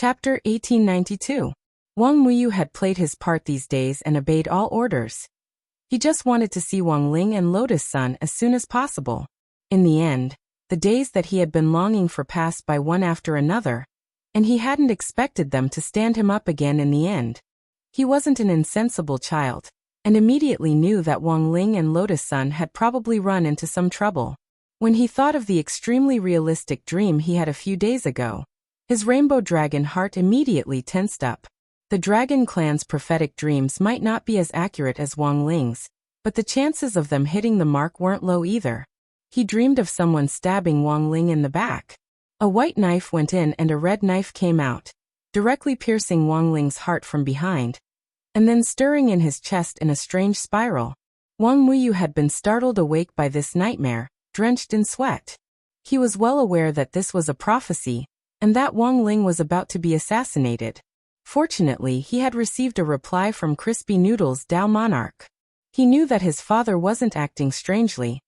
Chapter 1892. Wang Muyu had played his part these days and obeyed all orders. He just wanted to see Wang Ling and Lotus Sun as soon as possible. In the end, the days that he had been longing for passed by one after another, and he hadn't expected them to stand him up again in the end. He wasn't an insensible child, and immediately knew that Wang Ling and Lotus Sun had probably run into some trouble. When he thought of the extremely realistic dream he had a few days ago, his rainbow dragon heart immediately tensed up. The dragon clan's prophetic dreams might not be as accurate as Wang Ling's, but the chances of them hitting the mark weren't low either. He dreamed of someone stabbing Wang Ling in the back. A white knife went in and a red knife came out, directly piercing Wang Ling's heart from behind, and then stirring in his chest in a strange spiral. Wang Muyu had been startled awake by this nightmare, drenched in sweat. He was well aware that this was a prophecy, and that Wang Ling was about to be assassinated. Fortunately, he had received a reply from Crispy Noodle's Dao Monarch. He knew that his father wasn't acting strangely.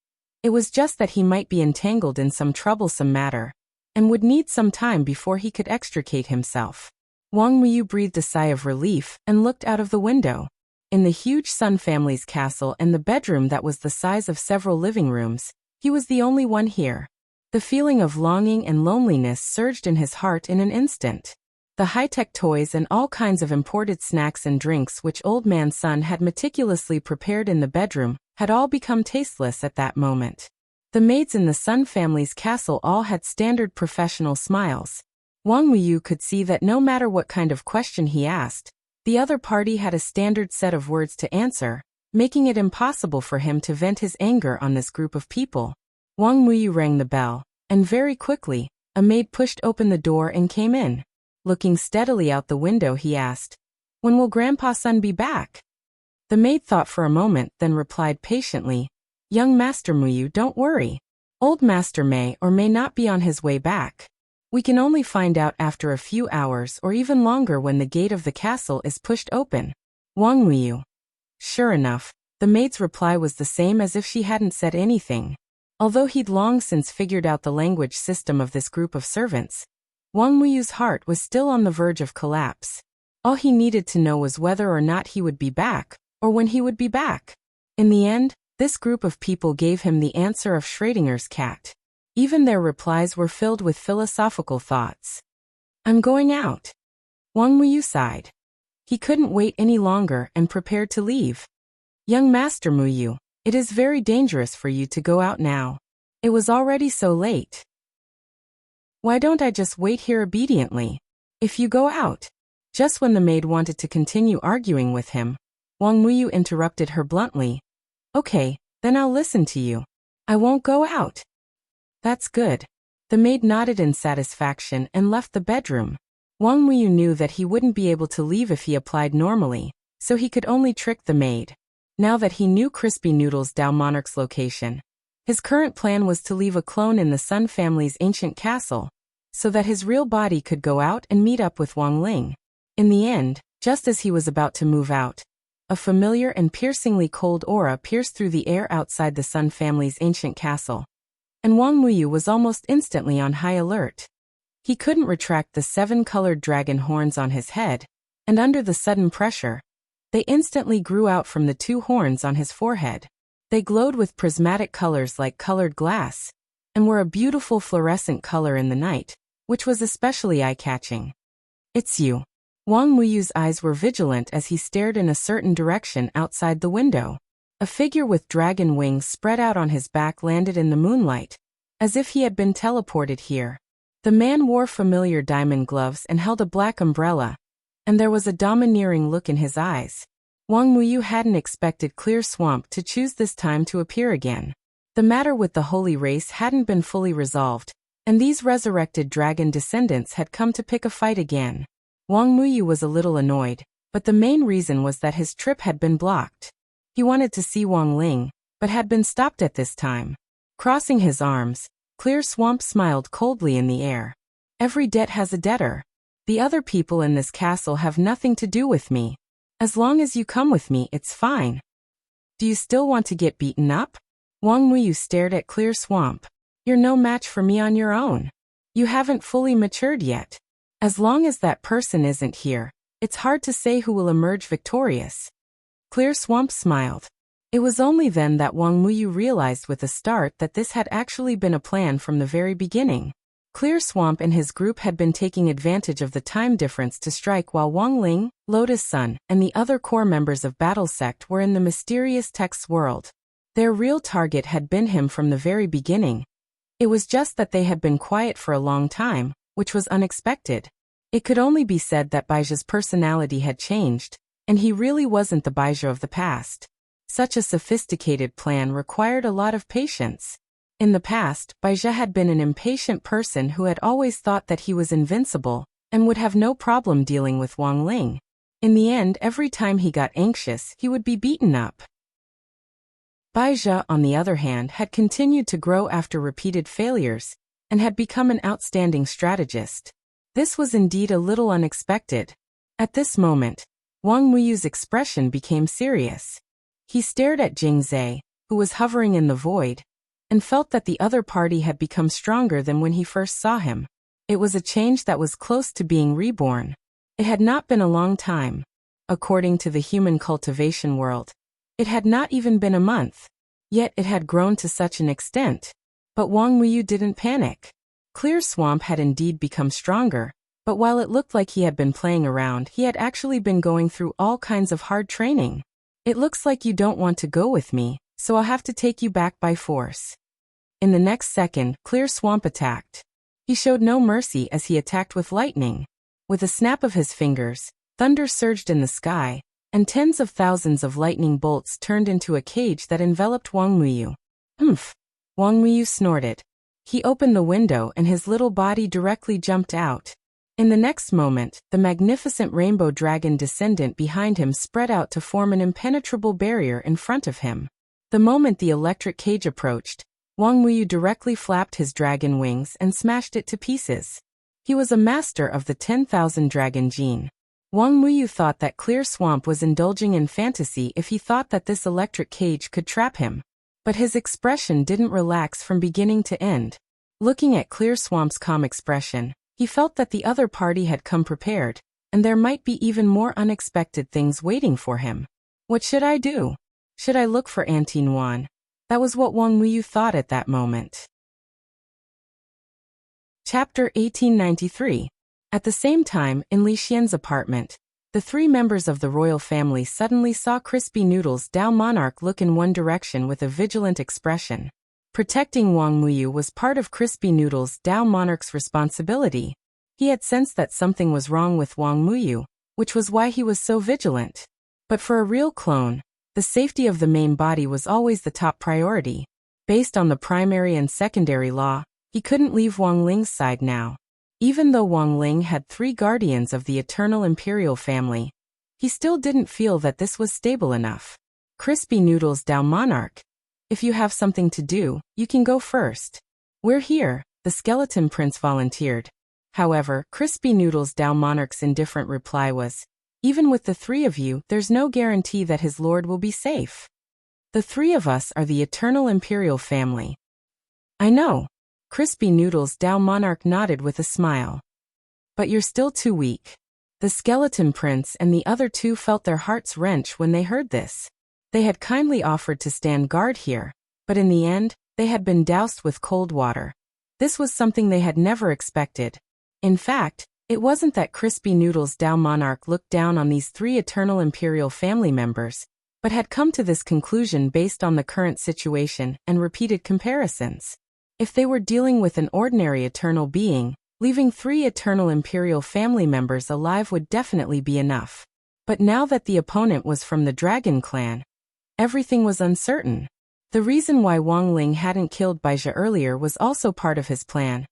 It was just that he might be entangled in some troublesome matter, and would need some time before he could extricate himself. Wang Muyu breathed a sigh of relief and looked out of the window. In the huge Sun family's castle and the bedroom that was the size of several living rooms, he was the only one here. The feeling of longing and loneliness surged in his heart in an instant. The high-tech toys and all kinds of imported snacks and drinks which Old Man Sun had meticulously prepared in the bedroom had all become tasteless at that moment. The maids in the Sun family's castle all had standard professional smiles. Wang Muyu could see that no matter what kind of question he asked, the other party had a standard set of words to answer, making it impossible for him to vent his anger on this group of people. Wang Muyu rang the bell, and very quickly, a maid pushed open the door and came in. Looking steadily out the window, he asked, "When will Grandpa Sun be back?" The maid thought for a moment, then replied patiently, "Young Master Muyu, don't worry. Old Master may or may not be on his way back. We can only find out after a few hours or even longer when the gate of the castle is pushed open." Wang Muyu. Sure enough, the maid's reply was the same as if she hadn't said anything. Although he'd long since figured out the language system of this group of servants, Wang Muyu's heart was still on the verge of collapse. All he needed to know was whether or not he would be back, or when he would be back. In the end, this group of people gave him the answer of Schrodinger's cat. Even their replies were filled with philosophical thoughts. "I'm going out." Wang Muyu sighed. He couldn't wait any longer and prepared to leave. "Young Master Muyu, it is very dangerous for you to go out now. It was already so late. Why don't I just wait here obediently? If you go out..." Just when the maid wanted to continue arguing with him, Wang Muyu interrupted her bluntly. "Okay, then I'll listen to you. I won't go out." "That's good." The maid nodded in satisfaction and left the bedroom. Wang Muyu knew that he wouldn't be able to leave if he applied normally, so he could only trick the maid. Now that he knew Crispy Noodle's Dao Monarch's location, his current plan was to leave a clone in the Sun family's ancient castle, so that his real body could go out and meet up with Wang Ling. In the end, just as he was about to move out, a familiar and piercingly cold aura pierced through the air outside the Sun family's ancient castle, and Wang Muyu was almost instantly on high alert. He couldn't retract the 7-colored dragon horns on his head, and under the sudden pressure, they instantly grew out from the 2 horns on his forehead. They glowed with prismatic colors like colored glass, and were a beautiful fluorescent color in the night, which was especially eye-catching. "It's you." Wang Muyu's eyes were vigilant as he stared in a certain direction outside the window. A figure with dragon wings spread out on his back landed in the moonlight, as if he had been teleported here. The man wore familiar diamond gloves and held a black umbrella, and there was a domineering look in his eyes. Wang Muyu hadn't expected Clear Swamp to choose this time to appear again. The matter with the holy race hadn't been fully resolved, and these resurrected dragon descendants had come to pick a fight again. Wang Muyu was a little annoyed, but the main reason was that his trip had been blocked. He wanted to see Wang Ling, but had been stopped at this time. Crossing his arms, Clear Swamp smiled coldly in the air. "Every debt has a debtor. The other people in this castle have nothing to do with me. As long as you come with me, it's fine. Do you still want to get beaten up?" Wang Muyu stared at Clear Swamp. "You're no match for me on your own. You haven't fully matured yet. As long as that person isn't here, it's hard to say who will emerge victorious. Clear Swamp smiled. It was only then that Wang Muyu realized with a start that this had actually been a plan from the very beginning. Clear Swamp and his group had been taking advantage of the time difference to strike while Wang Ling, Lotus Sun, and the other core members of Battle Sect were in the mysterious text's world. Their real target had been him from the very beginning. It was just that they had been quiet for a long time, which was unexpected. It could only be said that Baijia's personality had changed, and he really wasn't the Baizhi of the past. Such a sophisticated plan required a lot of patience. In the past, Baizi had been an impatient person who had always thought that he was invincible, and would have no problem dealing with Wang Ling. In the end, every time he got anxious, he would be beaten up. Baizi, on the other hand, had continued to grow after repeated failures, and had become an outstanding strategist. This was indeed a little unexpected. At this moment, Wang Muyu's expression became serious. He stared at Jing Zhe, who was hovering in the void, and felt that the other party had become stronger than when he first saw him. It was a change that was close to being reborn. It had not been a long time. According to the human cultivation world, it had not even been a month. Yet it had grown to such an extent. But Wang Muyu didn't panic. Clear Swamp had indeed become stronger, but while it looked like he had been playing around, he had actually been going through all kinds of hard training. It looks like you don't want to go with me, so I'll have to take you back by force. In the next second, Clear Swamp attacked. He showed no mercy as he attacked with lightning. With a snap of his fingers, thunder surged in the sky, and tens of thousands of lightning bolts turned into a cage that enveloped Wang Muyu. Humph! Wang Muyu snorted. He opened the window and his little body directly jumped out. In the next moment, the magnificent rainbow dragon descendant behind him spread out to form an impenetrable barrier in front of him. The moment the electric cage approached, Wang Muyu directly flapped his dragon wings and smashed it to pieces. He was a master of the 10,000 dragon gene. Wang Muyu thought that Clear Swamp was indulging in fantasy if he thought that this electric cage could trap him. But his expression didn't relax from beginning to end. Looking at Clear Swamp's calm expression, he felt that the other party had come prepared, and there might be even more unexpected things waiting for him. What should I do? Should I look for Auntie Nuan? That was what Wang Muyu thought at that moment. Chapter 1893. At the same time, in Li Xian's apartment, the three members of the royal family suddenly saw Crispy Noodle's Dao Monarch look in one direction with a vigilant expression. Protecting Wang Muyu was part of Crispy Noodle's Dao Monarch's responsibility. He had sensed that something was wrong with Wang Muyu, which was why he was so vigilant. But for a real clone, the safety of the main body was always the top priority. Based on the primary and secondary law, he couldn't leave Wang Ling's side now. Even though Wang Ling had 3 guardians of the eternal imperial family, he still didn't feel that this was stable enough. Crispy Noodle's Dao Monarch. If you have something to do, you can go first. We're here, the Skeleton Prince volunteered. However, Crispy Noodle's Dao Monarch's indifferent reply was, even with the 3 of you, there's no guarantee that his lord will be safe. The 3 of us are the eternal imperial family. I know. Crispy Noodle's Dao Monarch nodded with a smile. But you're still too weak. The Skeleton Prince and the other 2 felt their hearts wrench when they heard this. They had kindly offered to stand guard here, but in the end, they had been doused with cold water. This was something they had never expected. In fact, it wasn't that Crispy Noodle's Dao Monarch looked down on these 3 eternal imperial family members, but had come to this conclusion based on the current situation and repeated comparisons. If they were dealing with an ordinary eternal being, leaving 3 eternal imperial family members alive would definitely be enough. But now that the opponent was from the Dragon Clan, everything was uncertain. The reason why Wang Ling hadn't killed Baizi earlier was also part of his plan,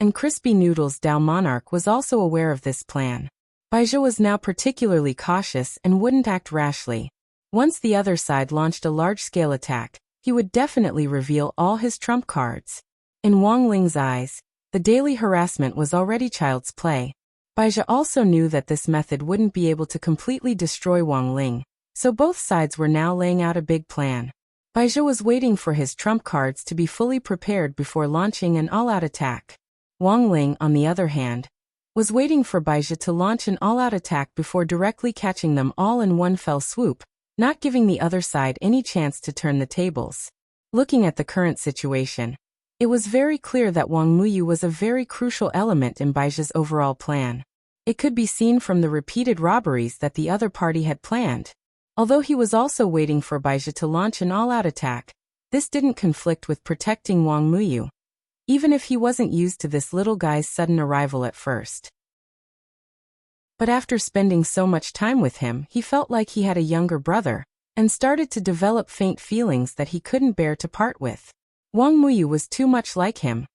and Crispy Noodle's Dao Monarch was also aware of this plan. Baizi was now particularly cautious and wouldn't act rashly. Once the other side launched a large-scale attack, he would definitely reveal all his trump cards. In Wang Ling's eyes, the daily harassment was already child's play. Baizi also knew that this method wouldn't be able to completely destroy Wang Ling, so both sides were now laying out a big plan. Baizi was waiting for his trump cards to be fully prepared before launching an all-out attack. Wang Ling, on the other hand, was waiting for Baizhi to launch an all-out attack before directly catching them all in one fell swoop, not giving the other side any chance to turn the tables. Looking at the current situation, it was very clear that Wang Muyu was a very crucial element in Baizhi's overall plan. It could be seen from the repeated robberies that the other party had planned. Although he was also waiting for Baizhi to launch an all-out attack, this didn't conflict with protecting Wang Muyu, even if he wasn't used to this little guy's sudden arrival at first. But after spending so much time with him, he felt like he had a younger brother, and started to develop faint feelings that he couldn't bear to part with. Wang Muyu was too much like him.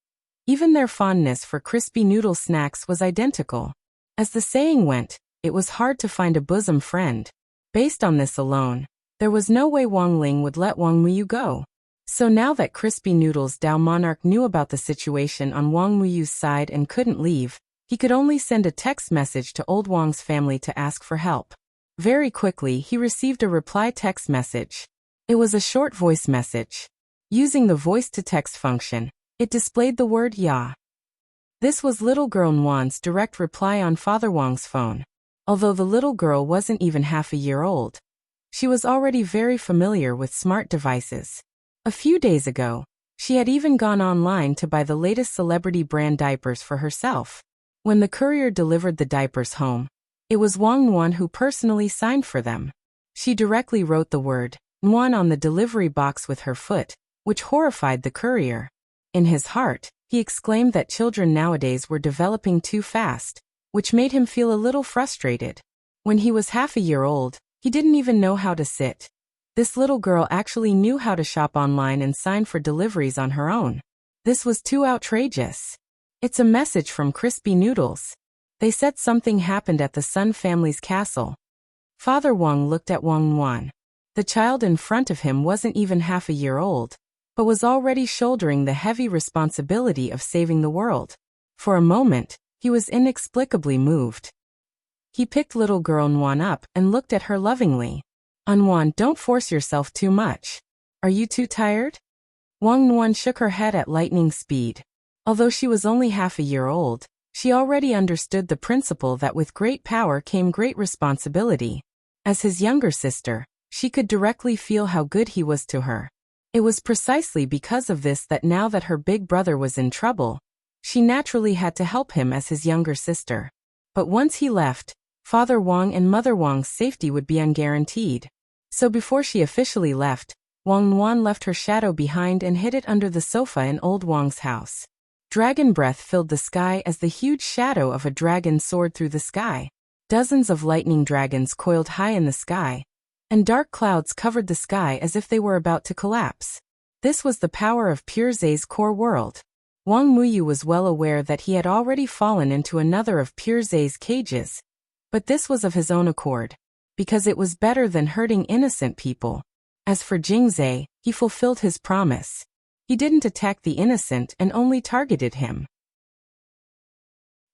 Even their fondness for crispy noodle snacks was identical. As the saying went, it was hard to find a bosom friend. Based on this alone, there was no way Wang Ling would let Wang Muyu go. So now that Crispy Noodles Dao Monarch knew about the situation on Wang Muyu's side and couldn't leave, he could only send a text message to old Wang's family to ask for help. Very quickly, he received a reply text message. It was a short voice message. Using the voice-to-text function, it displayed the word "ya." This was little girl Nguyen's direct reply on Father Wang's phone. Although the little girl wasn't even half a year old, she was already very familiar with smart devices. A few days ago, she had even gone online to buy the latest celebrity brand diapers for herself. When the courier delivered the diapers home, it was Wang Nguyen who personally signed for them. She directly wrote the word Nguyen on the delivery box with her foot, which horrified the courier. In his heart, he exclaimed that children nowadays were developing too fast, which made him feel a little frustrated. When he was half a year old, he didn't even know how to sit. This little girl actually knew how to shop online and sign for deliveries on her own. This was too outrageous. It's a message from Crispy Noodles. They said something happened at the Sun family's castle. Father Wang looked at Wang Nguyen. The child in front of him wasn't even half a year old, but was already shouldering the heavy responsibility of saving the world. For a moment, he was inexplicably moved. He picked little girl Nguyen up and looked at her lovingly. Nguyen, don't force yourself too much. Are you too tired? Wang Nguyen shook her head at lightning speed. Although she was only half a year old, she already understood the principle that with great power came great responsibility. As his younger sister, she could directly feel how good he was to her. It was precisely because of this that now that her big brother was in trouble, she naturally had to help him as his younger sister. But once he left, Father Wang and Mother Wang's safety would be unguaranteed. So before she officially left, Wang Nguyen left her shadow behind and hid it under the sofa in old Wang's house. Dragon breath filled the sky as the huge shadow of a dragon soared through the sky. Dozens of lightning dragons coiled high in the sky, and dark clouds covered the sky as if they were about to collapse. This was the power of Pure Zay's core world. Wang Muyu was well aware that he had already fallen into another of Pure Zay's cages, but this was of his own accord, because it was better than hurting innocent people. As for Jing Zay, he fulfilled his promise. He didn't attack the innocent and only targeted him.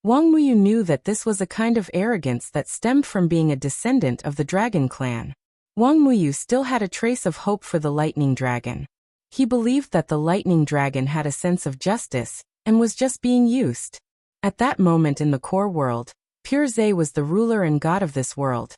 Wang Muyu knew that this was a kind of arrogance that stemmed from being a descendant of the dragon clan. Wang Muyu still had a trace of hope for the lightning dragon. He believed that the lightning dragon had a sense of justice and was just being used. At that moment in the core world, Pure Zay was the ruler and god of this world,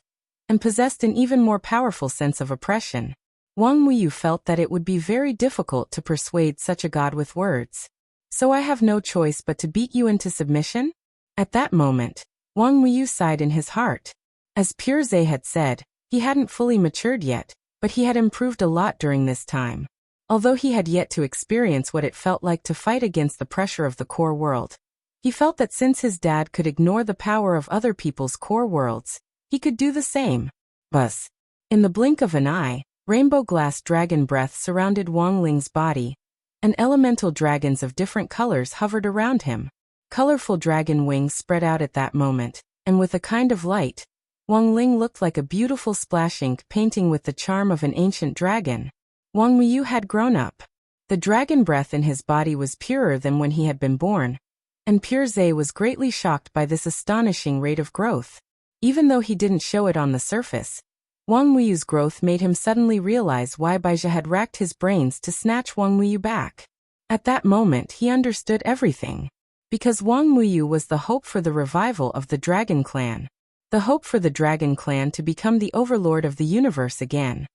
and possessed an even more powerful sense of oppression. Wang Muyu felt that it would be very difficult to persuade such a god with words. So I have no choice but to beat you into submission? At that moment, Wang Muyu sighed in his heart. As Pure Zay had said, he hadn't fully matured yet, but he had improved a lot during this time. Although he had yet to experience what it felt like to fight against the pressure of the core world, he felt that since his dad could ignore the power of other people's core worlds, he could do the same. Buzz. In the blink of an eye, rainbow glass dragon breath surrounded Wang Ling's body, and elemental dragons of different colors hovered around him. Colorful dragon wings spread out at that moment, and with a kind of light, Wang Ling looked like a beautiful splash ink painting with the charm of an ancient dragon. Wang Muyu had grown up. The dragon breath in his body was purer than when he had been born, and Pure Zay was greatly shocked by this astonishing rate of growth. Even though he didn't show it on the surface, Wang Muyu's growth made him suddenly realize why Baizhi had racked his brains to snatch Wang Muyu back. At that moment he understood everything. Because Wang Muyu was the hope for the revival of the Dragon Clan. The hope for the Dragon Clan to become the overlord of the universe again.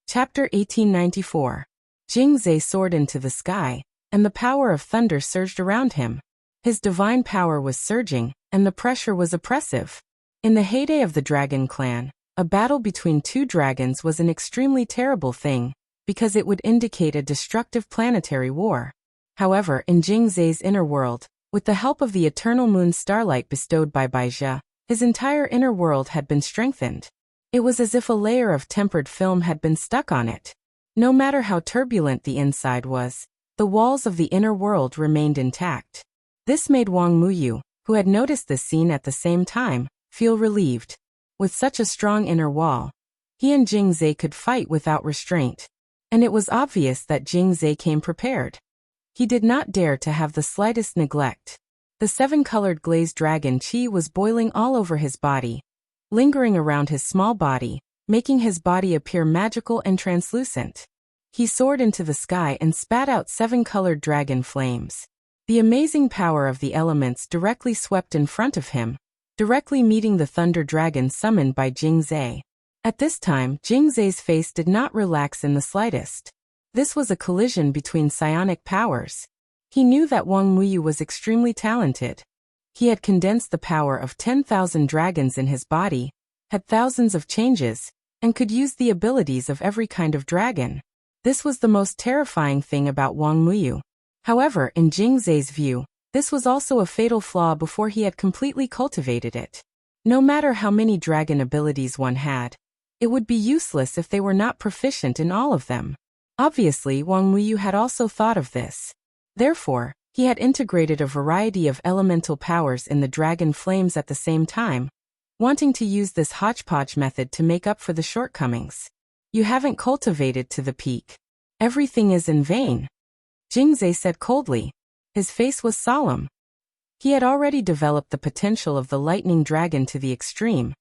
Chapter 1894. Jing Zhe soared into the sky, and the power of thunder surged around him. His divine power was surging, and the pressure was oppressive. In the heyday of the Dragon Clan, a battle between two dragons was an extremely terrible thing, because it would indicate a destructive planetary war. However, in Jing Zhe's inner world, with the help of the eternal moon starlight bestowed by Baizhi, his entire inner world had been strengthened. It was as if a layer of tempered film had been stuck on it. No matter how turbulent the inside was, the walls of the inner world remained intact. This made Wang Muyu, who had noticed this scene at the same time, feel relieved. With such a strong inner wall, he and Jing Zhe could fight without restraint. And it was obvious that Jing Zhe came prepared. He did not dare to have the slightest neglect. The seven-colored glazed dragon chi was boiling all over his body, lingering around his small body, making his body appear magical and translucent. He soared into the sky and spat out seven-colored dragon flames. The amazing power of the elements directly swept in front of him, directly meeting the thunder dragon summoned by Jing Zhe. At this time, Jing Zhe's face did not relax in the slightest. This was a collision between psionic powers. He knew that Wang Muyu was extremely talented. He had condensed the power of 10,000 dragons in his body, had thousands of changes, and could use the abilities of every kind of dragon. This was the most terrifying thing about Wang Muyu. However, in Jing Zhe's view, this was also a fatal flaw before he had completely cultivated it. No matter how many dragon abilities one had, it would be useless if they were not proficient in all of them. Obviously, Wang Muyu had also thought of this. Therefore, he had integrated a variety of elemental powers in the dragon flames at the same time, wanting to use this hodgepodge method to make up for the shortcomings. You haven't cultivated to the peak. Everything is in vain, Jing Zhe said coldly. His face was solemn. He had already developed the potential of the lightning dragon to the extreme,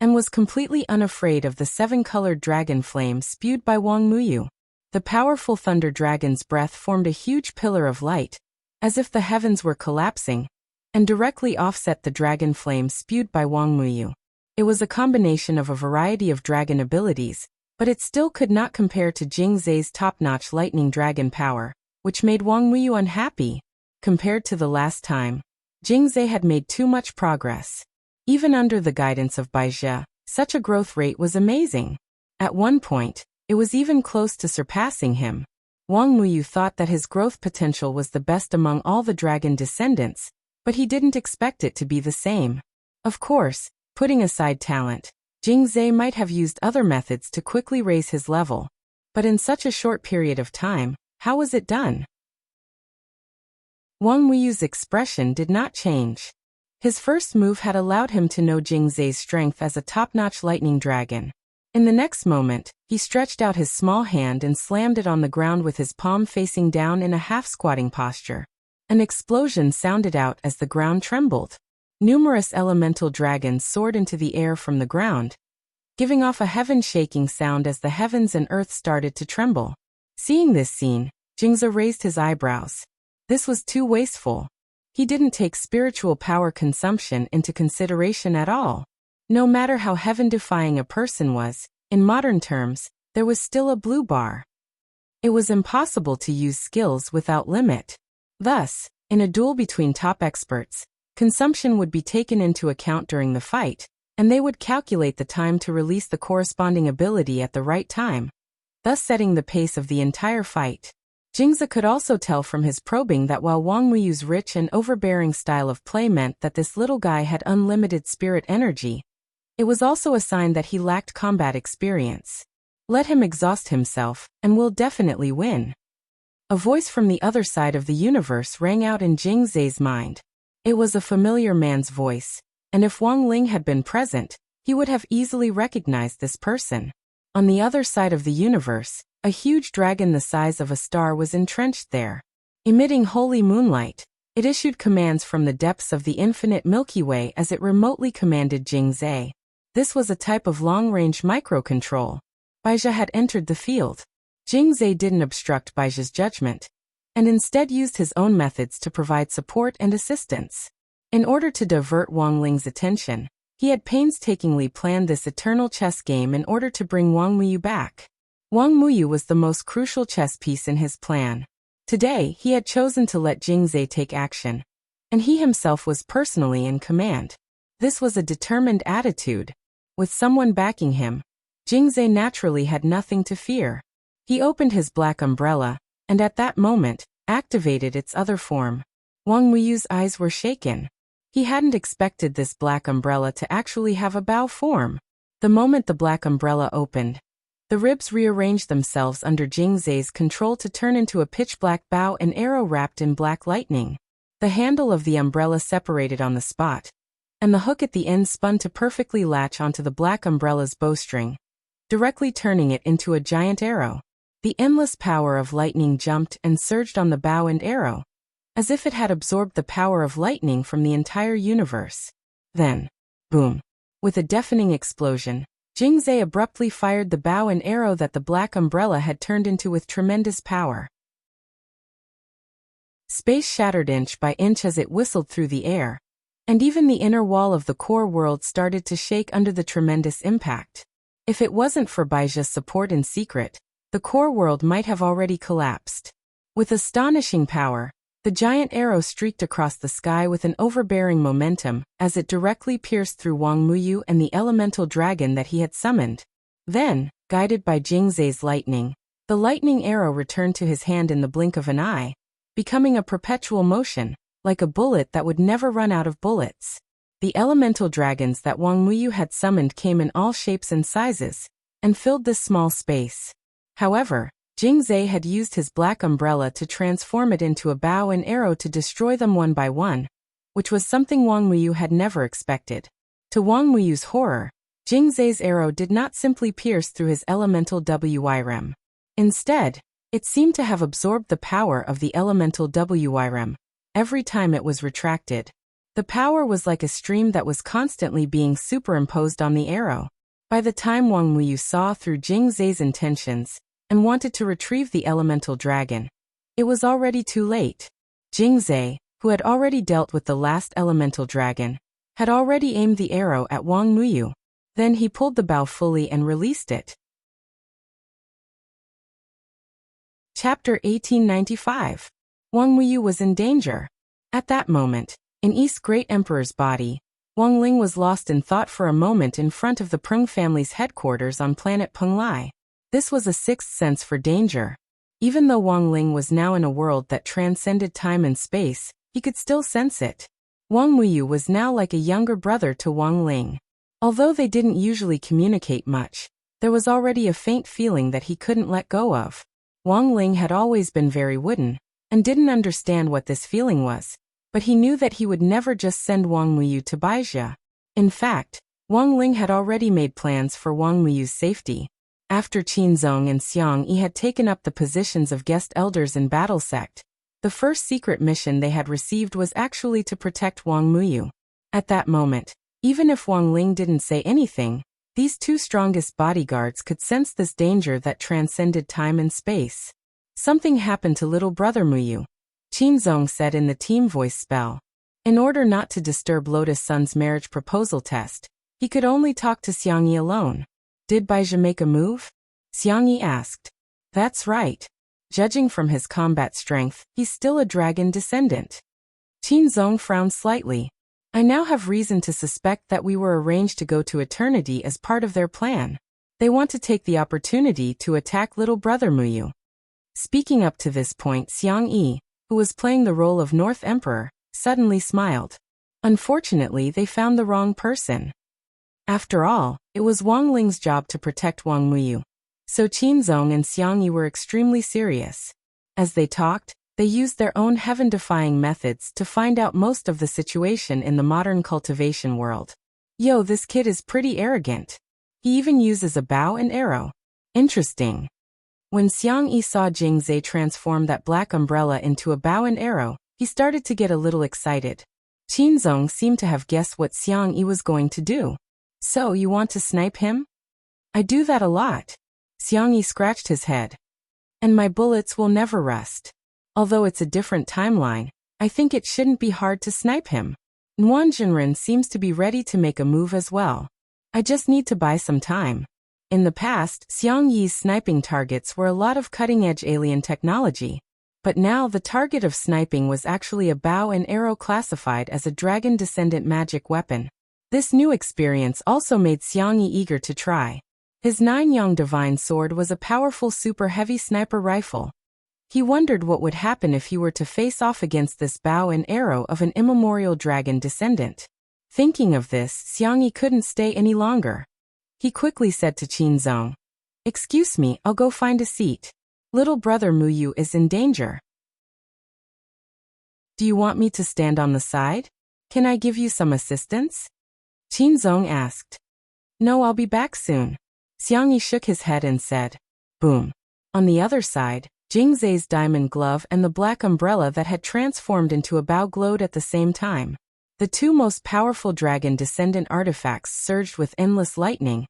and was completely unafraid of the seven-colored dragon flame spewed by Wang Muyu. The powerful thunder dragon's breath formed a huge pillar of light, as if the heavens were collapsing, and directly offset the dragon flame spewed by Wang Muyu. It was a combination of a variety of dragon abilities, but it still could not compare to Jing Zhe's top-notch lightning dragon power, which made Wang Muyu unhappy. Compared to the last time, Jing Zhe had made too much progress. Even under the guidance of Baizhi, such a growth rate was amazing. At one point, it was even close to surpassing him. Wang Muyu thought that his growth potential was the best among all the dragon descendants, but he didn't expect it to be the same. Of course, putting aside talent, Jing Zhe might have used other methods to quickly raise his level. But in such a short period of time, how was it done? Wang Muyu's expression did not change. His first move had allowed him to know Jing Zhe's strength as a top-notch lightning dragon. In the next moment, he stretched out his small hand and slammed it on the ground with his palm facing down in a half-squatting posture. An explosion sounded out as the ground trembled. Numerous elemental dragons soared into the air from the ground, giving off a heaven-shaking sound as the heavens and earth started to tremble. Seeing this scene, Jing Zhe raised his eyebrows. This was too wasteful. He didn't take spiritual power consumption into consideration at all. No matter how heaven-defying a person was, in modern terms, there was still a blue bar. It was impossible to use skills without limit. Thus, in a duel between top experts, consumption would be taken into account during the fight, and they would calculate the time to release the corresponding ability at the right time, thus setting the pace of the entire fight. Jing Zhe could also tell from his probing that while Wang Muyu's rich and overbearing style of play meant that this little guy had unlimited spirit energy, it was also a sign that he lacked combat experience. Let him exhaust himself, and we'll definitely win. A voice from the other side of the universe rang out in Jing Zhe's mind. It was a familiar man's voice, and if Wang Ling had been present, he would have easily recognized this person. On the other side of the universe, a huge dragon the size of a star was entrenched there. Emitting holy moonlight, it issued commands from the depths of the infinite Milky Way as it remotely commanded Jing Zhe. This was a type of long-range microcontrol. Baizhi had entered the field. Jing Zhe didn't obstruct Baizhi's judgment, and instead used his own methods to provide support and assistance. In order to divert Wang Ling's attention, he had painstakingly planned this eternal chess game in order to bring Wang Muyu back. Wang Muyu was the most crucial chess piece in his plan. Today, he had chosen to let Jingzai take action, and he himself was personally in command. This was a determined attitude. With someone backing him, Jingzai naturally had nothing to fear. He opened his black umbrella, and at that moment, activated its other form. Wang Muyu's eyes were shaken. He hadn't expected this black umbrella to actually have a bow form. The moment the black umbrella opened, the ribs rearranged themselves under Jingzai's control to turn into a pitch-black bow and arrow wrapped in black lightning. The handle of the umbrella separated on the spot, and the hook at the end spun to perfectly latch onto the black umbrella's bowstring, directly turning it into a giant arrow. The endless power of lightning jumped and surged on the bow and arrow, as if it had absorbed the power of lightning from the entire universe. Then, boom! With a deafening explosion, Jingzai abruptly fired the bow and arrow that the black umbrella had turned into with tremendous power. Space shattered inch by inch as it whistled through the air, and even the inner wall of the core world started to shake under the tremendous impact. If it wasn't for Baijia's support in secret, the core world might have already collapsed. With astonishing power, the giant arrow streaked across the sky with an overbearing momentum as it directly pierced through Wang Muyu and the elemental dragon that he had summoned. Then, guided by Jingzai's lightning, the lightning arrow returned to his hand in the blink of an eye, becoming a perpetual motion, like a bullet that would never run out of bullets. The elemental dragons that Wang Muyu had summoned came in all shapes and sizes, and filled this small space. However, Jingzai had used his black umbrella to transform it into a bow and arrow to destroy them one by one, which was something Wang Muyu had never expected. To Wang Muyu's horror, Jingzai's arrow did not simply pierce through his elemental WYREM. Instead, it seemed to have absorbed the power of the elemental WYREM. Every time it was retracted, the power was like a stream that was constantly being superimposed on the arrow. By the time Wang Muyu saw through Jingzai's intentions and wanted to retrieve the elemental dragon, it was already too late. Jingzai, who had already dealt with the last elemental dragon, had already aimed the arrow at Wang Muyu. Then he pulled the bow fully and released it. Chapter 1895. Wang Muyu was in danger. At that moment, in East's great emperor's body, Wang Ling was lost in thought for a moment in front of the Prung family's headquarters on planet Penglai. This was a sixth sense for danger. Even though Wang Ling was now in a world that transcended time and space, he could still sense it. Wang Muyu was now like a younger brother to Wang Ling. Although they didn't usually communicate much, there was already a faint feeling that he couldn't let go of. Wang Ling had always been very wooden, and didn't understand what this feeling was, but he knew that he would never just send Wang Muyu to Baijia. In fact, Wang Ling had already made plans for Wang Muyu's safety. After Qinzong and Xiang Yi had taken up the positions of guest elders in Battle Sect, the first secret mission they had received was actually to protect Wang Muyu. At that moment, even if Wang Ling didn't say anything, these two strongest bodyguards could sense this danger that transcended time and space. Something happened to little brother Muyu, Qinzong said in the team voice spell. In order not to disturb Lotus Sun's marriage proposal test, he could only talk to Xiang Yi alone. Did Baizhi make a move? Xiang Yi asked. That's right. Judging from his combat strength, he's still a dragon descendant. Qinzong frowned slightly. I now have reason to suspect that we were arranged to go to eternity as part of their plan. They want to take the opportunity to attack little brother Muyu. Speaking up to this point, Xiang Yi, who was playing the role of North Emperor, suddenly smiled. Unfortunately, they found the wrong person. After all, it was Wang Ling's job to protect Wang Muyu. So Qinzong and Xiang Yi were extremely serious. As they talked, they used their own heaven-defying methods to find out most of the situation in the modern cultivation world. Yo, this kid is pretty arrogant. He even uses a bow and arrow. Interesting. When Xiang Yi saw Jingzai transform that black umbrella into a bow and arrow, he started to get a little excited. Qinzong seemed to have guessed what Xiang Yi was going to do. So, you want to snipe him? I do that a lot. Xiang Yi scratched his head. And my bullets will never rust. Although it's a different timeline, I think it shouldn't be hard to snipe him. Nguyen Jinren seems to be ready to make a move as well. I just need to buy some time. In the past, Xiang Yi's sniping targets were a lot of cutting-edge alien technology. But now the target of sniping was actually a bow and arrow classified as a dragon descendant magic weapon. This new experience also made Xiang Yi eager to try. His 9-yang divine sword was a powerful super heavy sniper rifle. He wondered what would happen if he were to face off against this bow and arrow of an immemorial dragon descendant. Thinking of this, Xiang Yi couldn't stay any longer. He quickly said to Qin Zong, "Excuse me, I'll go find a seat. Little brother Muyu is in danger." "Do you want me to stand on the side? Can I give you some assistance?" Qin Zong asked. "No, I'll be back soon." Xiang Yi shook his head and said, "Boom." On the other side, Jing Zai's diamond glove and the black umbrella that had transformed into a bow glowed at the same time. The two most powerful dragon descendant artifacts surged with endless lightning,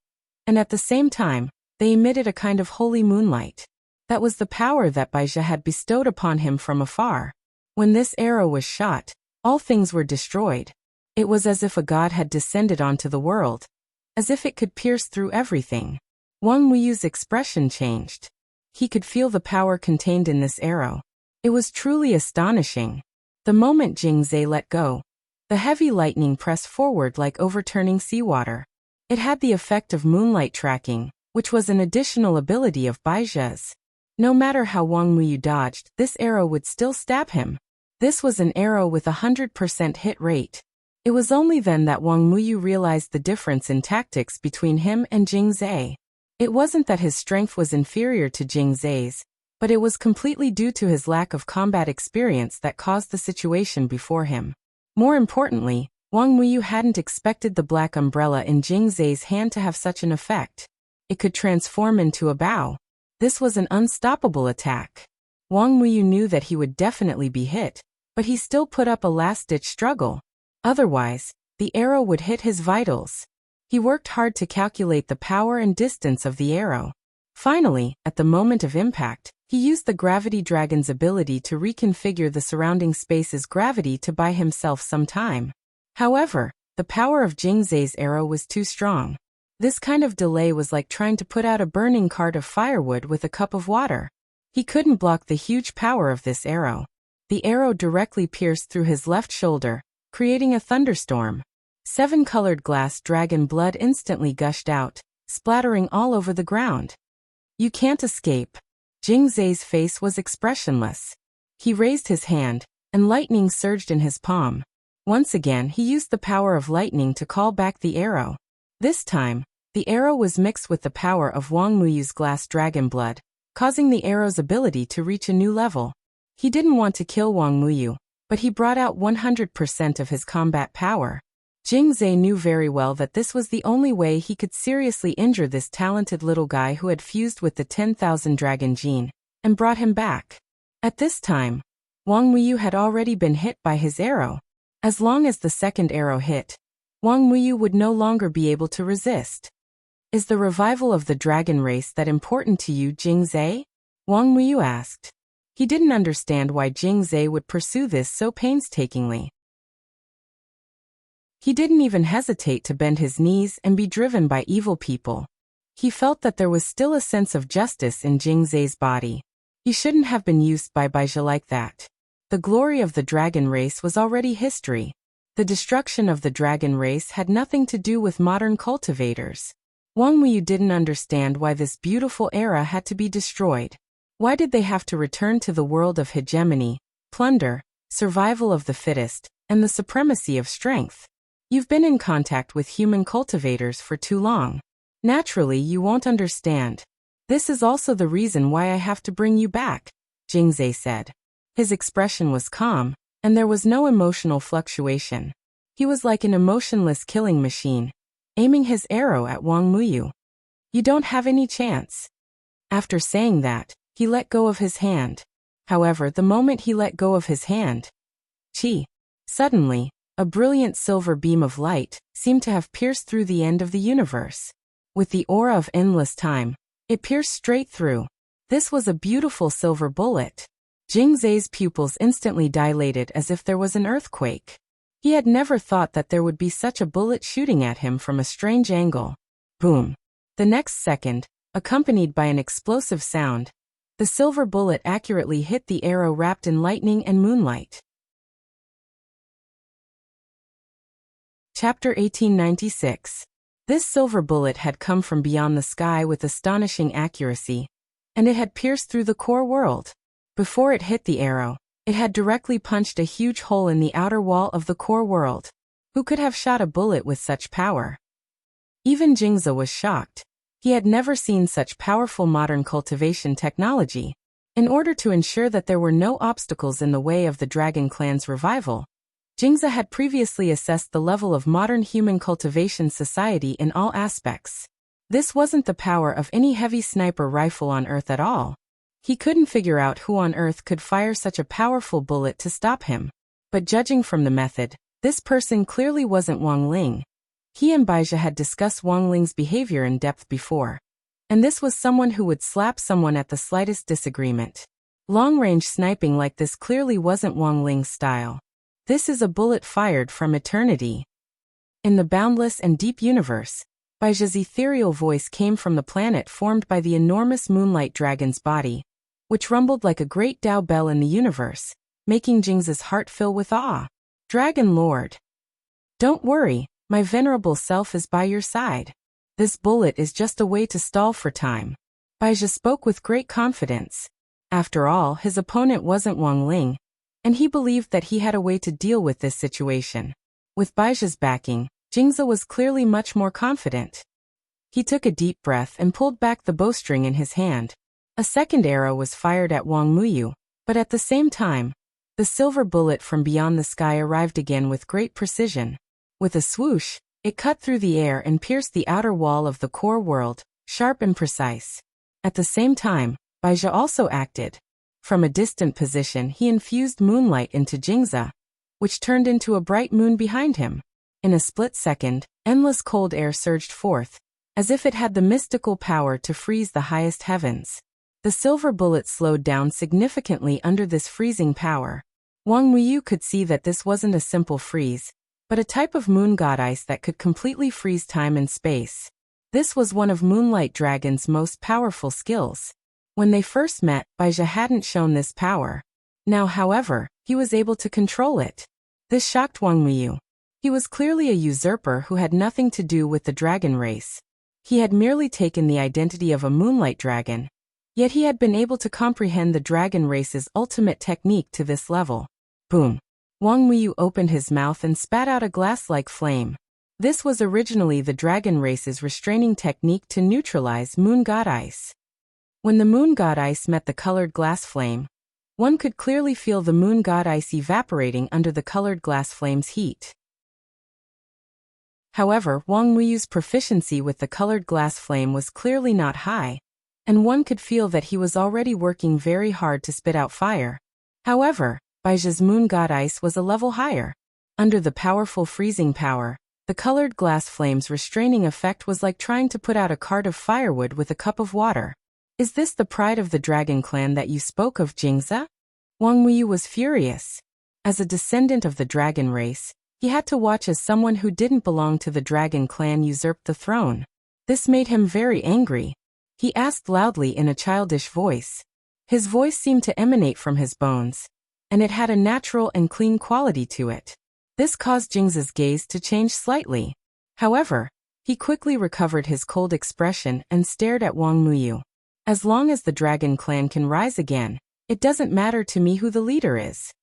and at the same time, they emitted a kind of holy moonlight. That was the power that Baizhi had bestowed upon him from afar. When this arrow was shot, all things were destroyed. It was as if a god had descended onto the world, as if it could pierce through everything. Wang Wuyu's expression changed. He could feel the power contained in this arrow. It was truly astonishing. The moment Jing Zai let go, the heavy lightning pressed forward like overturning seawater. It had the effect of moonlight tracking, which was an additional ability of Baizhi's. No matter how Wang Wuyu dodged, this arrow would still stab him. This was an arrow with a 100% hit rate. It was only then that Wang Wuyu realized the difference in tactics between him and Jing Zai. It wasn't that his strength was inferior to Jing Zai's, but it was completely due to his lack of combat experience that caused the situation before him. More importantly, Wang Wuyu hadn't expected the black umbrella in Jing Zai's hand to have such an effect. It could transform into a bow. This was an unstoppable attack. Wang Wuyu knew that he would definitely be hit, but he still put up a last-ditch struggle. Otherwise, the arrow would hit his vitals. He worked hard to calculate the power and distance of the arrow. Finally, at the moment of impact, he used the gravity dragon's ability to reconfigure the surrounding space's gravity to buy himself some time. However, the power of Jing Zai's arrow was too strong. This kind of delay was like trying to put out a burning cart of firewood with a cup of water. He couldn't block the huge power of this arrow. The arrow directly pierced through his left shoulder, creating a thunderstorm. 7-colored glass dragon blood instantly gushed out, splattering all over the ground. "You can't escape." Jing Zai's face was expressionless. He raised his hand, and lightning surged in his palm. Once again, he used the power of lightning to call back the arrow. This time, the arrow was mixed with the power of Wang Wuyu's glass dragon blood, causing the arrow's ability to reach a new level. He didn't want to kill Wang Wuyu, but he brought out 100% of his combat power. Jing Zai knew very well that this was the only way he could seriously injure this talented little guy who had fused with the 10,000 dragon gene, and brought him back. At this time, Wang Wuyu had already been hit by his arrow. As long as the second arrow hit, Wang Wuyu would no longer be able to resist. "Is the revival of the dragon race that important to you, Jing Zai?" Wang Wuyu asked. He didn't understand why Jing Zai would pursue this so painstakingly. He didn't even hesitate to bend his knees and be driven by evil people. He felt that there was still a sense of justice in Jing Zai's body. He shouldn't have been used by Baizhi like that. The glory of the dragon race was already history. The destruction of the dragon race had nothing to do with modern cultivators. Wang Wuyu didn't understand why this beautiful era had to be destroyed. Why did they have to return to the world of hegemony, plunder, survival of the fittest, and the supremacy of strength? You've been in contact with human cultivators for too long. Naturally, you won't understand. This is also the reason why I have to bring you back, Jing Zai said. His expression was calm, and there was no emotional fluctuation. He was like an emotionless killing machine, aiming his arrow at Wang Wuyu. "You don't have any chance." After saying that, he let go of his hand. However, the moment he let go of his hand, suddenly, a brilliant silver beam of light seemed to have pierced through the end of the universe. With the aura of endless time, it pierced straight through. This was a beautiful silver bullet. Jing Zhe's pupils instantly dilated as if there was an earthquake. He had never thought that there would be such a bullet shooting at him from a strange angle. Boom. The next second, accompanied by an explosive sound, the silver bullet accurately hit the arrow wrapped in lightning and moonlight. Chapter 1896. This silver bullet had come from beyond the sky with astonishing accuracy, and it had pierced through the core world. Before it hit the arrow, it had directly punched a huge hole in the outer wall of the core world. Who could have shot a bullet with such power? Even Jingza was shocked. He had never seen such powerful modern cultivation technology. In order to ensure that there were no obstacles in the way of the Dragon Clan's revival, Jingza had previously assessed the level of modern human cultivation society in all aspects. This wasn't the power of any heavy sniper rifle on Earth at all. He couldn't figure out who on Earth could fire such a powerful bullet to stop him. But judging from the method, this person clearly wasn't Wang Ling. He and Baizhi had discussed Wang Ling's behavior in depth before, and this was someone who would slap someone at the slightest disagreement. Long-range sniping like this clearly wasn't Wang Ling's style. This is a bullet fired from eternity. In the boundless and deep universe, Baizhi's ethereal voice came from the planet formed by the enormous moonlight dragon's body, which rumbled like a great Tao bell in the universe, making Jingza's heart fill with awe. Dragon Lord. Don't worry, my venerable self is by your side. This bullet is just a way to stall for time. Baizhi spoke with great confidence. After all, his opponent wasn't Wang Ling, and he believed that he had a way to deal with this situation. With Baizhi's backing, Jingza was clearly much more confident. He took a deep breath and pulled back the bowstring in his hand. A second arrow was fired at Wang Muyu, but at the same time, the silver bullet from beyond the sky arrived again with great precision. With a swoosh, it cut through the air and pierced the outer wall of the core world, sharp and precise. At the same time, Baizhi also acted. From a distant position he infused moonlight into Jingza, which turned into a bright moon behind him. In a split second, endless cold air surged forth, as if it had the mystical power to freeze the highest heavens. The silver bullet slowed down significantly under this freezing power. Wang Muyu could see that this wasn't a simple freeze, but a type of moon god ice that could completely freeze time and space. This was one of Moonlight Dragon's most powerful skills. When they first met, Baizhi hadn't shown this power. Now, however, he was able to control it. This shocked Wang Muyu. He was clearly a usurper who had nothing to do with the dragon race. He had merely taken the identity of a moonlight dragon, yet he had been able to comprehend the dragon race's ultimate technique to this level. Boom. Wang Muyu opened his mouth and spat out a glass-like flame. This was originally the dragon race's restraining technique to neutralize moon god ice. When the moon god ice met the colored glass flame, one could clearly feel the moon god ice evaporating under the colored glass flame's heat. However, Wang Muyu's proficiency with the colored glass flame was clearly not high, and one could feel that he was already working very hard to spit out fire. However, Baizhi's moon god ice was a level higher. Under the powerful freezing power, the colored glass flame's restraining effect was like trying to put out a cart of firewood with a cup of water. Is this the pride of the Dragon Clan that you spoke of, Jingza? Wang Muyu was furious. As a descendant of the dragon race, he had to watch as someone who didn't belong to the Dragon Clan usurped the throne. This made him very angry. He asked loudly in a childish voice. His voice seemed to emanate from his bones, and it had a natural and clean quality to it. This caused Jingza's gaze to change slightly. However, he quickly recovered his cold expression and stared at Wang Muyu. As long as the Dragon Clan can rise again, it doesn't matter to me who the leader is.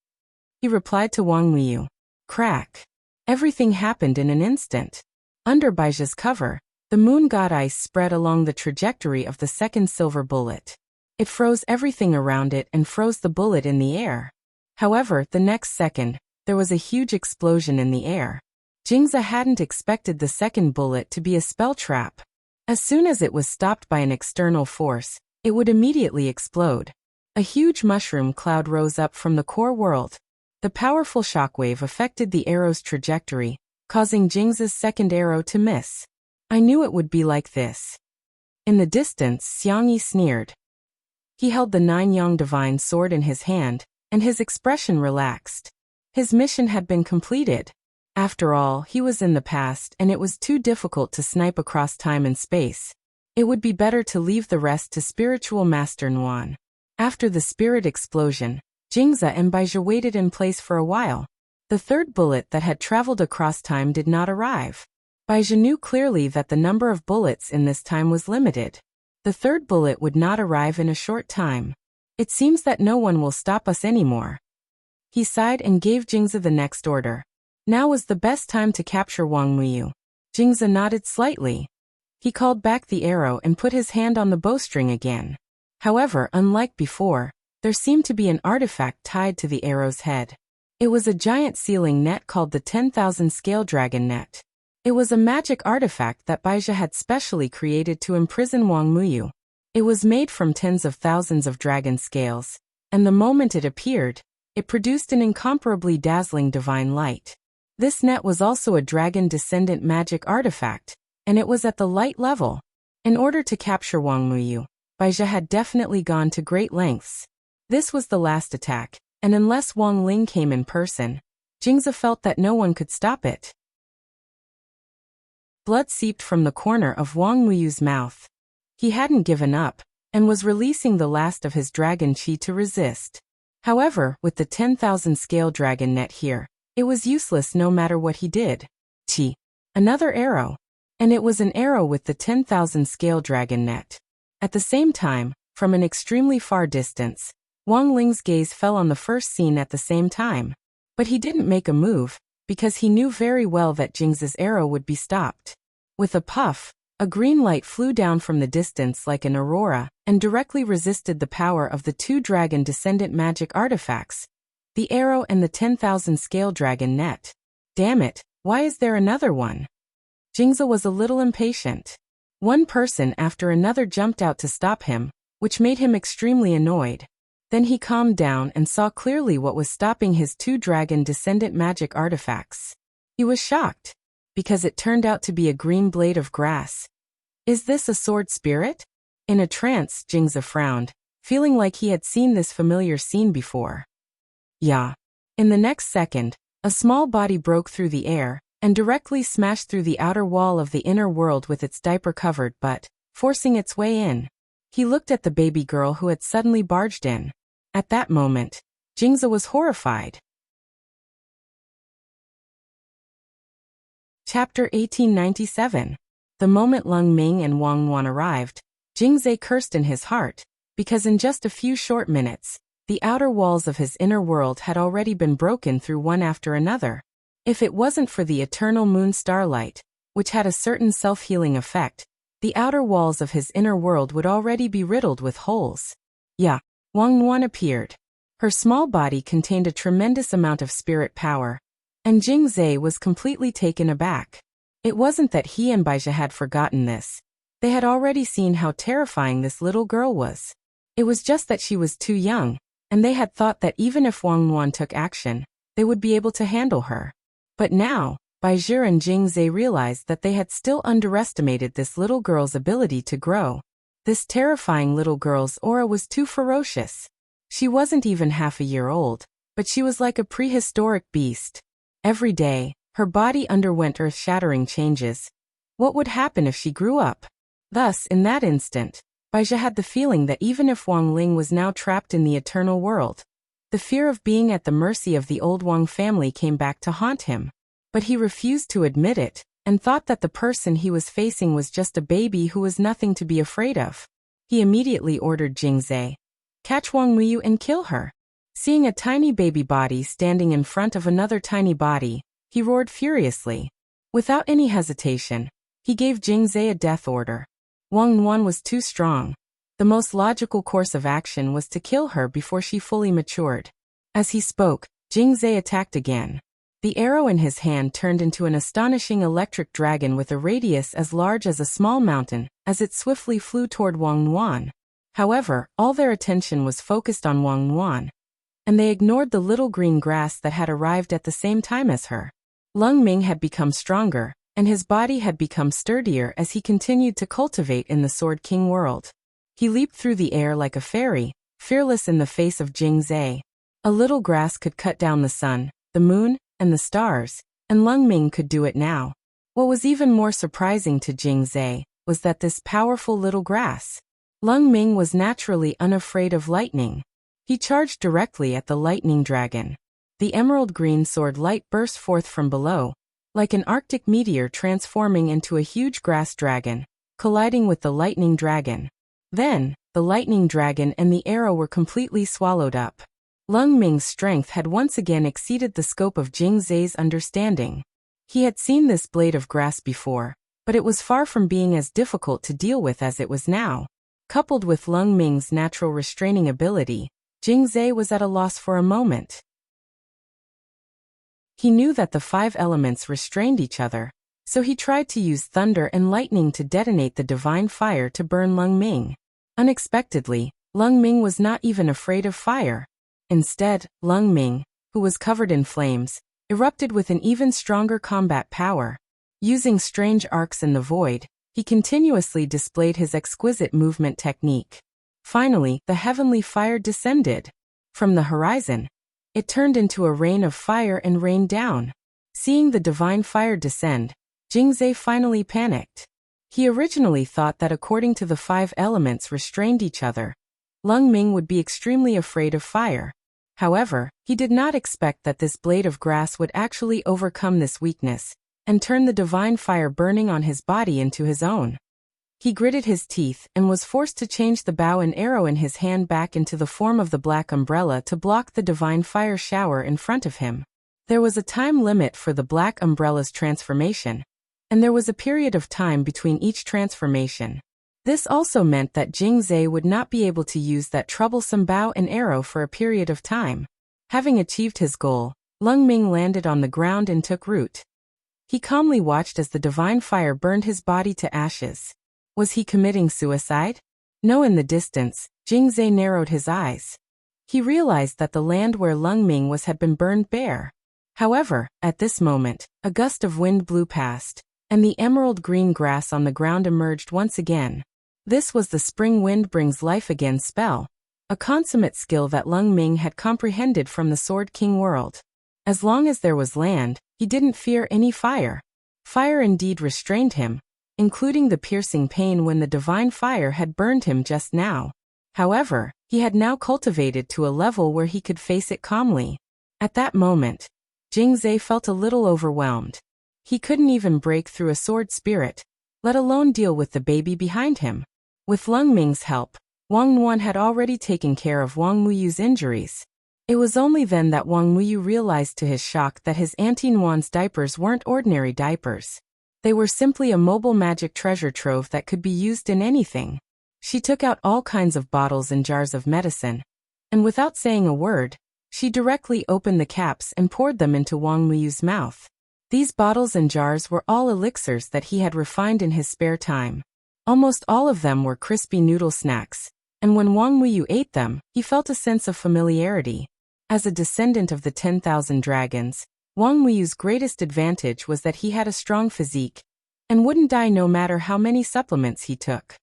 He replied to Wang Muyu. Crack. Everything happened in an instant. Under Baizhi's cover, the moon god ice spread along the trajectory of the second silver bullet. It froze everything around it and froze the bullet in the air. However, the next second, there was a huge explosion in the air. Jingza hadn't expected the second bullet to be a spell trap. As soon as it was stopped by an external force, it would immediately explode. A huge mushroom cloud rose up from the core world. The powerful shockwave affected the arrow's trajectory, causing Jingza's second arrow to miss. I knew it would be like this. In the distance, Xiangyi sneered. He held the 9-yang divine sword in his hand, and his expression relaxed. His mission had been completed. After all, he was in the past and it was too difficult to snipe across time and space. It would be better to leave the rest to spiritual master Nuan. After the spirit explosion, Jingze and Baizhi waited in place for a while. The third bullet that had traveled across time did not arrive. Baizhi knew clearly that the number of bullets in this time was limited. The third bullet would not arrive in a short time. It seems that no one will stop us anymore. He sighed and gave Jingze the next order. Now was the best time to capture Wang Muyu. Jingze nodded slightly. He called back the arrow and put his hand on the bowstring again. However, unlike before, there seemed to be an artifact tied to the arrow's head. It was a giant sealing net called the 10,000 scale dragon net. It was a magic artifact that Baizhi had specially created to imprison Wang Muyu. It was made from tens of thousands of dragon scales, and the moment it appeared, it produced an incomparably dazzling divine light. This net was also a dragon descendant magic artifact, and it was at the light level. In order to capture Wang Muyu, Baizhi had definitely gone to great lengths. This was the last attack, and unless Wang Ling came in person, Jingze felt that no one could stop it. Blood seeped from the corner of Wang Muyu's mouth. He hadn't given up, and was releasing the last of his dragon chi to resist. However, with the 10,000 scale dragon net here, it was useless no matter what he did. Chi. Another arrow. And it was an arrow with the 10,000 scale dragon net. At the same time, from an extremely far distance, Wang Ling's gaze fell on the first scene at the same time. But he didn't make a move, because he knew very well that Jingze's arrow would be stopped. With a puff, a green light flew down from the distance like an aurora, and directly resisted the power of the two dragon descendant magic artifacts, the arrow and the 10,000 scale dragon net. Damn it, why is there another one? Jingze was a little impatient. One person after another jumped out to stop him, which made him extremely annoyed. Then he calmed down and saw clearly what was stopping his two dragon descendant magic artifacts. He was shocked, because it turned out to be a green blade of grass. Is this a sword spirit? In a trance, Jingze frowned, feeling like he had seen this familiar scene before. Yeah. In the next second, a small body broke through the air, and directly smashed through the outer wall of the inner world with its diaper-covered butt, forcing its way in. He looked at the baby girl who had suddenly barged in. At that moment, Jingze was horrified. Chapter 1897. The moment Lung Ming and Wang Nuan arrived, Jingze cursed in his heart, because in just a few short minutes, the outer walls of his inner world had already been broken through one after another. If it wasn't for the eternal moon starlight, which had a certain self-healing effect, the outer walls of his inner world would already be riddled with holes. Yeah, Wang Nuan appeared. Her small body contained a tremendous amount of spirit power, and Jingze was completely taken aback. It wasn't that he and Baizhi had forgotten this. They had already seen how terrifying this little girl was. It was just that she was too young, and they had thought that even if Wang Nuan took action, they would be able to handle her. But now, Baizhi and Jingze realized that they had still underestimated this little girl's ability to grow. This terrifying little girl's aura was too ferocious. She wasn't even half a year old, but she was like a prehistoric beast. Every day, her body underwent earth-shattering changes. What would happen if she grew up? Thus, in that instant, Baizhi had the feeling that even if Wang Ling was now trapped in the eternal world, the fear of being at the mercy of the old Wang family came back to haunt him. But he refused to admit it, and thought that the person he was facing was just a baby who was nothing to be afraid of. He immediately ordered Jingze, "Catch Wang Muyu and kill her." Seeing a tiny baby body standing in front of another tiny body, he roared furiously. Without any hesitation, he gave Jingze a death order. Wang Nuan was too strong. The most logical course of action was to kill her before she fully matured. As he spoke, Jingze attacked again. The arrow in his hand turned into an astonishing electric dragon with a radius as large as a small mountain, as it swiftly flew toward Wang Nuan. However, all their attention was focused on Wang Nuan, and they ignored the little green grass that had arrived at the same time as her. Lung Ming had become stronger, and his body had become sturdier as he continued to cultivate in the Sword King world. He leaped through the air like a fairy, fearless in the face of Jing Zhe. A little grass could cut down the sun, the moon, and the stars, and Lung Ming could do it now. What was even more surprising to Jing Zhe was that this powerful little grass. Lung Ming was naturally unafraid of lightning. He charged directly at the lightning dragon. The emerald green sword light burst forth from below, like an Arctic meteor transforming into a huge grass dragon, colliding with the lightning dragon. Then, the lightning dragon and the arrow were completely swallowed up. Lung Ming's strength had once again exceeded the scope of Jing Zhe's understanding. He had seen this blade of grass before, but it was far from being as difficult to deal with as it was now. Coupled with Lung Ming's natural restraining ability, Jing Zhe was at a loss for a moment. He knew that the 5 elements restrained each other, so he tried to use thunder and lightning to detonate the divine fire to burn Lung Ming. Unexpectedly, Lung Ming was not even afraid of fire. Instead, Lung Ming, who was covered in flames, erupted with an even stronger combat power. Using strange arcs in the void, he continuously displayed his exquisite movement technique. Finally, the heavenly fire descended. From the horizon, it turned into a rain of fire and rained down. Seeing the divine fire descend, Jing Zhe finally panicked. He originally thought that according to the 5 elements restrained each other, Lung Ming would be extremely afraid of fire. However, he did not expect that this blade of grass would actually overcome this weakness and turn the divine fire burning on his body into his own. He gritted his teeth and was forced to change the bow and arrow in his hand back into the form of the black umbrella to block the divine fire shower in front of him. There was a time limit for the black umbrella's transformation, and there was a period of time between each transformation. This also meant that Jing Zhe would not be able to use that troublesome bow and arrow for a period of time. Having achieved his goal, Lung Ming landed on the ground and took root. He calmly watched as the divine fire burned his body to ashes. Was he committing suicide? No. In the distance, Jing Zhe narrowed his eyes. He realized that the land where Lung Ming was had been burned bare. However, at this moment, a gust of wind blew past, and the emerald green grass on the ground emerged once again. This was the spring wind brings life again spell, a consummate skill that Lung Ming had comprehended from the Sword King world. As long as there was land, he didn't fear any fire. Fire indeed restrained him, including the piercing pain when the divine fire had burned him just now. However, he had now cultivated to a level where he could face it calmly. At that moment, Jing Zhe felt a little overwhelmed. He couldn't even break through a sword spirit, let alone deal with the baby behind him. With Lung Ming's help, Wang Nuan had already taken care of Wang Muyu's injuries. It was only then that Wang Muyu realized to his shock that his Auntie Nuan's diapers weren't ordinary diapers. They were simply a mobile magic treasure trove that could be used in anything. She took out all kinds of bottles and jars of medicine, and without saying a word, she directly opened the caps and poured them into Wang Muyu's mouth. These bottles and jars were all elixirs that he had refined in his spare time. Almost all of them were crispy noodle snacks, and when Wang Muyu ate them, he felt a sense of familiarity. As a descendant of the 10,000 dragons, Wang Muyu's greatest advantage was that he had a strong physique, and wouldn't die no matter how many supplements he took.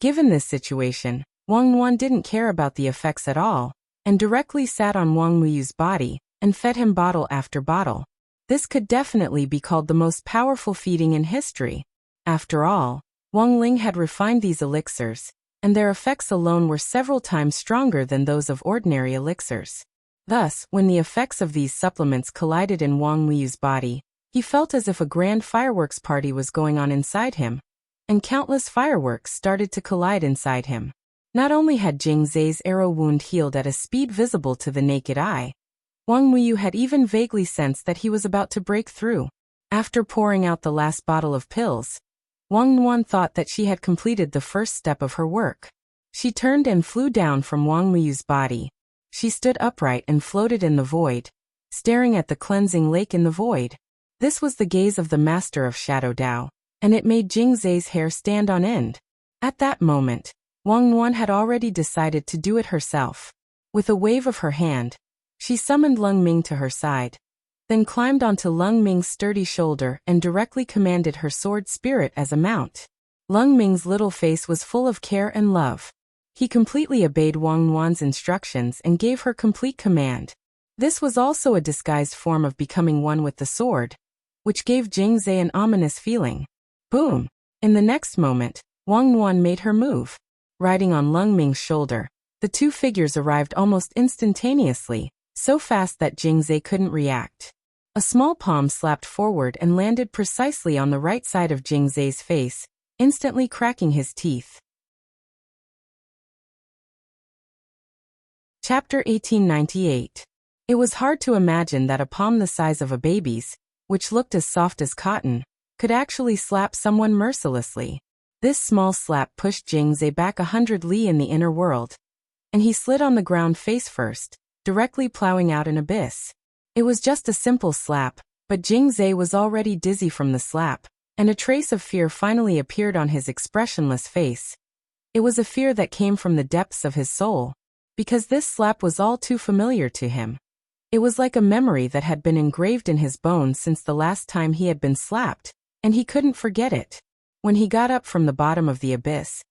Given this situation, Wang Nuan didn't care about the effects at all, and directly sat on Wang Muyu's body, and fed him bottle after bottle. This could definitely be called the most powerful feeding in history. After all, Wang Ling had refined these elixirs, and their effects alone were several times stronger than those of ordinary elixirs. Thus, when the effects of these supplements collided in Wang Muyu's body, he felt as if a grand fireworks party was going on inside him, and countless fireworks started to collide inside him. Not only had Jing Zhe's arrow wound healed at a speed visible to the naked eye, Wang Muyu had even vaguely sensed that he was about to break through. After pouring out the last bottle of pills, Wang Nuan thought that she had completed the first step of her work. She turned and flew down from Wang Muyu's body. She stood upright and floated in the void, staring at the cleansing lake in the void. This was the gaze of the master of Shadow Dao, and it made Jing Zhe's hair stand on end. At that moment, Wang Nuan had already decided to do it herself. With a wave of her hand, she summoned Lung Ming to her side, then climbed onto Lung Ming's sturdy shoulder and directly commanded her sword spirit as a mount. Lung Ming's little face was full of care and love. He completely obeyed Wang Nuan's instructions and gave her complete command. This was also a disguised form of becoming one with the sword, which gave Jing Zhe an ominous feeling. Boom! In the next moment, Wang Nuan made her move. Riding on Lung Ming's shoulder, the two figures arrived almost instantaneously, so fast that Jing Zhe couldn't react. A small palm slapped forward and landed precisely on the right side of Jing Zhe's face, instantly cracking his teeth. Chapter 1898. It was hard to imagine that a palm the size of a baby's, which looked as soft as cotton, could actually slap someone mercilessly. This small slap pushed Jing Zhe back 100 li in the inner world, and he slid on the ground face first, directly plowing out an abyss. It was just a simple slap, but Jing Zhe was already dizzy from the slap, and a trace of fear finally appeared on his expressionless face. It was a fear that came from the depths of his soul, because this slap was all too familiar to him. It was like a memory that had been engraved in his bones since the last time he had been slapped, and he couldn't forget it. When he got up from the bottom of the abyss,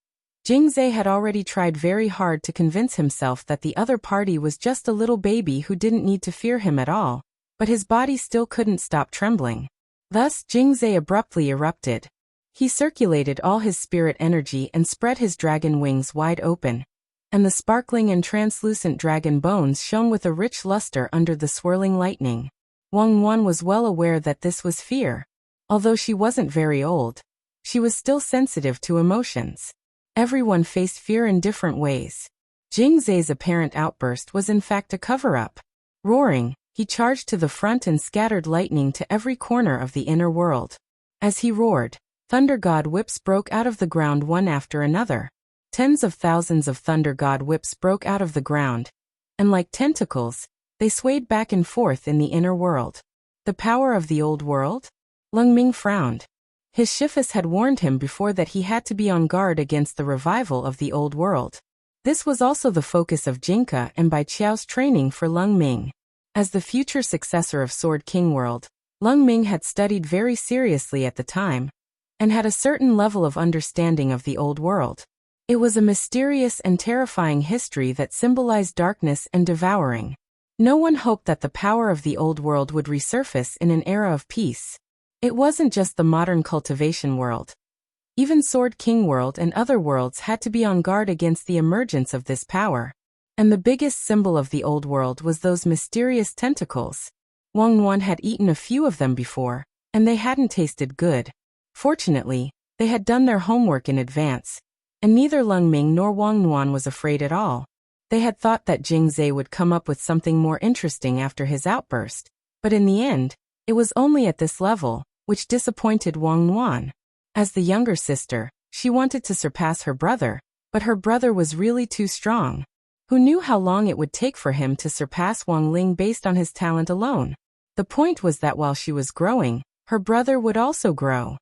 Jing Zhe had already tried very hard to convince himself that the other party was just a little baby who didn't need to fear him at all, but his body still couldn't stop trembling. Thus Jing Zhe abruptly erupted. He circulated all his spirit energy and spread his dragon wings wide open, and the sparkling and translucent dragon bones shone with a rich luster under the swirling lightning. Wang Nuan was well aware that this was fear. Although she wasn't very old, she was still sensitive to emotions. Everyone faced fear in different ways. Jing Zhe's apparent outburst was in fact a cover-up. Roaring, he charged to the front and scattered lightning to every corner of the inner world. As he roared, Thunder God whips broke out of the ground one after another. Tens of thousands of Thunder God whips broke out of the ground, and like tentacles, they swayed back and forth in the inner world. The power of the old world? Lung Ming frowned. His Shifus had warned him before that he had to be on guard against the revival of the old world. This was also the focus of Jinka and Bai Qiao's training for Lung Ming. As the future successor of Sword King World, Lung Ming had studied very seriously at the time, and had a certain level of understanding of the old world. It was a mysterious and terrifying history that symbolized darkness and devouring. No one hoped that the power of the old world would resurface in an era of peace. It wasn't just the modern cultivation world. Even Sword King World and other worlds had to be on guard against the emergence of this power. And the biggest symbol of the old world was those mysterious tentacles. Wang Nuan had eaten a few of them before, and they hadn't tasted good. Fortunately, they had done their homework in advance, and neither Lung Ming nor Wang Nuan was afraid at all. They had thought that Jing Zhe would come up with something more interesting after his outburst, but in the end, it was only at this level, which disappointed Wang Nuan. As the younger sister, she wanted to surpass her brother, but her brother was really too strong. Who knew how long it would take for him to surpass Wang Ling based on his talent alone? The point was that while she was growing, her brother would also grow.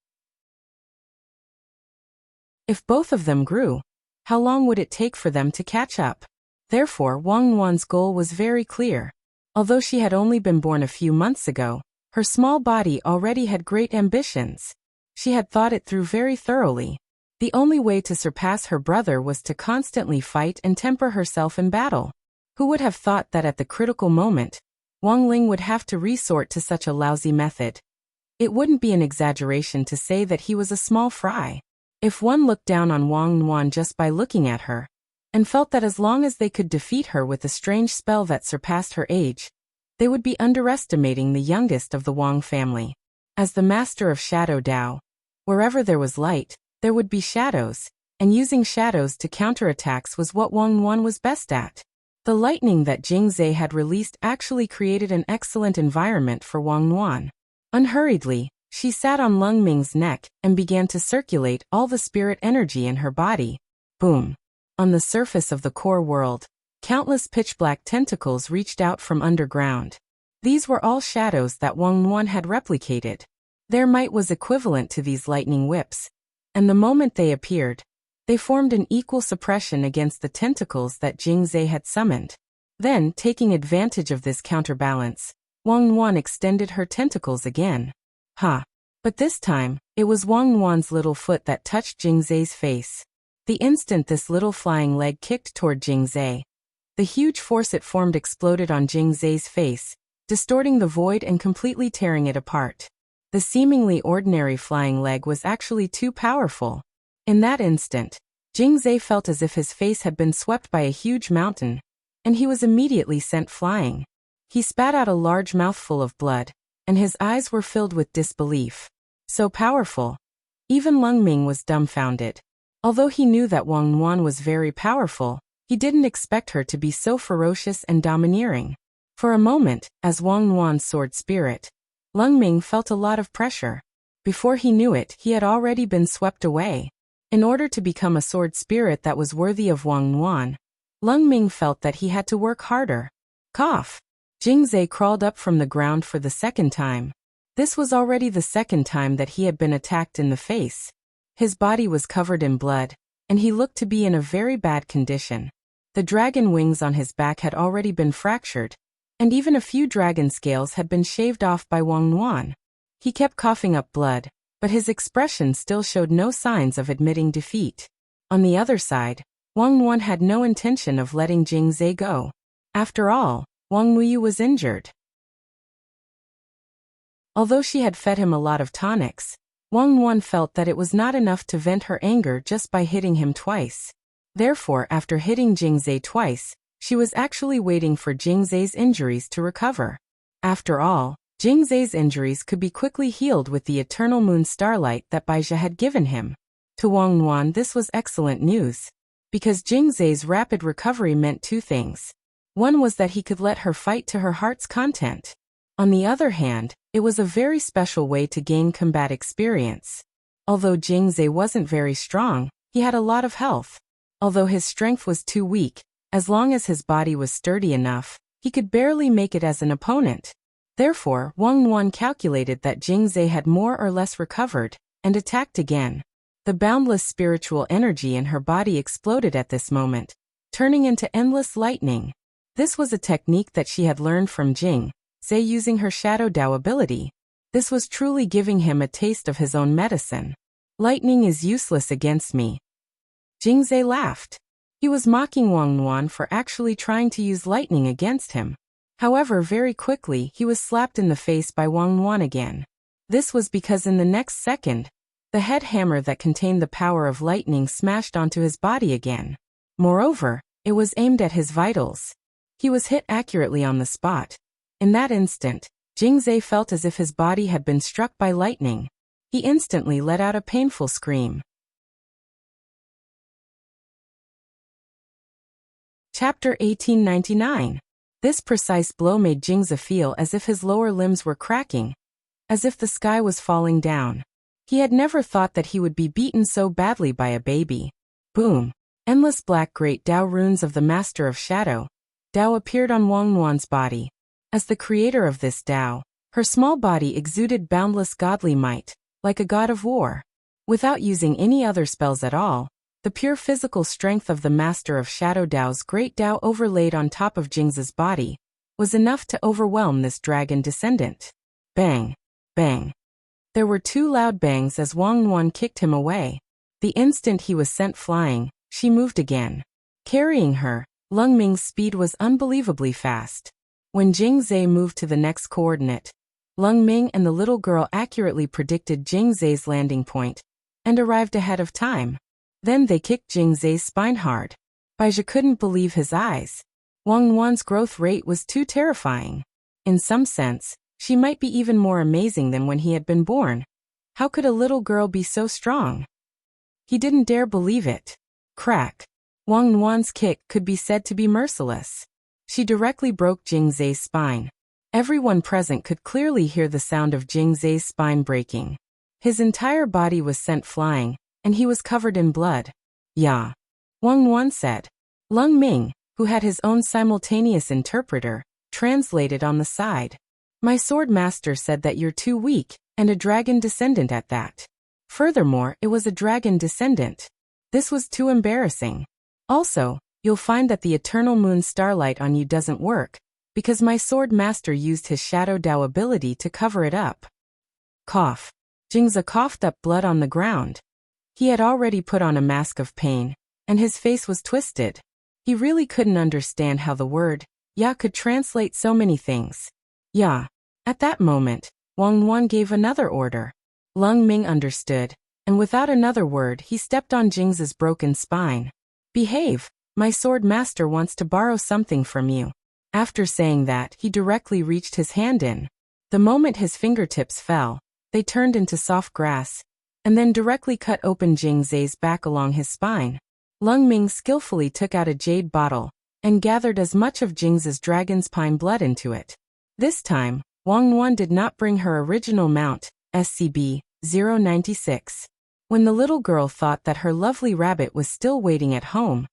If both of them grew, how long would it take for them to catch up? Therefore, Wang Nuan's goal was very clear. Although she had only been born a few months ago, her small body already had great ambitions. She had thought it through very thoroughly. The only way to surpass her brother was to constantly fight and temper herself in battle. Who would have thought that at the critical moment, Wang Ling would have to resort to such a lousy method? It wouldn't be an exaggeration to say that he was a small fry. If one looked down on Wang Nuan just by looking at her, and felt that as long as they could defeat her with a strange spell that surpassed her age, they would be underestimating the youngest of the Wang family. As the master of Shadow Dao, wherever there was light, there would be shadows, and using shadows to counterattacks was what Wang Nuan was best at. The lightning that Jing Zhe had released actually created an excellent environment for Wang Nuan. Unhurriedly, she sat on Lung Ming's neck and began to circulate all the spirit energy in her body. Boom! On the surface of the core world, countless pitch-black tentacles reached out from underground. These were all shadows that Wang Nuan had replicated. Their might was equivalent to these lightning whips, and the moment they appeared, they formed an equal suppression against the tentacles that Jing Zhe had summoned. Then, taking advantage of this counterbalance, Wang Nuan extended her tentacles again. Ha! But this time, it was Wang Wan's little foot that touched Jingzai's face. The instant this little flying leg kicked toward Jingzai, the huge force it formed exploded on Jingzai's face, distorting the void and completely tearing it apart. The seemingly ordinary flying leg was actually too powerful. In that instant, Jingzai felt as if his face had been swept by a huge mountain, and he was immediately sent flying. He spat out a large mouthful of blood, and his eyes were filled with disbelief. So powerful. Even Lung Ming was dumbfounded. Although he knew that Wang Wan was very powerful, he didn't expect her to be so ferocious and domineering. For a moment, as Wang Wan's sword spirit, Lung Ming felt a lot of pressure. Before he knew it, he had already been swept away. In order to become a sword spirit that was worthy of Wang Wan, Lung Ming felt that he had to work harder. Cough. Jingzai crawled up from the ground for the second time. This was already the second time that he had been attacked in the face. His body was covered in blood, and he looked to be in a very bad condition. The dragon wings on his back had already been fractured, and even a few dragon scales had been shaved off by Wang Wan. He kept coughing up blood, but his expression still showed no signs of admitting defeat. On the other side, Wang Wan had no intention of letting Jingzai go. After all, Wang Wuyu was injured. Although she had fed him a lot of tonics, Wang Wan felt that it was not enough to vent her anger just by hitting him twice. Therefore, after hitting Jingzai twice, she was actually waiting for Jingzai's injuries to recover. After all, Jingzai's injuries could be quickly healed with the eternal moon starlight that Baizha had given him. To Wang Wan this was excellent news, because Jingzai's rapid recovery meant two things. One was that he could let her fight to her heart's content. On the other hand, it was a very special way to gain combat experience. Although Jingzai wasn't very strong, he had a lot of health. Although his strength was too weak, as long as his body was sturdy enough, he could barely make it as an opponent. Therefore, Wang Wan calculated that Jingzai had more or less recovered, and attacked again. The boundless spiritual energy in her body exploded at this moment, turning into endless lightning. This was a technique that she had learned from Jingzai using her Shadow Dao ability. This was truly giving him a taste of his own medicine. Lightning is useless against me. Jingzai laughed. He was mocking Wang Wan for actually trying to use lightning against him. However, very quickly he was slapped in the face by Wang Wan again. This was because in the next second, the head hammer that contained the power of lightning smashed onto his body again. Moreover, it was aimed at his vitals. He was hit accurately on the spot. In that instant, Jingzai felt as if his body had been struck by lightning. He instantly let out a painful scream. Chapter 1899. This precise blow made Jingzai feel as if his lower limbs were cracking, as if the sky was falling down. He had never thought that he would be beaten so badly by a baby. Boom! Endless black great Dao runes of the Master of Shadow Dao appeared on Wang Wan's body. As the creator of this Dao, her small body exuded boundless godly might, like a god of war. Without using any other spells at all, the pure physical strength of the Master of Shadow Dao's great Dao overlaid on top of Jingzai's body was enough to overwhelm this dragon descendant. Bang! Bang! There were two loud bangs as Wang Wan kicked him away. The instant he was sent flying, she moved again. Carrying her, Lung Ming's speed was unbelievably fast. When Jingzai moved to the next coordinate, Lung Ming and the little girl accurately predicted Jingzai's landing point and arrived ahead of time. Then they kicked Jingzai's spine hard. Baizha couldn't believe his eyes. Wang Wan's growth rate was too terrifying. In some sense, she might be even more amazing than when he had been born. How could a little girl be so strong? He didn't dare believe it. Crack! Wang Wan's kick could be said to be merciless. She directly broke Jingzai's spine. Everyone present could clearly hear the sound of Jingzai's spine breaking. His entire body was sent flying, and he was covered in blood. "Ya," Wang Wan said. Lung Ming, who had his own simultaneous interpreter, translated on the side. "My sword master said that you're too weak, and a dragon descendant at that. Furthermore, it was a dragon descendant. This was too embarrassing. Also, you'll find that the eternal moon starlight on you doesn't work, because my sword master used his Shadow Dao ability to cover it up." Cough. Jingzi coughed up blood on the ground. He had already put on a mask of pain, and his face was twisted. He really couldn't understand how the word "ya" could translate so many things. "Ya." At that moment, Wang Wan gave another order. Lung Ming understood, and without another word he stepped on Jingzi's broken spine. "Behave, my sword master wants to borrow something from you." After saying that, he directly reached his hand in. The moment his fingertips fell, they turned into soft grass, and then directly cut open Jingzi's back along his spine. Lung Ming skillfully took out a jade bottle and gathered as much of Jingzi's dragon's pine blood into it. This time, Wang Wan did not bring her original mount, SCP-096. When the little girl thought that her lovely rabbit was still waiting at home,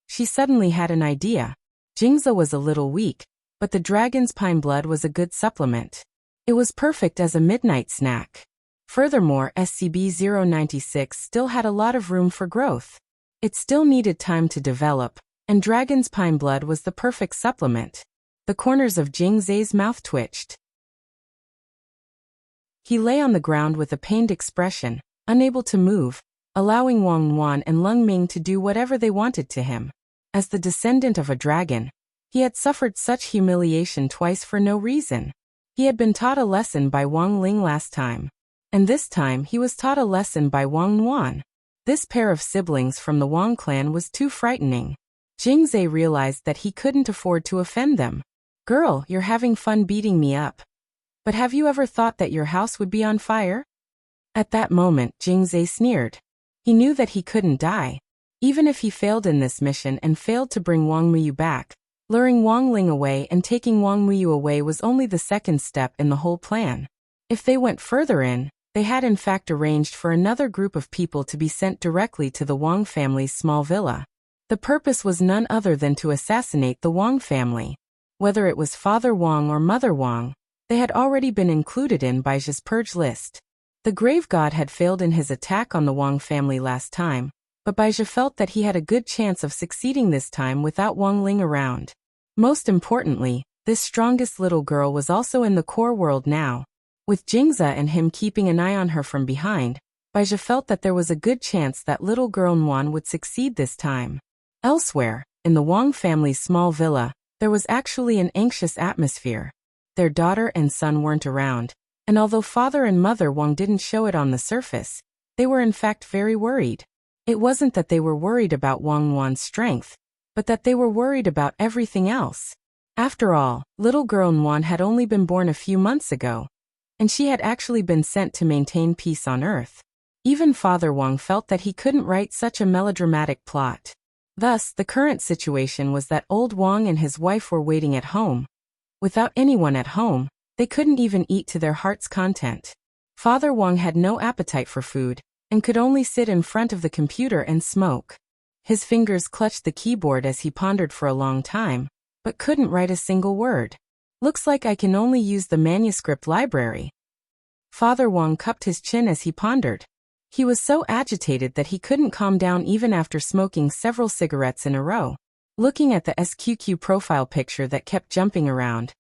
she suddenly had an idea. Jingzi was a little weak, but the dragon's pine blood was a good supplement. It was perfect as a midnight snack. Furthermore, SCP-096 still had a lot of room for growth. It still needed time to develop, and dragon's pine blood was the perfect supplement. The corners of Jingzi's mouth twitched. He lay on the ground with a pained expression, unable to move, allowing Wang Wan and Lung Ming to do whatever they wanted to him. As the descendant of a dragon, he had suffered such humiliation twice for no reason. He had been taught a lesson by Wang Ling last time, and this time he was taught a lesson by Wang Wan. This pair of siblings from the Wang clan was too frightening. Jingzi realized that he couldn't afford to offend them. "Girl, you're having fun beating me up. But have you ever thought that your house would be on fire?" At that moment, Jingzi sneered. He knew that he couldn't die. Even if he failed in this mission and failed to bring Wang Muyu back, luring Wang Ling away and taking Wang Muyu away was only the second step in the whole plan. If they went further in, they had in fact arranged for another group of people to be sent directly to the Wang family's small villa. The purpose was none other than to assassinate the Wang family. Whether it was Father Wang or Mother Wang, they had already been included in Baiji's purge list. The grave god had failed in his attack on the Wang family last time, but Baiji felt that he had a good chance of succeeding this time without Wang Ling around. Most importantly, this strongest little girl was also in the core world now. With Jingzi and him keeping an eye on her from behind, Baiji felt that there was a good chance that little girl Nguan would succeed this time. Elsewhere, in the Wang family's small villa, there was actually an anxious atmosphere. Their daughter and son weren't around, and although father and mother Wang didn't show it on the surface, they were in fact very worried. It wasn't that they were worried about Wang Wan's strength, but that they were worried about everything else. After all, little girl Nguan had only been born a few months ago, and she had actually been sent to maintain peace on Earth. Even Father Wang felt that he couldn't write such a melodramatic plot. Thus, the current situation was that old Wang and his wife were waiting at home. Without anyone at home, they couldn't even eat to their heart's content. Father Wang had no appetite for food, and could only sit in front of the computer and smoke. His fingers clutched the keyboard as he pondered for a long time, but couldn't write a single word. "Looks like I can only use the manuscript library." Father Wang cupped his chin as he pondered. He was so agitated that he couldn't calm down even after smoking several cigarettes in a row. Looking at the SQQ profile picture that kept jumping around,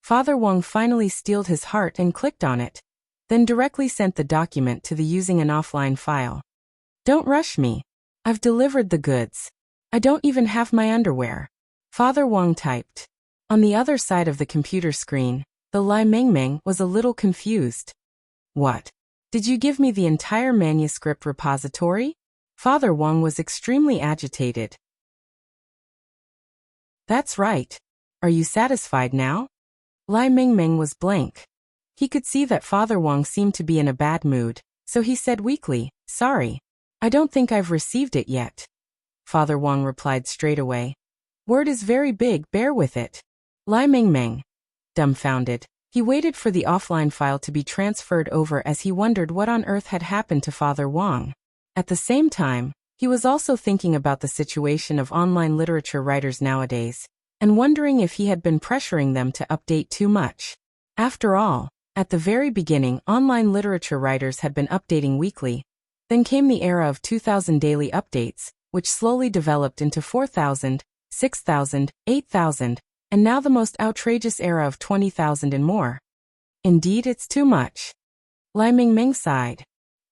Father Wang finally steeled his heart and clicked on it, then directly sent the document to the using an offline file. "Don't rush me. I've delivered the goods. I don't even have my underwear," Father Wang typed. On the other side of the computer screen, the Lai Mengmeng was a little confused. "What? Did you give me the entire manuscript repository?" Father Wang was extremely agitated. "That's right. Are you satisfied now?" Lai Mengmeng was blank. He could see that Father Wang seemed to be in a bad mood, so he said weakly, "Sorry. I don't think I've received it yet." Father Wang replied straight away. "Word is very big, bear with it." Lai Mengmeng, dumbfounded, he waited for the offline file to be transferred over as he wondered what on earth had happened to Father Wang. At the same time, he was also thinking about the situation of online literature writers nowadays, and wondering if he had been pressuring them to update too much. After all, at the very beginning, online literature writers had been updating weekly. Then came the era of 2,000 daily updates, which slowly developed into 4,000, 6,000, 8,000, and now the most outrageous era of 20,000 and more. Indeed, it's too much. Lai Mingming sighed.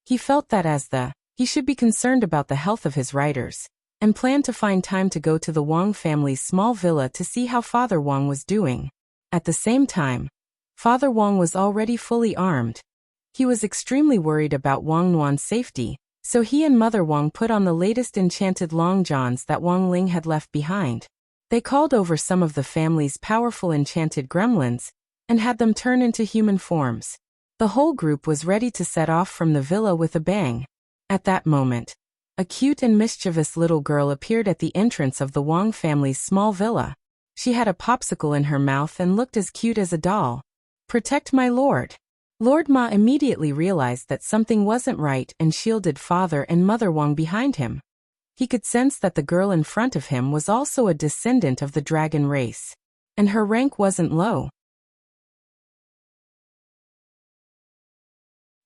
He felt that he should be concerned about the health of his writers, and planned to find time to go to the Wang family's small villa to see how Father Wang was doing. At the same time, Father Wang was already fully armed. He was extremely worried about Wang Nuan's safety, so he and Mother Wang put on the latest enchanted long johns that Wang Ling had left behind. They called over some of the family's powerful enchanted gremlins, and had them turn into human forms. The whole group was ready to set off from the villa with a bang. At that moment, a cute and mischievous little girl appeared at the entrance of the Wang family's small villa. She had a popsicle in her mouth and looked as cute as a doll. "Protect my lord." Lord Ma immediately realized that something wasn't right and shielded Father and Mother Wang behind him. He could sense that the girl in front of him was also a descendant of the dragon race, and her rank wasn't low.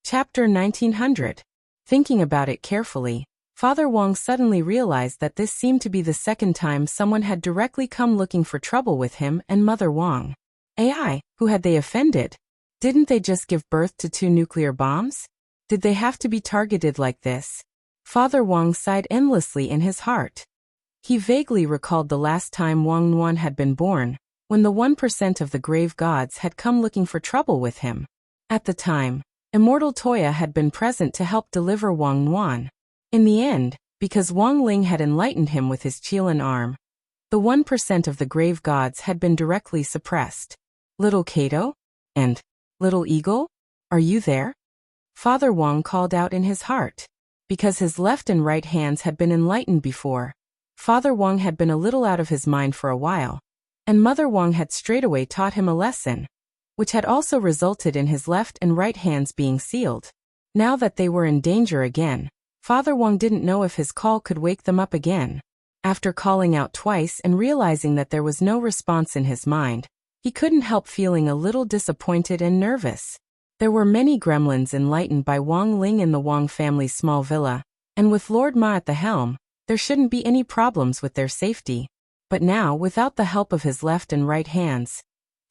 Chapter 1900. Thinking about it carefully, Father Wang suddenly realized that this seemed to be the second time someone had directly come looking for trouble with him and Mother Wang. AI, who had they offended? Didn't they just give birth to 2 nuclear bombs? Did they have to be targeted like this? Father Wang sighed endlessly in his heart. He vaguely recalled the last time Wang Nuan had been born, when the 1% of the grave gods had come looking for trouble with him. At the time, Immortal Toya had been present to help deliver Wang Nuan. In the end, because Wang Ling had enlightened him with his Qilin arm, the 1% of the grave gods had been directly suppressed. "Little Kato? And Little Eagle? Are you there?" Father Wang called out in his heart. Because his left and right hands had been enlightened before, Father Wang had been a little out of his mind for a while, and Mother Wang had straightaway taught him a lesson, which had also resulted in his left and right hands being sealed. Now that they were in danger again, Father Wang didn't know if his call could wake them up again. After calling out twice and realizing that there was no response in his mind, he couldn't help feeling a little disappointed and nervous. There were many gremlins enlightened by Wang Ling in the Wang family's small villa, and with Lord Ma at the helm, there shouldn't be any problems with their safety. But now, without the help of his left and right hands,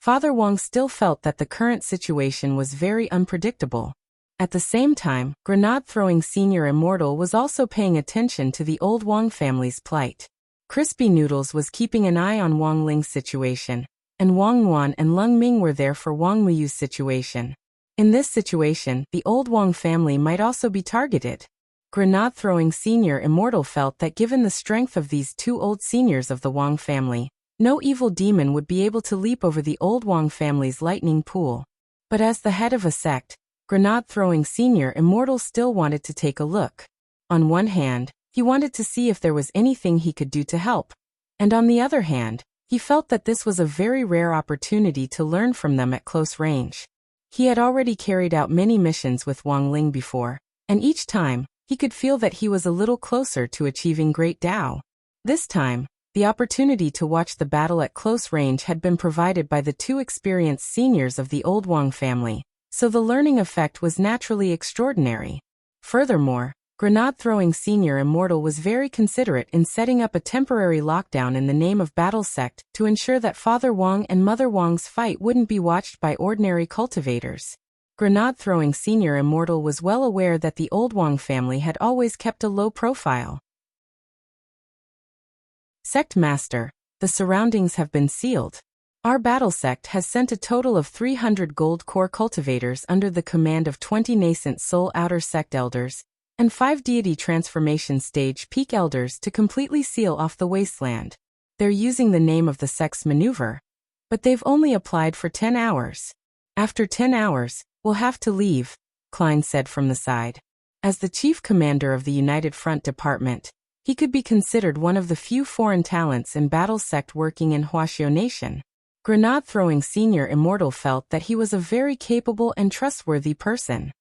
Father Wang still felt that the current situation was very unpredictable. At the same time, Grenade-throwing Senior Immortal was also paying attention to the old Wang family's plight. Crispy Noodles was keeping an eye on Wang Ling's situation, and Wang Nuan and Lung Ming were there for Wang Muyu's situation. In this situation, the old Wang family might also be targeted. Grenade-throwing Senior Immortal felt that given the strength of these 2 old seniors of the Wang family, no evil demon would be able to leap over the old Wang family's lightning pool. But as the head of a sect, Grenade-throwing Senior Immortal still wanted to take a look. On one hand, he wanted to see if there was anything he could do to help, and on the other hand, he felt that this was a very rare opportunity to learn from them at close range. He had already carried out many missions with Wang Ling before, and each time, he could feel that he was a little closer to achieving great Dao. This time, the opportunity to watch the battle at close range had been provided by the 2 experienced seniors of the old Wang family, so the learning effect was naturally extraordinary. Furthermore, Grenade-throwing Senior Immortal was very considerate in setting up a temporary lockdown in the name of Battle Sect to ensure that Father Wang and Mother Wang's fight wouldn't be watched by ordinary cultivators. Grenade-throwing Senior Immortal was well aware that the old Wang family had always kept a low profile. Sect Master, the surroundings have been sealed. Our battle sect has sent a total of 300 gold core cultivators under the command of 20 nascent soul outer sect elders, and 5 deity transformation stage peak elders to completely seal off the wasteland. They're using the name of the sect's maneuver, but they've only applied for 10 hours. After 10 hours, we'll have to leave, Klein said from the side. As the chief commander of the United Front Department, he could be considered one of the few foreign talents in battle sect working in Huaxiao Nation. Grenade-throwing Senior Immortal felt that he was a very capable and trustworthy person.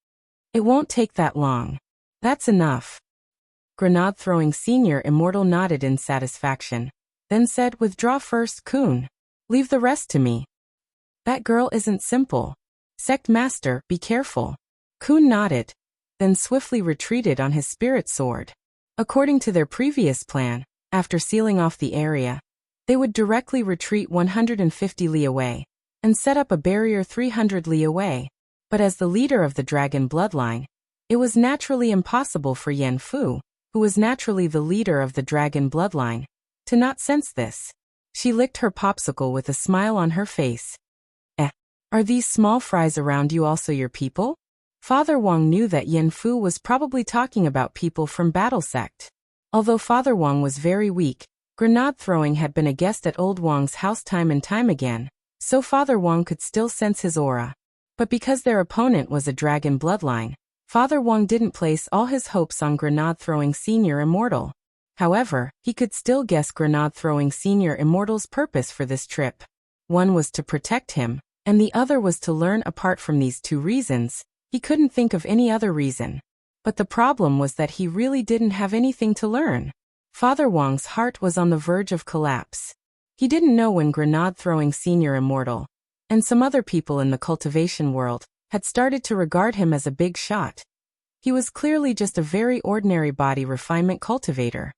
It won't take that long. That's enough. Grenade-throwing Senior Immortal nodded in satisfaction, then said, "Withdraw first, Kun. Leave the rest to me." "That girl isn't simple. Sect Master, be careful." Kun nodded, then swiftly retreated on his spirit sword. According to their previous plan, after sealing off the area, they would directly retreat 150 li away, and set up a barrier 300 li away. But as the leader of the dragon bloodline, it was naturally impossible for Yan Fu, who was naturally the leader of the dragon bloodline, to not sense this. She licked her popsicle with a smile on her face. Are these small fries around you also your people? Father Wang knew that Yan Fu was probably talking about people from Battle Sect. Although Father Wang was very weak, grenade throwing had been a guest at Old Wang's house time and time again, so Father Wang could still sense his aura. But because their opponent was a dragon bloodline, Father Wang didn't place all his hopes on grenade throwing Senior Immortal. However, he could still guess grenade throwing Senior Immortal's purpose for this trip. One was to protect him, and the other was to learn. Apart from these two reasons, he couldn't think of any other reason. But the problem was that he really didn't have anything to learn. Father Wang's heart was on the verge of collapse. He didn't know when grenade-throwing Senior Immortal, and some other people in the cultivation world, had started to regard him as a big shot. He was clearly just a very ordinary body refinement cultivator.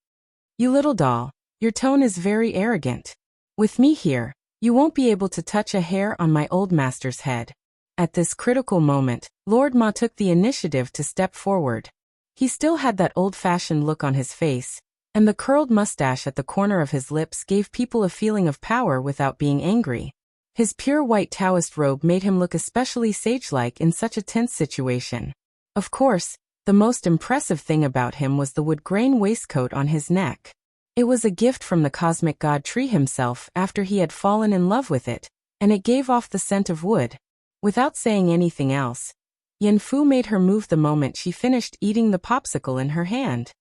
You little doll, your tone is very arrogant. With me here, you won't be able to touch a hair on my old master's head. At this critical moment, Lord Ma took the initiative to step forward. He still had that old-fashioned look on his face, and the curled mustache at the corner of his lips gave people a feeling of power without being angry. His pure white Taoist robe made him look especially sage-like in such a tense situation. Of course, the most impressive thing about him was the wood-grain waistcoat on his neck. It was a gift from the cosmic god tree himself after he had fallen in love with it, and it gave off the scent of wood. Without saying anything else, Yan Fu made her move the moment she finished eating the popsicle in her hand.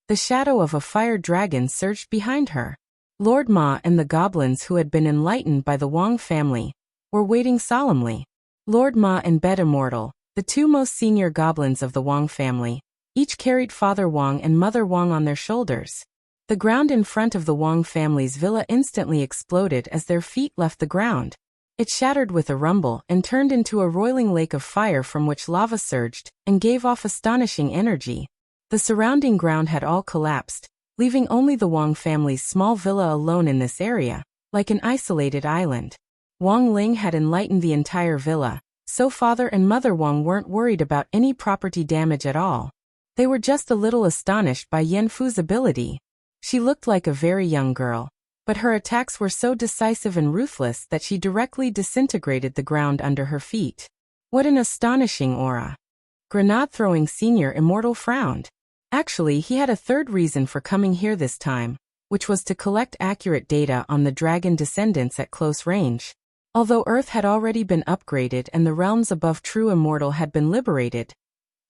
The shadow of a fire dragon surged behind her. Lord Ma and the goblins who had been enlightened by the Wang family were waiting solemnly. Lord Ma and Bet Immortal, the two most senior goblins of the Wang family, each carried Father Wang and Mother Wang on their shoulders. The ground in front of the Wang family's villa instantly exploded as their feet left the ground. It shattered with a rumble and turned into a roiling lake of fire from which lava surged and gave off astonishing energy. The surrounding ground had all collapsed, leaving only the Wang family's small villa alone in this area, like an isolated island. Wang Ling had enlightened the entire villa, so Father and Mother Wang weren't worried about any property damage at all. They were just a little astonished by Yan Fu's ability. She looked like a very young girl, but her attacks were so decisive and ruthless that she directly disintegrated the ground under her feet. What an astonishing aura! Grenade-throwing Senior Immortal frowned. Actually, he had a third reason for coming here this time, which was to collect accurate data on the dragon descendants at close range. Although Earth had already been upgraded and the realms above True Immortal had been liberated,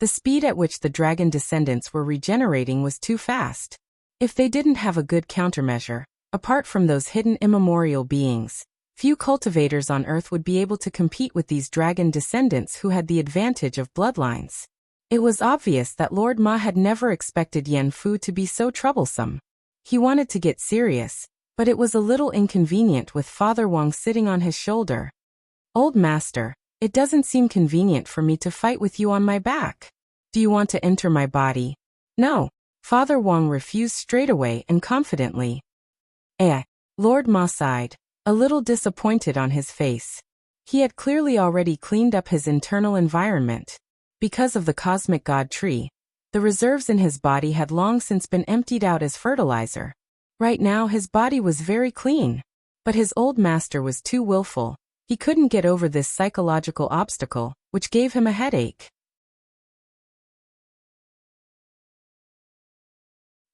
the speed at which the dragon descendants were regenerating was too fast. If they didn't have a good countermeasure, apart from those hidden immemorial beings, few cultivators on Earth would be able to compete with these dragon descendants who had the advantage of bloodlines. It was obvious that Lord Ma had never expected Yan Fu to be so troublesome. He wanted to get serious, but it was a little inconvenient with Father Wang sitting on his shoulder. Old Master, it doesn't seem convenient for me to fight with you on my back. Do you want to enter my body? No. Father Wang refused straightaway and confidently. Lord Ma sighed, a little disappointed on his face. He had clearly already cleaned up his internal environment. Because of the cosmic god tree, the reserves in his body had long since been emptied out as fertilizer. Right now his body was very clean. But his old master was too willful. He couldn't get over this psychological obstacle, which gave him a headache.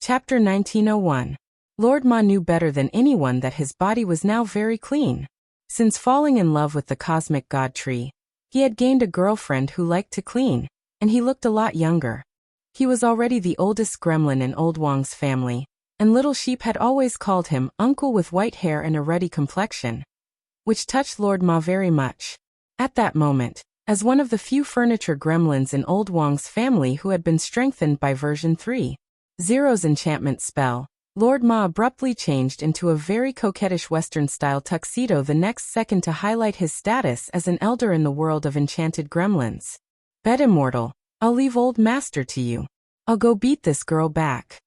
Chapter 1901. Lord Ma knew better than anyone that his body was now very clean. Since falling in love with the cosmic god tree, he had gained a girlfriend who liked to clean, and he looked a lot younger. He was already the oldest gremlin in Old Wang's family, and Little Sheep had always called him uncle with white hair and a ruddy complexion, which touched Lord Ma very much. At that moment, as one of the few furniture gremlins in Old Wang's family who had been strengthened by version 3.0's enchantment spell, Lord Ma abruptly changed into a very coquettish Western-style tuxedo the next second to highlight his status as an elder in the world of enchanted gremlins. Bet Immortal, I'll leave Old Master to you. I'll go beat this girl back.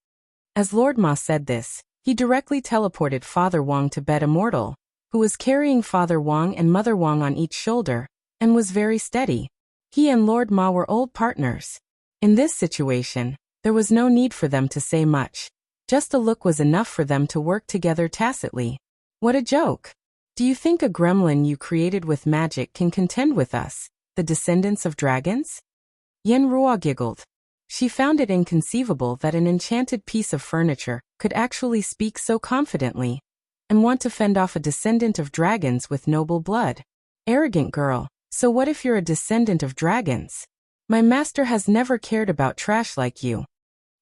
As Lord Ma said this, he directly teleported Father Wang to Bet Immortal, who was carrying Father Wang and Mother Wang on each shoulder, and was very steady. He and Lord Ma were old partners. In this situation, there was no need for them to say much. Just a look was enough for them to work together tacitly. What a joke! Do you think a gremlin you created with magic can contend with us, the descendants of dragons? Yen Ruo giggled. She found it inconceivable that an enchanted piece of furniture could actually speak so confidently and want to fend off a descendant of dragons with noble blood. Arrogant girl, so what if you're a descendant of dragons? My master has never cared about trash like you.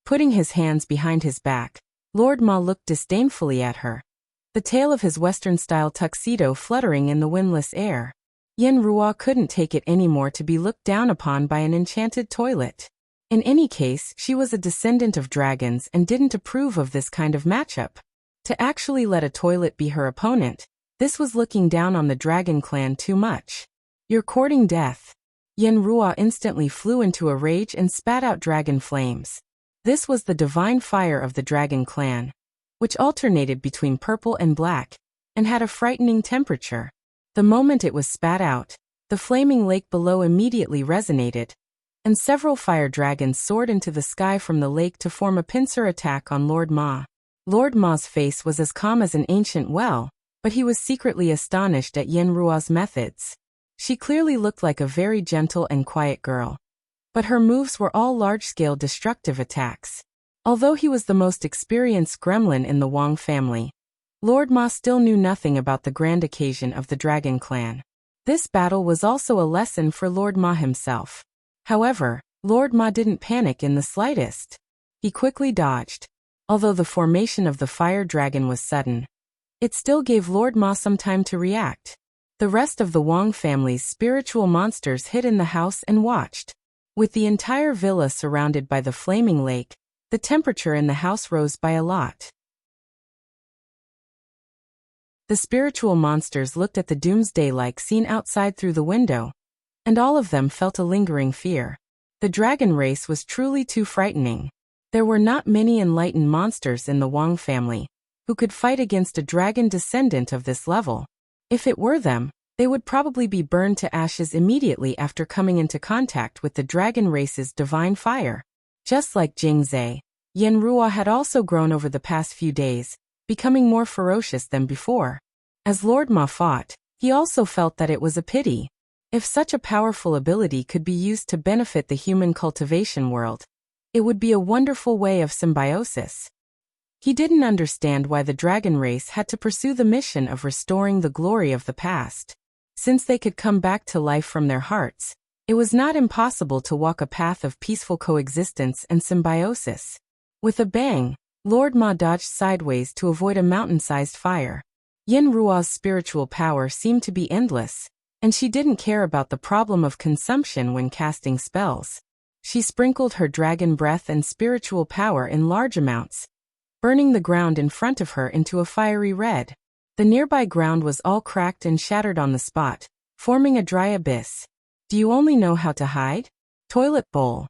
Putting his hands behind his back, Lord Ma looked disdainfully at her, the tail of his Western-style tuxedo fluttering in the windless air. Yen Ruo couldn't take it anymore to be looked down upon by an enchanted toilet. In any case, she was a descendant of dragons and didn't approve of this kind of matchup. To actually let a toilet be her opponent, this was looking down on the dragon clan too much. You're courting death. Yen Ruo instantly flew into a rage and spat out dragon flames. This was the divine fire of the dragon clan, which alternated between purple and black, and had a frightening temperature. The moment it was spat out, the flaming lake below immediately resonated, and several fire dragons soared into the sky from the lake to form a pincer attack on Lord Ma. Lord Ma's face was as calm as an ancient well, but he was secretly astonished at Yen Ruo's methods. She clearly looked like a very gentle and quiet girl, but her moves were all large-scale destructive attacks. Although he was the most experienced gremlin in the Wang family, Lord Ma still knew nothing about the grand occasion of the Dragon Clan. This battle was also a lesson for Lord Ma himself. However, Lord Ma didn't panic in the slightest. He quickly dodged. Although the formation of the fire dragon was sudden, it still gave Lord Ma some time to react. The rest of the Wang family's spiritual monsters hid in the house and watched. With the entire villa surrounded by the flaming lake, the temperature in the house rose by a lot. The spiritual monsters looked at the doomsday-like scene outside through the window, and all of them felt a lingering fear. The dragon race was truly too frightening. There were not many enlightened monsters in the Wang family who could fight against a dragon descendant of this level. If it were them, they would probably be burned to ashes immediately after coming into contact with the dragon race's divine fire. Just like Jingzhe, Yen Ruo had also grown over the past few days, becoming more ferocious than before. As Lord Ma fought, he also felt that it was a pity. If such a powerful ability could be used to benefit the human cultivation world, it would be a wonderful way of symbiosis. He didn't understand why the dragon race had to pursue the mission of restoring the glory of the past. Since they could come back to life from their hearts, it was not impossible to walk a path of peaceful coexistence and symbiosis. With a bang, Lord Ma dodged sideways to avoid a mountain-sized fire. Yen Ruo's spiritual power seemed to be endless, and she didn't care about the problem of consumption when casting spells. She sprinkled her dragon breath and spiritual power in large amounts, burning the ground in front of her into a fiery red. The nearby ground was all cracked and shattered on the spot, forming a dry abyss. Do you only know how to hide? Toilet bowl.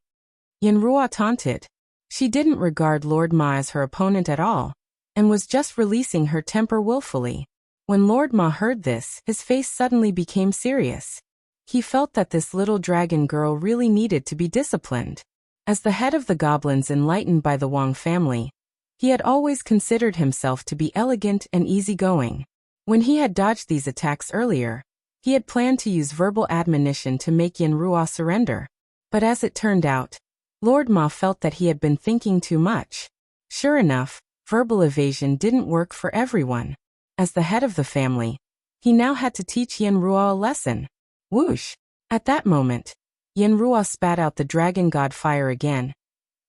Yen Ruo taunted. She didn't regard Lord Ma as her opponent at all, and was just releasing her temper willfully. When Lord Ma heard this, his face suddenly became serious. He felt that this little dragon girl really needed to be disciplined. As the head of the goblins enlightened by the Wang family, he had always considered himself to be elegant and easygoing. When he had dodged these attacks earlier, he had planned to use verbal admonition to make Yen Ruo surrender. But as it turned out, Lord Ma felt that he had been thinking too much. Sure enough, verbal evasion didn't work for everyone. As the head of the family, he now had to teach Yen Ruo a lesson. Whoosh! At that moment, Yen Ruo spat out the dragon god fire again,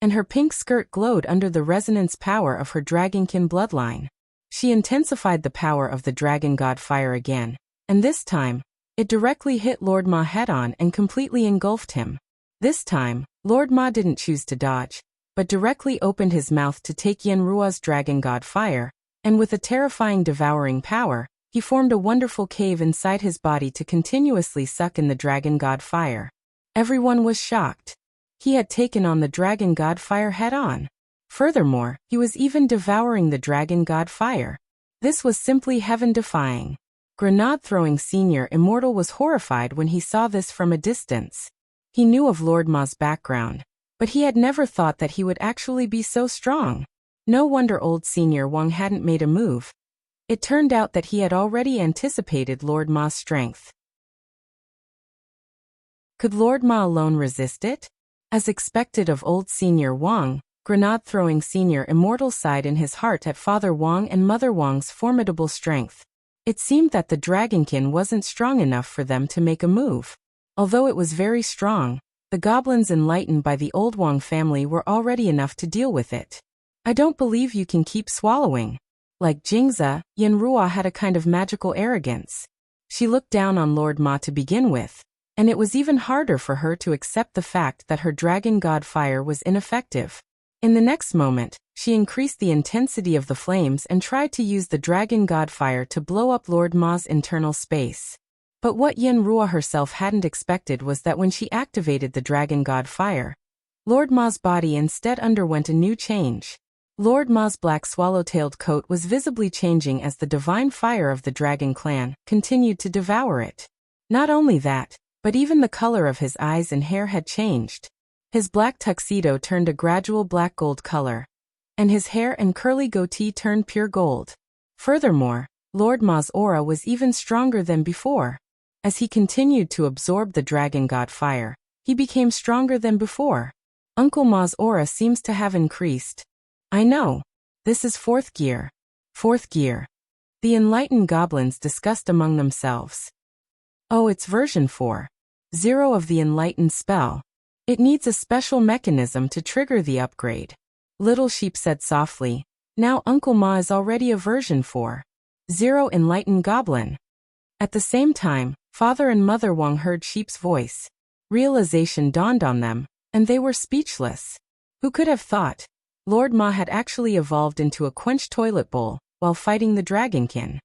and her pink skirt glowed under the resonance power of her dragonkin bloodline. She intensified the power of the dragon god fire again, and this time, it directly hit Lord Ma head-on and completely engulfed him. This time, Lord Ma didn't choose to dodge, but directly opened his mouth to take Yen Ruo's dragon god fire, and with a terrifying devouring power, he formed a wonderful cave inside his body to continuously suck in the dragon god fire. Everyone was shocked. He had taken on the dragon god fire head-on. Furthermore, he was even devouring the dragon god fire. This was simply heaven-defying. Grenade-throwing Senior Immortal was horrified when he saw this from a distance. He knew of Lord Ma's background, but he had never thought that he would actually be so strong. No wonder old Senior Wang hadn't made a move. It turned out that he had already anticipated Lord Ma's strength. Could Lord Ma alone resist it? As expected of old Senior Wang, Grenade-throwing Senior Immortal sighed in his heart at Father Wang and Mother Wang's formidable strength. It seemed that the dragonkin wasn't strong enough for them to make a move. Although it was very strong, the goblins enlightened by the old Wang family were already enough to deal with it. I don't believe you can keep swallowing. Like Jingza, Yanrua had a kind of magical arrogance. She looked down on Lord Ma to begin with, and it was even harder for her to accept the fact that her dragon god fire was ineffective. In the next moment, she increased the intensity of the flames and tried to use the dragon god fire to blow up Lord Ma's internal space. But what Yanrua herself hadn't expected was that when she activated the dragon god fire, Lord Ma's body instead underwent a new change. Lord Ma's black swallow-tailed coat was visibly changing as the divine fire of the dragon clan continued to devour it. Not only that, but even the color of his eyes and hair had changed. His black tuxedo turned a gradual black-gold color, and his hair and curly goatee turned pure gold. Furthermore, Lord Ma's aura was even stronger than before. As he continued to absorb the dragon god fire, he became stronger than before. Uncle Ma's aura seems to have increased. I know. This is fourth gear. Fourth gear. The enlightened goblins discussed among themselves. Oh, it's version 4.0 of the enlightened spell. It needs a special mechanism to trigger the upgrade. Little Sheep said softly. Now Uncle Ma is already a version 4.0 enlightened goblin. At the same time, Father and Mother Wang heard Sheep's voice. Realization dawned on them, and they were speechless. Who could have thought? Lord Ma had actually evolved into a quenched toilet bowl while fighting the dragonkin.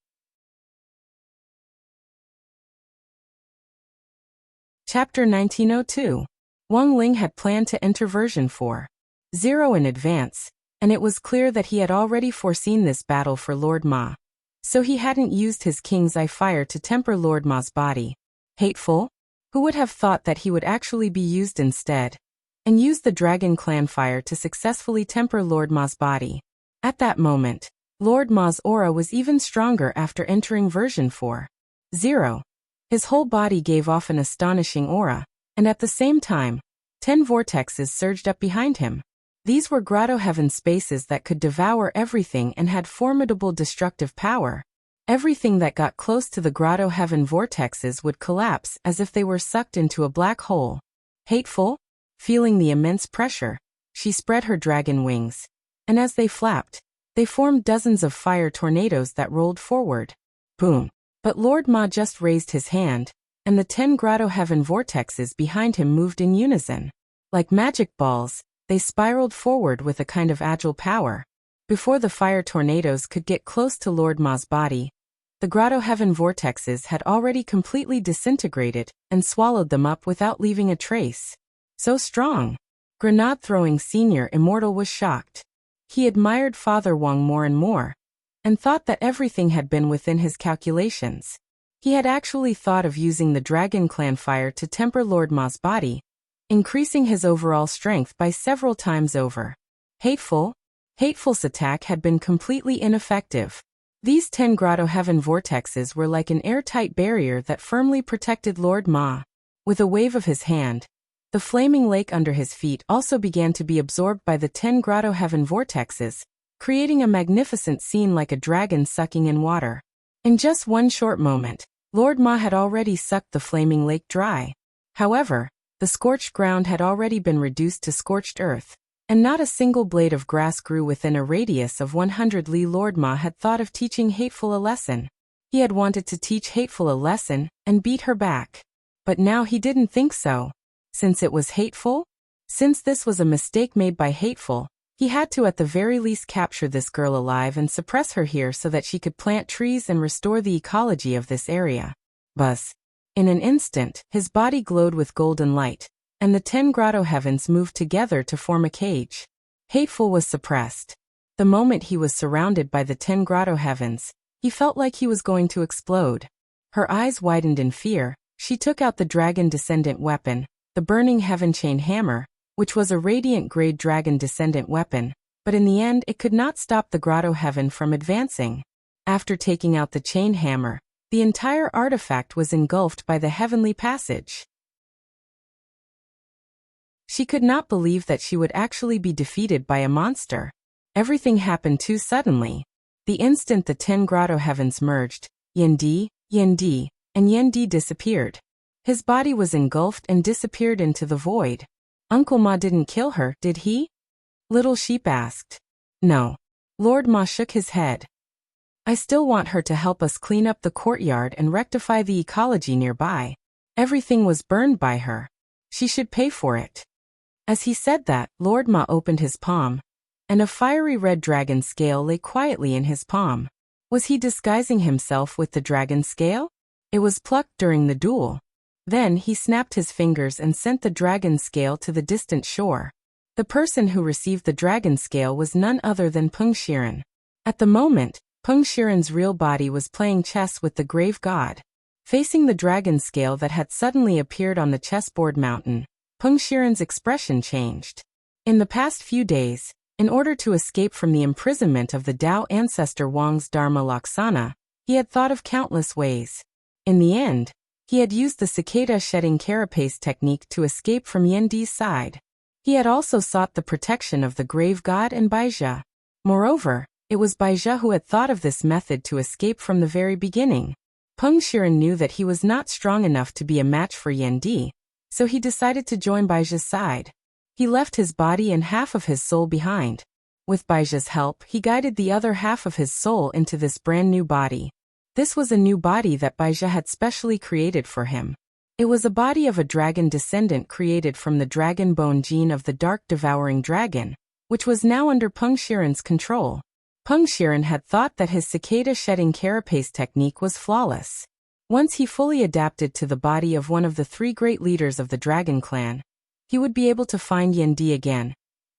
Chapter 1902. Wang Ling had planned to enter version 4.0 in advance, and it was clear that he had already foreseen this battle for Lord Ma. So he hadn't used his King's Eye fire to temper Lord Ma's body. Hateful? Who would have thought that he would actually be used instead? And use the Dragon Clan fire to successfully temper Lord Ma's body. At that moment, Lord Ma's aura was even stronger after entering version 4.0. His whole body gave off an astonishing aura, and at the same time, 10 vortexes surged up behind him. These were grotto heaven spaces that could devour everything and had formidable destructive power. Everything that got close to the grotto heaven vortexes would collapse as if they were sucked into a black hole. Hateful? Feeling the immense pressure, she spread her dragon wings, and as they flapped, they formed dozens of fire tornadoes that rolled forward. Boom! But Lord Ma just raised his hand, and the 10 grotto heaven vortexes behind him moved in unison. Like magic balls, they spiraled forward with a kind of agile power. Before the fire tornadoes could get close to Lord Ma's body, the grotto heaven vortexes had already completely disintegrated and swallowed them up without leaving a trace. So strong. Grenade-throwing Senior Immortal was shocked. He admired Father Wang more and more, and thought that everything had been within his calculations. He had actually thought of using the Dragon Clan fire to temper Lord Ma's body, increasing his overall strength by several times over. Hateful's attack had been completely ineffective. These 10 grotto heaven vortexes were like an airtight barrier that firmly protected Lord Ma. With a wave of his hand, the flaming lake under his feet also began to be absorbed by the 10 grotto heaven vortexes, creating a magnificent scene like a dragon sucking in water. In just one short moment, Lord Ma had already sucked the flaming lake dry. However, the scorched ground had already been reduced to scorched earth, and not a single blade of grass grew within a radius of 100 li. Lord Ma had thought of teaching Hateful a lesson. He had wanted to teach Hateful a lesson and beat her back. But now he didn't think so. Since it was Hateful? Since this was a mistake made by Hateful, he had to at the very least capture this girl alive and suppress her here so that she could plant trees and restore the ecology of this area. Buzz. In an instant, his body glowed with golden light, and the 10 grotto heavens moved together to form a cage. Hateful was suppressed. The moment he was surrounded by the 10 grotto heavens, he felt like he was going to explode. Her eyes widened in fear. She took out the dragon descendant weapon, the burning heaven chain hammer, which was a radiant grade dragon descendant weapon, but in the end it could not stop the grotto heaven from advancing. After taking out the chain hammer, the entire artifact was engulfed by the heavenly passage. She could not believe that she would actually be defeated by a monster. Everything happened too suddenly. The instant the 10 grotto heavens merged, Yendi, and Yendi disappeared. His body was engulfed and disappeared into the void. Uncle Ma didn't kill her, did he? Little Sheep asked. No. Lord Ma shook his head. I still want her to help us clean up the courtyard and rectify the ecology nearby. Everything was burned by her. She should pay for it. As he said that, Lord Ma opened his palm, and a fiery red dragon scale lay quietly in his palm. Was he disguising himself with the dragon scale? It was plucked during the duel. Then he snapped his fingers and sent the dragon scale to the distant shore. The person who received the dragon scale was none other than Peng Shiren. At the moment, Peng Shiren's real body was playing chess with the grave god. Facing the dragon scale that had suddenly appeared on the chessboard mountain, Peng Shiren's expression changed. In the past few days, in order to escape from the imprisonment of the Tao ancestor Wang's Dharma Laksana, he had thought of countless ways. In the end, he had used the cicada shedding carapace technique to escape from Yendi's side. He had also sought the protection of the grave god and Baizha. Moreover, it was Baizha who had thought of this method to escape from the very beginning. Peng Shiren knew that he was not strong enough to be a match for Yendi, so he decided to join Baizha's side. He left his body and half of his soul behind. With Baizha's help, he guided the other half of his soul into this brand new body. This was a new body that Baizha had specially created for him. It was a body of a dragon descendant created from the dragon bone gene of the dark devouring dragon, which was now under Peng Shiren's control. Peng Shiren had thought that his cicada shedding carapace technique was flawless. Once he fully adapted to the body of one of the 3 great leaders of the dragon clan, he would be able to find Yendi again,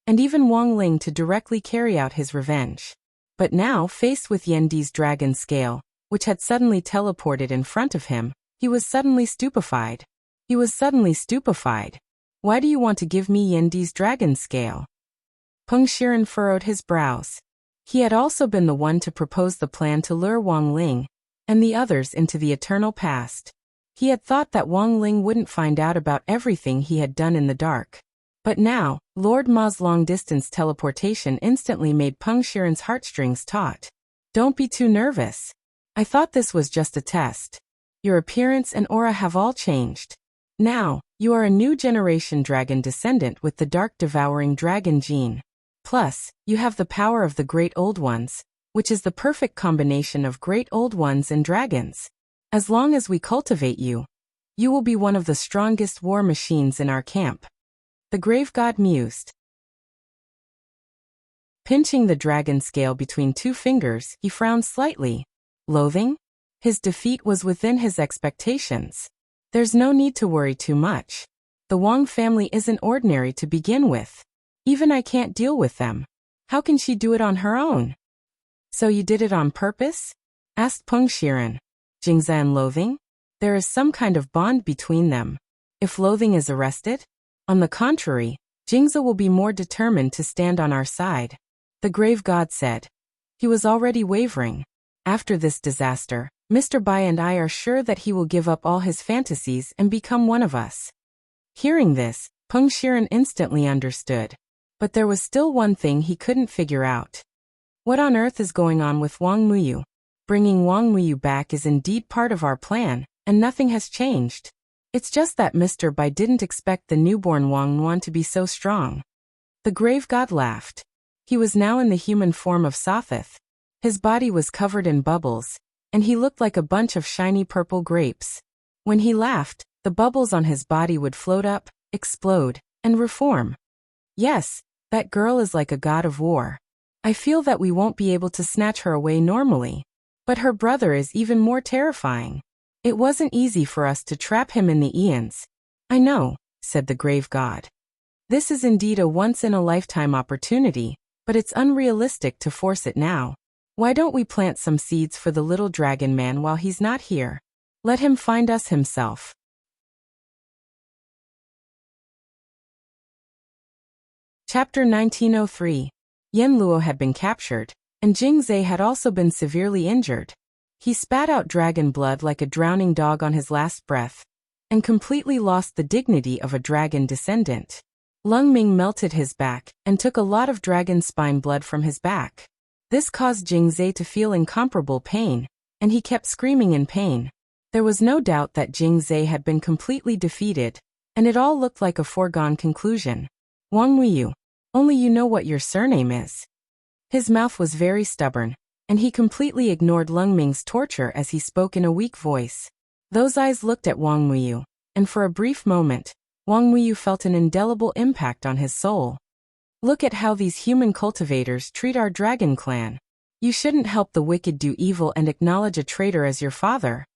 and even Wang Ling to directly carry out his revenge. But now, faced with Yendi's dragon scale, which had suddenly teleported in front of him, he was suddenly stupefied. Why do you want to give me Yendi's dragon scale? Peng Shiren furrowed his brows. He had also been the one to propose the plan to lure Wang Ling and the others into the eternal past. He had thought that Wang Ling wouldn't find out about everything he had done in the dark. But now, Lord Ma's long-distance teleportation instantly made Peng Shiren's heartstrings taut. Don't be too nervous. I thought this was just a test. Your appearance and aura have all changed. Now, you are a new generation dragon descendant with the dark devouring dragon gene. Plus, you have the power of the Great Old Ones, which is the perfect combination of Great Old Ones and dragons. As long as we cultivate you, you will be one of the strongest war machines in our camp. The grave god mused. Pinching the dragon scale between 2 fingers, he frowned slightly. Loathing? His defeat was within his expectations. There's no need to worry too much. The Wang family isn't ordinary to begin with. Even I can't deal with them. How can she do it on her own? So you did it on purpose? Asked Peng Shiren. Jingza and Loathing? There is some kind of bond between them. If Loathing is arrested? On the contrary, Jingza will be more determined to stand on our side. The grave god said. He was already wavering. After this disaster, Mr. Bai and I are sure that he will give up all his fantasies and become one of us. Hearing this, Peng Shiren instantly understood. But there was still one thing he couldn't figure out. What on earth is going on with Wang Muyu? Bringing Wang Muyu back is indeed part of our plan, and nothing has changed. It's just that Mr. Bai didn't expect the newborn Wang Nuan to be so strong. The grave god laughed. He was now in the human form of Sothith. His body was covered in bubbles, and he looked like a bunch of shiny purple grapes. When he laughed, the bubbles on his body would float up, explode, and reform. Yes, that girl is like a god of war. I feel that we won't be able to snatch her away normally. But her brother is even more terrifying. It wasn't easy for us to trap him in the eons. I know, said the grave god. This is indeed a once-in-a-lifetime opportunity, but it's unrealistic to force it now. Why don't we plant some seeds for the little dragon man while he's not here? Let him find us himself. Chapter 1903. Yen Luo had been captured, and Jing Zhe had also been severely injured. He spat out dragon blood like a drowning dog on his last breath, and completely lost the dignity of a dragon descendant. Lung Ming melted his back, and took a lot of dragon spine blood from his back. This caused Jing Zhe to feel incomparable pain, and he kept screaming in pain. There was no doubt that Jing Zhe had been completely defeated, and it all looked like a foregone conclusion. Wang Wuyu, only you know what your surname is. His mouth was very stubborn, and he completely ignored Lung Ming's torture as he spoke in a weak voice. Those eyes looked at Wang Wuyu, and for a brief moment, Wang Wuyu felt an indelible impact on his soul. Look at how these human cultivators treat our dragon clan. You shouldn't help the wicked do evil and acknowledge a traitor as your father.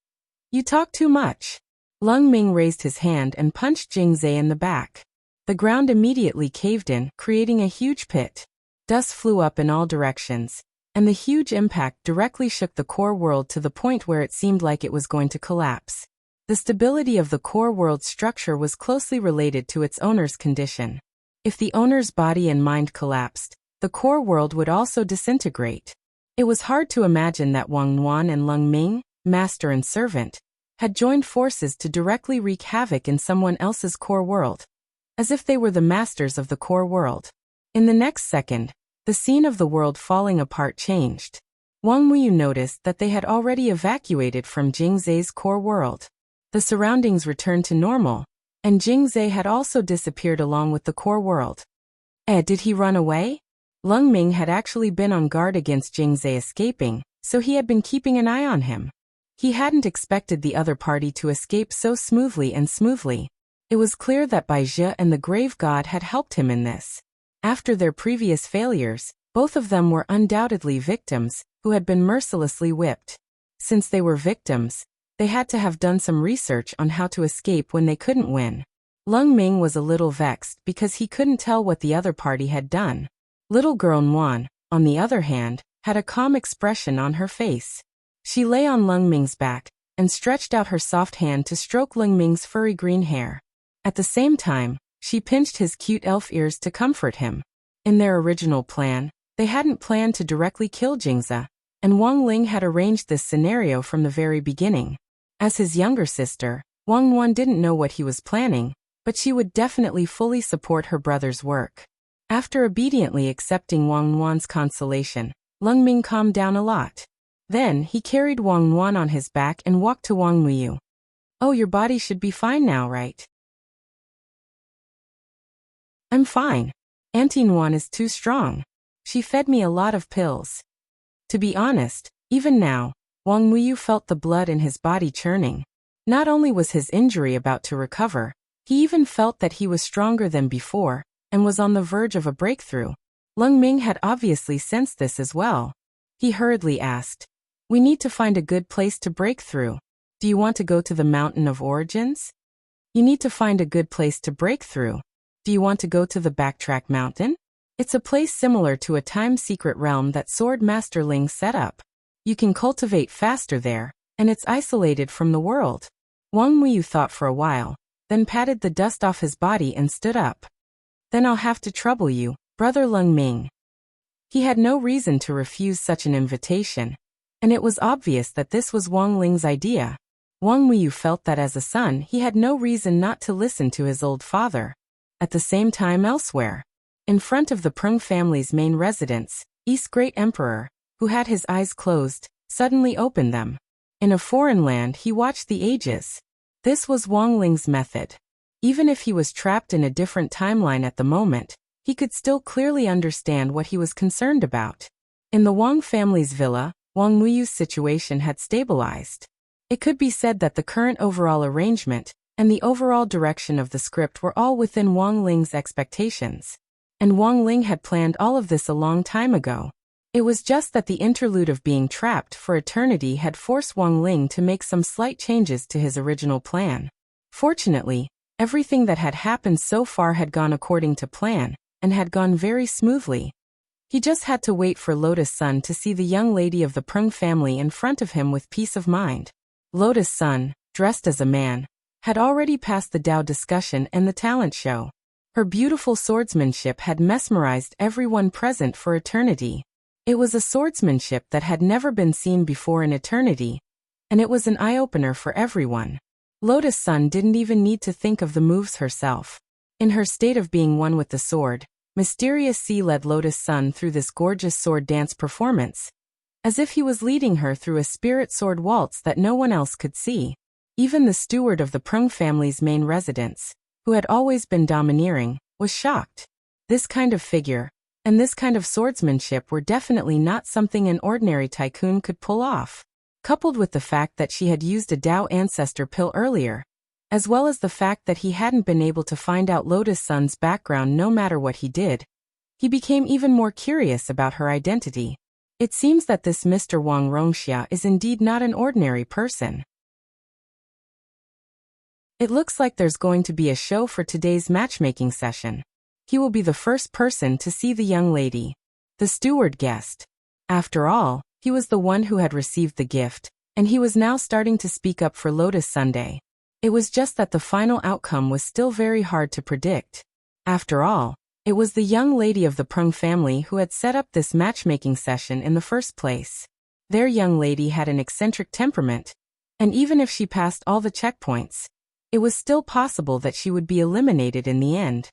You talk too much. Lung Ming raised his hand and punched Jing Zhe in the back. The ground immediately caved in, creating a huge pit. Dust flew up in all directions, and the huge impact directly shook the core world to the point where it seemed like it was going to collapse. The stability of the core world's structure was closely related to its owner's condition. If the owner's body and mind collapsed, the core world would also disintegrate. It was hard to imagine that Wang Nuan and Lung Ming, master and servant, had joined forces to directly wreak havoc in someone else's core world, as if they were the masters of the core world. In the next second, the scene of the world falling apart changed. Wang Wuyu noticed that they had already evacuated from Jing Zhe's core world. The surroundings returned to normal, and Jing Zhe had also disappeared along with the core world. Did he run away? Lung Ming had actually been on guard against Jing Zhe escaping, so he had been keeping an eye on him. He hadn't expected the other party to escape so smoothly. It was clear that Bai Zhe and the Grave God had helped him in this. After their previous failures, both of them were undoubtedly victims who had been mercilessly whipped. Since they were victims, they had to have done some research on how to escape when they couldn't win. Lung Ming was a little vexed because he couldn't tell what the other party had done. Little girl Nuan, on the other hand, had a calm expression on her face. She lay on Lung Ming's back and stretched out her soft hand to stroke Lung Ming's furry green hair. At the same time, she pinched his cute elf ears to comfort him. In their original plan, they hadn't planned to directly kill Jingze, and Wang Ling had arranged this scenario from the very beginning. As his younger sister, Wang Nuan didn't know what he was planning, but she would definitely fully support her brother's work. After obediently accepting Wang Nuan's consolation, Lung Ming calmed down a lot. Then he carried Wang Nuan on his back and walked to Wang Wuyu. Oh, your body should be fine now, right? I'm fine. Auntie Nuan is too strong. She fed me a lot of pills. To be honest, even now, Wang Wuyu felt the blood in his body churning. Not only was his injury about to recover, he even felt that he was stronger than before, and was on the verge of a breakthrough. Lung Ming had obviously sensed this as well. He hurriedly asked, "We need to find a good place to break through. Do you want to go to the Mountain of Origins? You need to find a good place to break through. Do you want to go to the Backtrack Mountain? It's a place similar to a time-secret realm that Sword Master Ling set up. You can cultivate faster there, and it's isolated from the world." Wang Wuyu thought for a while, then patted the dust off his body and stood up. "Then I'll have to trouble you, Brother Lung Ming." He had no reason to refuse such an invitation, and it was obvious that this was Wang Ling's idea. Wang Wuyu felt that as a son he had no reason not to listen to his old father. At the same time elsewhere, in front of the Prung family's main residence, East's great emperor, who had his eyes closed, suddenly opened them. In a foreign land he watched the ages. This was Wang Ling's method. Even if he was trapped in a different timeline at the moment, he could still clearly understand what he was concerned about. In the Wang family's villa, Wang Wuyu's situation had stabilized. It could be said that the current overall arrangement and the overall direction of the script were all within Wang Ling's expectations. And Wang Ling had planned all of this a long time ago. It was just that the interlude of being trapped for eternity had forced Wang Ling to make some slight changes to his original plan. Fortunately, everything that had happened so far had gone according to plan, and had gone very smoothly. He just had to wait for Lotus Sun to see the young lady of the Prung family in front of him with peace of mind. Lotus Sun, dressed as a man, had already passed the Dao discussion and the talent show. Her beautiful swordsmanship had mesmerized everyone present for eternity. It was a swordsmanship that had never been seen before in eternity, and it was an eye-opener for everyone. Lotus Sun didn't even need to think of the moves herself. In her state of being one with the sword, Mysterious Sea led Lotus Sun through this gorgeous sword dance performance, as if he was leading her through a spirit sword waltz that no one else could see. Even the steward of the Prung family's main residence, who had always been domineering, was shocked. This kind of figure, and this kind of swordsmanship were definitely not something an ordinary tycoon could pull off. Coupled with the fact that she had used a Dao ancestor pill earlier, as well as the fact that he hadn't been able to find out Lotus Sun's background no matter what he did, he became even more curious about her identity. It seems that this Mr. Wang Rongxia is indeed not an ordinary person. It looks like there's going to be a show for today's matchmaking session. He will be the first person to see the young lady. The steward guessed. After all, he was the one who had received the gift, and he was now starting to speak up for Lotus Sunday. It was just that the final outcome was still very hard to predict. After all, it was the young lady of the Prung family who had set up this matchmaking session in the first place. Their young lady had an eccentric temperament, and even if she passed all the checkpoints, it was still possible that she would be eliminated in the end.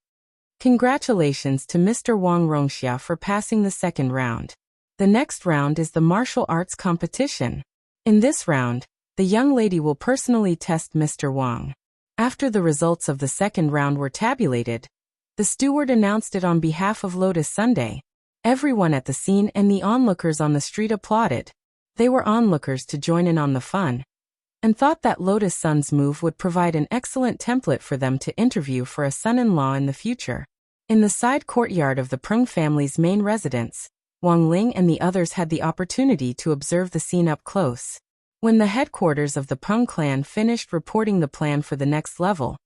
Congratulations to Mr. Wang Rongxia for passing the second round. The next round is the martial arts competition. In this round, the young lady will personally test Mr. Wang. After the results of the second round were tabulated, the steward announced it on behalf of Lotus Sunday. Everyone at the scene and the onlookers on the street applauded. They were onlookers to join in on the fun, and thought that Lotus Sun's move would provide an excellent template for them to interview for a son-in-law in the future. In the side courtyard of the Prung family's main residence, Wang Ling and the others had the opportunity to observe the scene up close. When the headquarters of the Prung clan finished reporting the plan for the next level,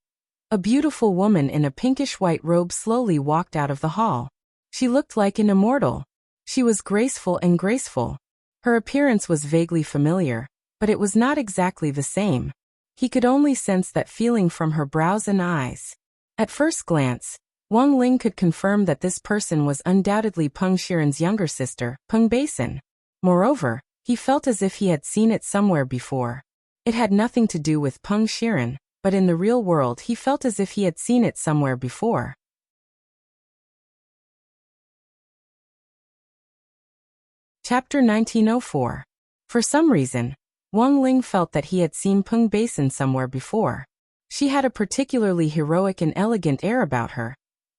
a beautiful woman in a pinkish-white robe slowly walked out of the hall. She looked like an immortal. She was graceful and graceful. Her appearance was vaguely familiar, but it was not exactly the same. He could only sense that feeling from her brows and eyes. At first glance, Wang Ling could confirm that this person was undoubtedly Peng Shiren's younger sister, Peng Basin. Moreover, he felt as if he had seen it somewhere before. It had nothing to do with Peng Shiren, but in the real world he felt as if he had seen it somewhere before. Chapter 1904. For some reason, Wang Ling felt that he had seen Peng Basin somewhere before. She had a particularly heroic and elegant air about her,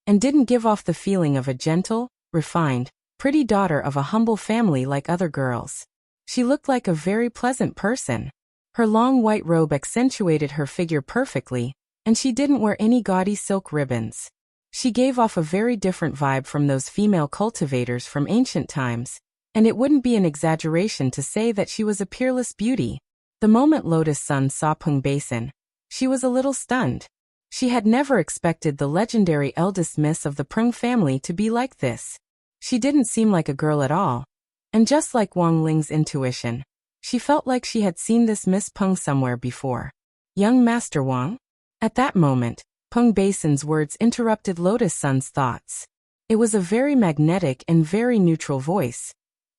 and didn't give off the feeling of a gentle, refined, pretty daughter of a humble family like other girls. She looked like a very pleasant person. Her long white robe accentuated her figure perfectly, and she didn't wear any gaudy silk ribbons. She gave off a very different vibe from those female cultivators from ancient times, and it wouldn't be an exaggeration to say that she was a peerless beauty. The moment Lotus Sun saw Peng Basin, she was a little stunned. She had never expected the legendary eldest miss of the Prung family to be like this. She didn't seem like a girl at all, and just like Wang Ling's intuition, she felt like she had seen this Miss Peng somewhere before. Young Master Wang? At that moment, Peng Basin's words interrupted Lotus Sun's thoughts. It was a very magnetic and very neutral voice.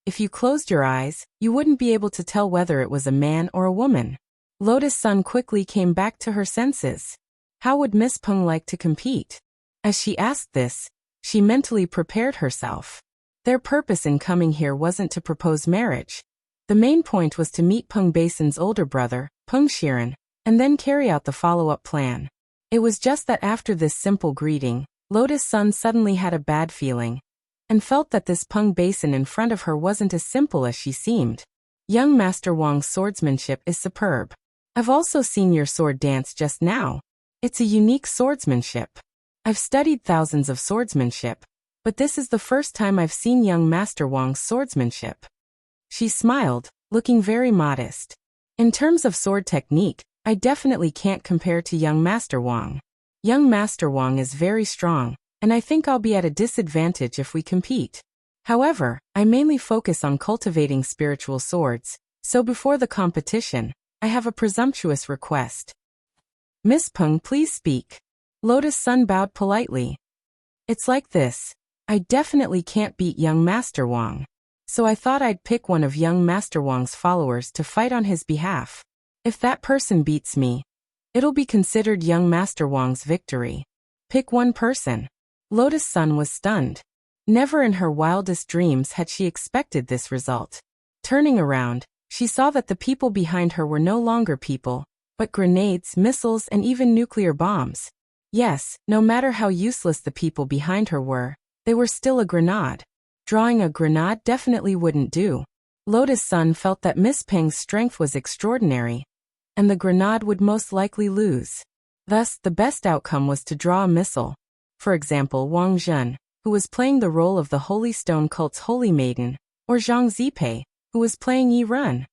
If you closed your eyes, you wouldn't be able to tell whether it was a man or a woman. Lotus Sun quickly came back to her senses. How would Miss Peng like to compete? As she asked this, she mentally prepared herself. Their purpose in coming here wasn't to propose marriage. The main point was to meet Peng Basin's older brother, Peng Shiren, and then carry out the follow-up plan. It was just that after this simple greeting, Lotus Sun suddenly had a bad feeling, and felt that this Peng Basin in front of her wasn't as simple as she seemed. Young Master Wang's swordsmanship is superb. I've also seen your sword dance just now. It's a unique swordsmanship. I've studied thousands of swordsmanship, but this is the first time I've seen young Master Wang's swordsmanship. She smiled, looking very modest. In terms of sword technique, I definitely can't compare to young Master Wang. Young Master Wang is very strong, and I think I'll be at a disadvantage if we compete. However, I mainly focus on cultivating spiritual swords, so before the competition, I have a presumptuous request. Miss Peng, please speak. Lotus Sun bowed politely. It's like this. I definitely can't beat young Master Wang. So I thought I'd pick one of young Master Wang's followers to fight on his behalf. If that person beats me, it'll be considered young Master Wang's victory. Pick one person. Lotus Sun was stunned. Never in her wildest dreams had she expected this result. Turning around, she saw that the people behind her were no longer people, but grenades, missiles, and even nuclear bombs. Yes, no matter how useless the people behind her were, they were still a grenade. Drawing a grenade definitely wouldn't do. Lotus Sun felt that Miss Peng's strength was extraordinary, and the grenade would most likely lose. Thus, the best outcome was to draw a missile. For example, Wang Zhen, who was playing the role of the Holy Stone cult's Holy Maiden, or Zhang Zipei, who was playing Yi Run.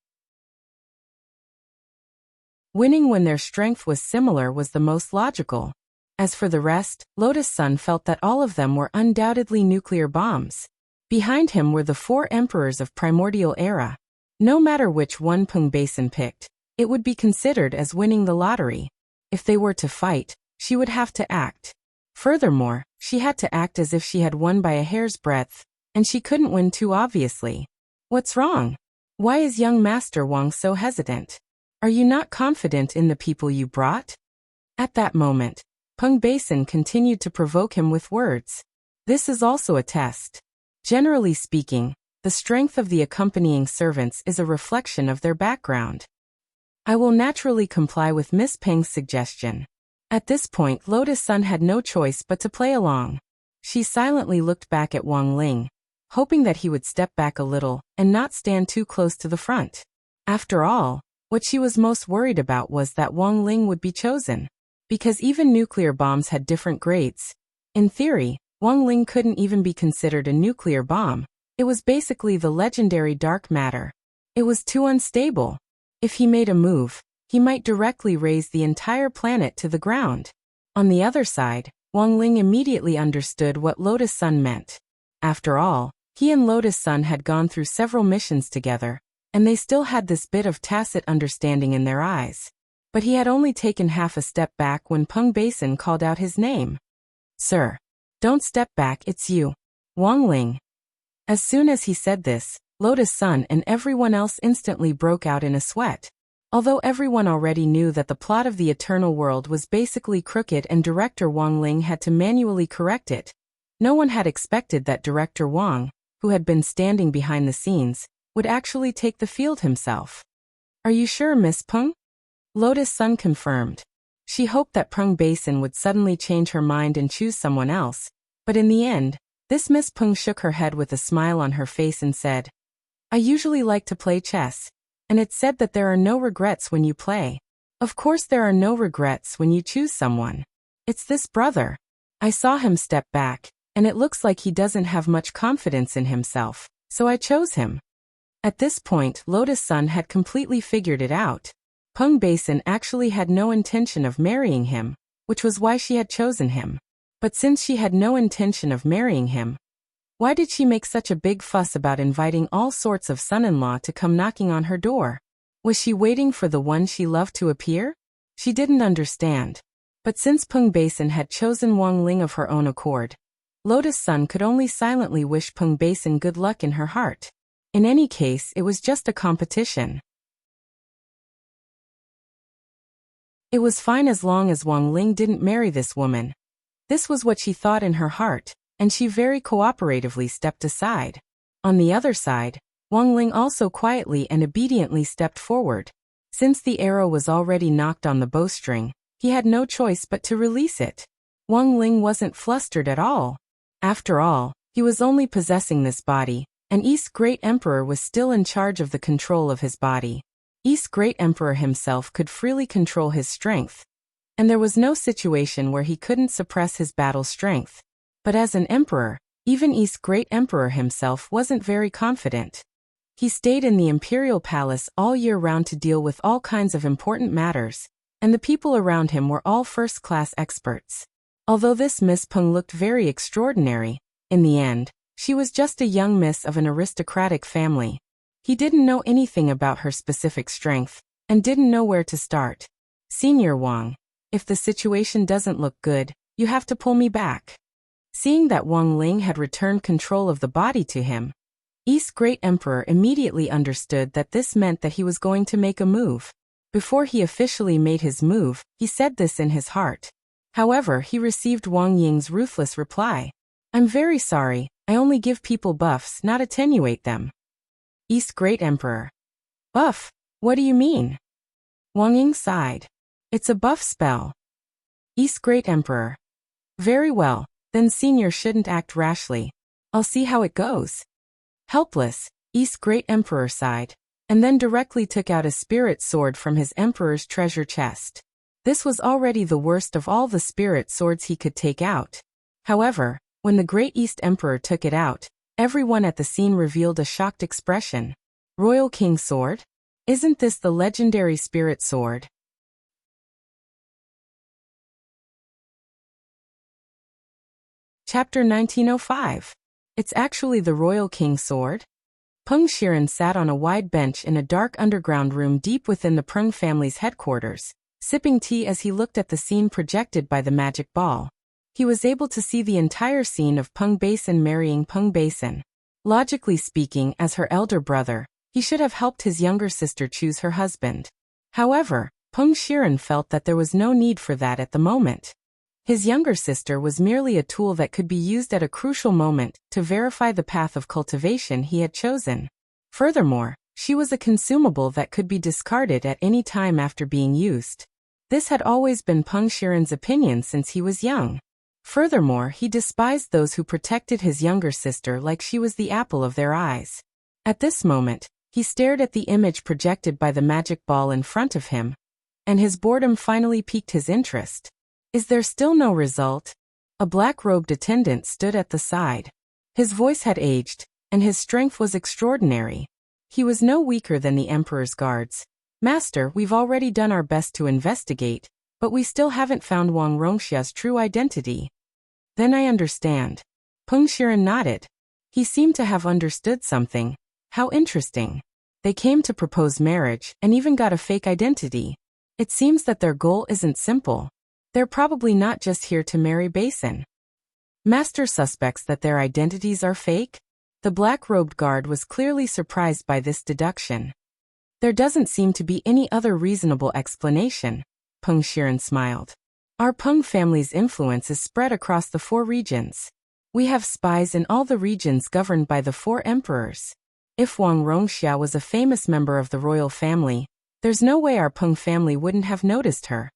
Winning when their strength was similar was the most logical. As for the rest, Lotus Sun felt that all of them were undoubtedly nuclear bombs. Behind him were the 4 emperors of primordial era. No matter which one Peng Basin picked, it would be considered as winning the lottery. If they were to fight, she would have to act. Furthermore, she had to act as if she had won by a hair's breadth, and she couldn't win too obviously. What's wrong? Why is young Master Wang so hesitant? Are you not confident in the people you brought? At that moment, Peng Basin continued to provoke him with words. This is also a test. Generally speaking, the strength of the accompanying servants is a reflection of their background. I will naturally comply with Miss Peng's suggestion. At this point, Lotus Sun had no choice but to play along. She silently looked back at Wang Ling, hoping that he would step back a little and not stand too close to the front. After all, what she was most worried about was that Wang Ling would be chosen. Because even nuclear bombs had different grades. In theory, Wang Ling couldn't even be considered a nuclear bomb. It was basically the legendary dark matter. It was too unstable. If he made a move, he might directly raise the entire planet to the ground. On the other side, Wang Ling immediately understood what Lotus Sun meant. After all, he and Lotus Sun had gone through several missions together, and they still had this bit of tacit understanding in their eyes. But he had only taken half a step back when Peng Basin called out his name. Sir. Don't step back, it's you. Wang Ling. As soon as he said this, Lotus Sun and everyone else instantly broke out in a sweat. Although everyone already knew that the plot of the Eternal World was basically crooked and director Wang Ling had to manually correct it, no one had expected that director Wang, who had been standing behind the scenes, would actually take the field himself. Are you sure, Miss Peng? Lotus Sun confirmed. She hoped that Peng Basin would suddenly change her mind and choose someone else, but in the end, this Miss Peng shook her head with a smile on her face and said, I usually like to play chess, and it's said that there are no regrets when you play. Of course there are no regrets when you choose someone. It's this brother. I saw him step back, and it looks like he doesn't have much confidence in himself, so I chose him. At this point, Lotus Sun had completely figured it out. Peng Basin actually had no intention of marrying him, which was why she had chosen him. But since she had no intention of marrying him, why did she make such a big fuss about inviting all sorts of son-in-law to come knocking on her door? Was she waiting for the one she loved to appear? She didn't understand. But since Peng Basin had chosen Wang Ling of her own accord, Lotus Sun could only silently wish Peng Basin good luck in her heart. In any case, it was just a competition. It was fine as long as Wang Ling didn't marry this woman. This was what she thought in her heart, and she very cooperatively stepped aside. On the other side, Wang Ling also quietly and obediently stepped forward. Since the arrow was already knocked on the bowstring, he had no choice but to release it. Wang Ling wasn't flustered at all. After all, he was only possessing this body, and East Great Emperor was still in charge of the control of his body. East Great Emperor himself could freely control his strength, and there was no situation where he couldn't suppress his battle strength. But as an emperor, even East Great Emperor himself wasn't very confident. He stayed in the imperial palace all year round to deal with all kinds of important matters, and the people around him were all first-class experts. Although this Miss Peng looked very extraordinary, in the end, she was just a young miss of an aristocratic family. He didn't know anything about her specific strength, and didn't know where to start. Senior Wang, if the situation doesn't look good, you have to pull me back. Seeing that Wang Ling had returned control of the body to him, East Great Emperor immediately understood that this meant that he was going to make a move. Before he officially made his move, he said this in his heart. However, he received Wang Ying's ruthless reply. I'm very sorry, I only give people buffs, not attenuate them. East Great Emperor. Buff? What do you mean? Wang Ying sighed. It's a buff spell. East Great Emperor. Very well, then Senior shouldn't act rashly. I'll see how it goes. Helpless, East Great Emperor sighed, and then directly took out a spirit sword from his emperor's treasure chest. This was already the worst of all the spirit swords he could take out. However, when the Great East Emperor took it out, everyone at the scene revealed a shocked expression. Royal King Sword? Isn't this the legendary spirit sword? Chapter 1905. It's actually the Royal King Sword? Peng Shiren sat on a wide bench in a dark underground room deep within the Peng family's headquarters, sipping tea as he looked at the scene projected by the magic ball. He was able to see the entire scene of Peng Basin marrying Peng Basin. Logically speaking, as her elder brother, he should have helped his younger sister choose her husband. However, Peng Shiren felt that there was no need for that at the moment. His younger sister was merely a tool that could be used at a crucial moment to verify the path of cultivation he had chosen. Furthermore, she was a consumable that could be discarded at any time after being used. This had always been Peng Shiren's opinion since he was young. Furthermore, he despised those who protected his younger sister like she was the apple of their eyes. At this moment, he stared at the image projected by the magic ball in front of him, and his boredom finally piqued his interest. Is there still no result? A black-robed attendant stood at the side. His voice had aged, and his strength was extraordinary. He was no weaker than the Emperor's guards. Master, we've already done our best to investigate, but we still haven't found Wang Rongxia's true identity. Then I understand. Peng Shiren nodded. He seemed to have understood something. How interesting. They came to propose marriage and even got a fake identity. It seems that their goal isn't simple. They're probably not just here to marry Basin. Master suspects that their identities are fake? The black-robed guard was clearly surprised by this deduction. There doesn't seem to be any other reasonable explanation. Peng Shiren smiled. Our Peng family's influence is spread across the 4 regions. We have spies in all the regions governed by the 4 emperors. If Wang Rongxia was a famous member of the royal family, there's no way our Peng family wouldn't have noticed her.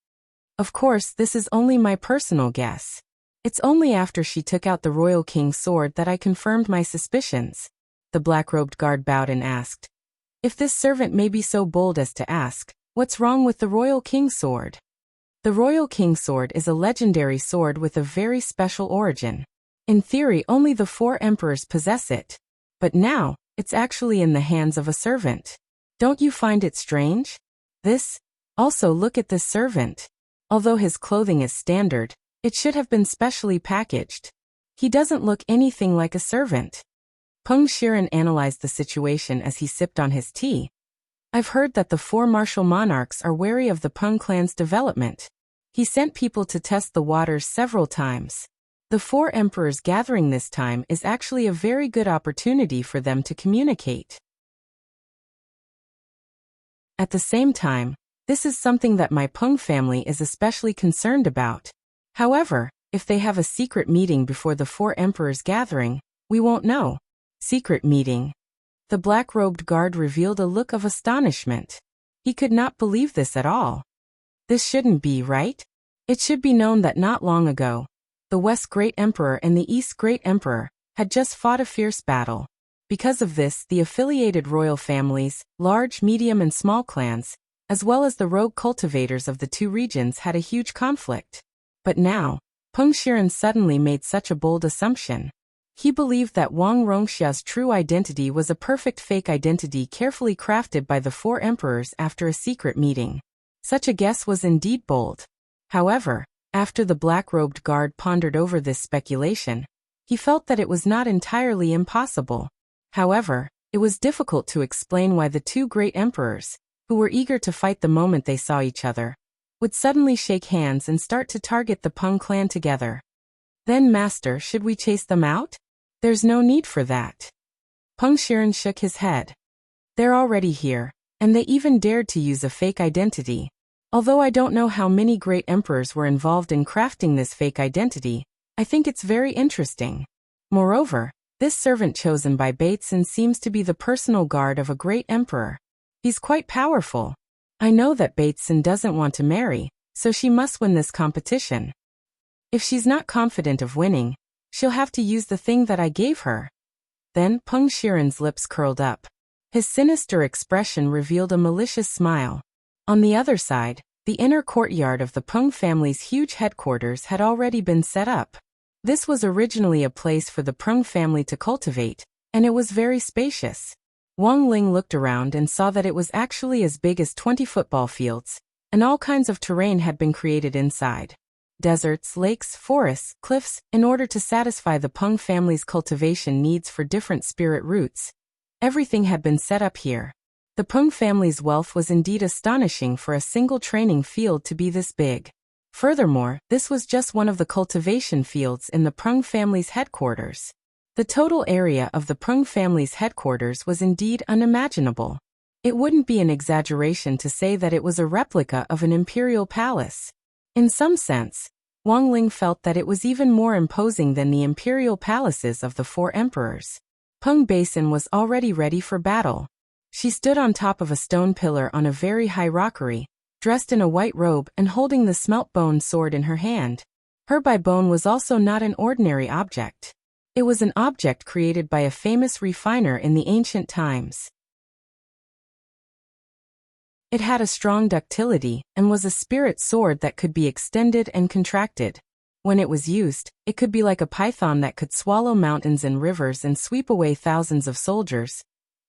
Of course, this is only my personal guess. It's only after she took out the Royal King's sword that I confirmed my suspicions. The black-robed guard bowed and asked, if this servant may be so bold as to ask, what's wrong with the Royal King's sword? The Royal King's sword is a legendary sword with a very special origin. In theory, only the 4 emperors possess it. But now, it's actually in the hands of a servant. Don't you find it strange? Also look at this servant. Although his clothing is standard, it should have been specially packaged. He doesn't look anything like a servant. Peng Shiren analyzed the situation as he sipped on his tea. I've heard that the 4 martial monarchs are wary of the Peng clan's development. He sent people to test the waters several times. The 4 emperors gathering this time is actually a very good opportunity for them to communicate. At the same time, this is something that my Peng family is especially concerned about. However, if they have a secret meeting before the 4 emperors gathering, we won't know. Secret meeting. The black-robed guard revealed a look of astonishment. He could not believe this at all. This shouldn't be, right? It should be known that not long ago, the West Great Emperor and the East Great Emperor had just fought a fierce battle. Because of this, the affiliated royal families, large, medium, and small clans, as well as the rogue cultivators of the 2 regions had a huge conflict. But now, Peng Shiren suddenly made such a bold assumption. He believed that Wang Rongxia's true identity was a perfect fake identity carefully crafted by the 4 emperors after a secret meeting. Such a guess was indeed bold. However, after the black-robed guard pondered over this speculation, he felt that it was not entirely impossible. However, it was difficult to explain why the 2 great emperors, who were eager to fight the moment they saw each other, would suddenly shake hands and start to target the Peng clan together. Then, Master, should we chase them out? There's no need for that. Peng Shiren shook his head. They're already here, and they even dared to use a fake identity. Although I don't know how many great emperors were involved in crafting this fake identity, I think it's very interesting. Moreover, this servant chosen by Bateson seems to be the personal guard of a great emperor. He's quite powerful. I know that Bateson doesn't want to marry, so she must win this competition. If she's not confident of winning, she'll have to use the thing that I gave her. Then Peng Shiren's lips curled up. His sinister expression revealed a malicious smile. On the other side, the inner courtyard of the Peng family's huge headquarters had already been set up. This was originally a place for the Peng family to cultivate, and it was very spacious. Wang Ling looked around and saw that it was actually as big as 20 football fields, and all kinds of terrain had been created inside. Deserts, lakes, forests, cliffs, in order to satisfy the Peng family's cultivation needs for different spirit roots. Everything had been set up here. The Peng family's wealth was indeed astonishing for a single training field to be this big. Furthermore, this was just one of the cultivation fields in the Peng family's headquarters. The total area of the Peng family's headquarters was indeed unimaginable. It wouldn't be an exaggeration to say that it was a replica of an imperial palace. In some sense, Wang Ling felt that it was even more imposing than the imperial palaces of the four emperors. Peng Basin was already ready for battle. She stood on top of a stone pillar on a very high rockery, dressed in a white robe and holding the smelt bone sword in her hand. Her bai bone was also not an ordinary object. It was an object created by a famous refiner in the ancient times. It had a strong ductility and was a spirit sword that could be extended and contracted. When it was used, it could be like a python that could swallow mountains and rivers and sweep away thousands of soldiers.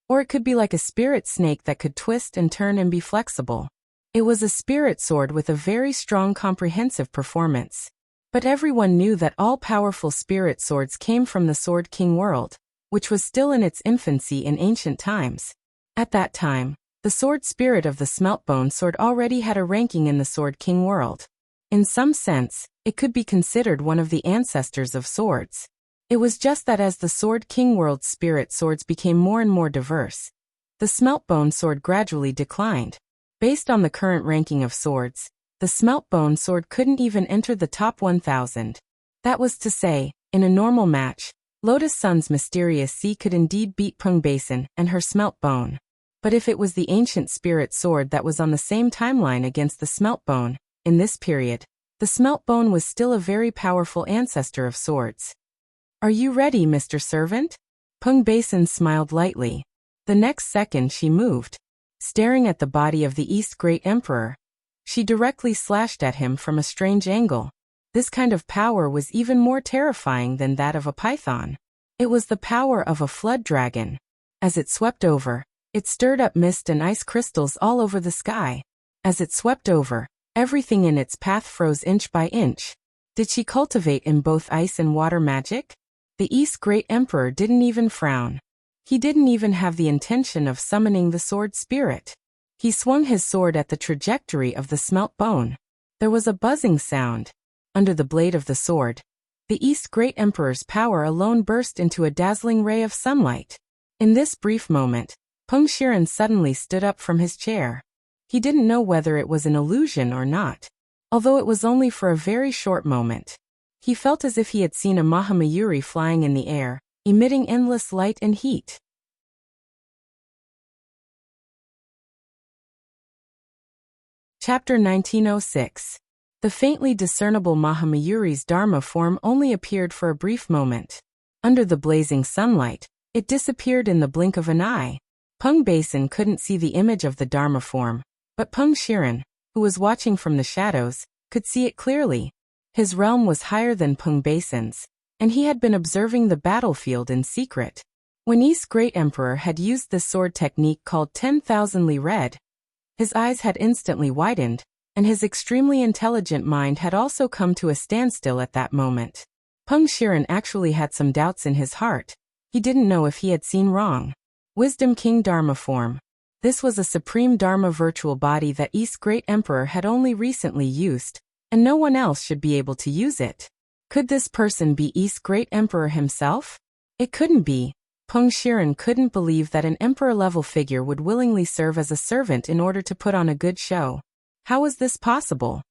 Or it could be like a spirit snake that could twist and turn and be flexible. It was a spirit sword with a very strong comprehensive performance. But everyone knew that all powerful spirit swords came from the Sword King world, which was still in its infancy in ancient times. At that time, the sword spirit of the Smeltbone sword already had a ranking in the Sword King world. In some sense, it could be considered one of the ancestors of swords. It was just that as the Sword King world's spirit swords became more and more diverse, the Smeltbone sword gradually declined. Based on the current ranking of swords, the Smeltbone sword couldn't even enter the top 1,000. That was to say, in a normal match, Lotus Sun's Mysterious Sea could indeed beat Peng Basin and her Smeltbone. But if it was the ancient spirit sword that was on the same timeline against the Smeltbone, in this period, the Smeltbone was still a very powerful ancestor of swords. Are you ready, Mr. Servant? Peng Basin smiled lightly. The next second she moved. Staring at the body of the East Great Emperor, she directly slashed at him from a strange angle. This kind of power was even more terrifying than that of a python. It was the power of a flood dragon. As it swept over, it stirred up mist and ice crystals all over the sky. As it swept over, everything in its path froze inch by inch. Did she cultivate in both ice and water magic? The East Great Emperor didn't even frown. He didn't even have the intention of summoning the sword spirit. He swung his sword at the trajectory of the smelt bone. There was a buzzing sound. Under the blade of the sword, the East Great Emperor's power alone burst into a dazzling ray of sunlight. In this brief moment, Peng Shiren suddenly stood up from his chair. He didn't know whether it was an illusion or not. Although it was only for a very short moment. He felt as if he had seen a Mahamayuri flying in the air, emitting endless light and heat. Chapter 1906. The faintly discernible Mahamayuri's Dharma form only appeared for a brief moment. Under the blazing sunlight, it disappeared in the blink of an eye. Peng Basin couldn't see the image of the Dharma form, but Peng Shiren, who was watching from the shadows, could see it clearly. His realm was higher than Peng Basin's, and he had been observing the battlefield in secret. When East Great Emperor had used this sword technique called 10,000 Li Red, his eyes had instantly widened, and his extremely intelligent mind had also come to a standstill at that moment. Peng Shiren actually had some doubts in his heart. He didn't know if he had seen wrong. Wisdom King Dharma form. This was a supreme Dharma virtual body that East's great emperor had only recently used, and no one else should be able to use it. Could this person be East's great emperor himself? It couldn't be. Peng Shiren couldn't believe that an emperor-level figure would willingly serve as a servant in order to put on a good show. How was this possible?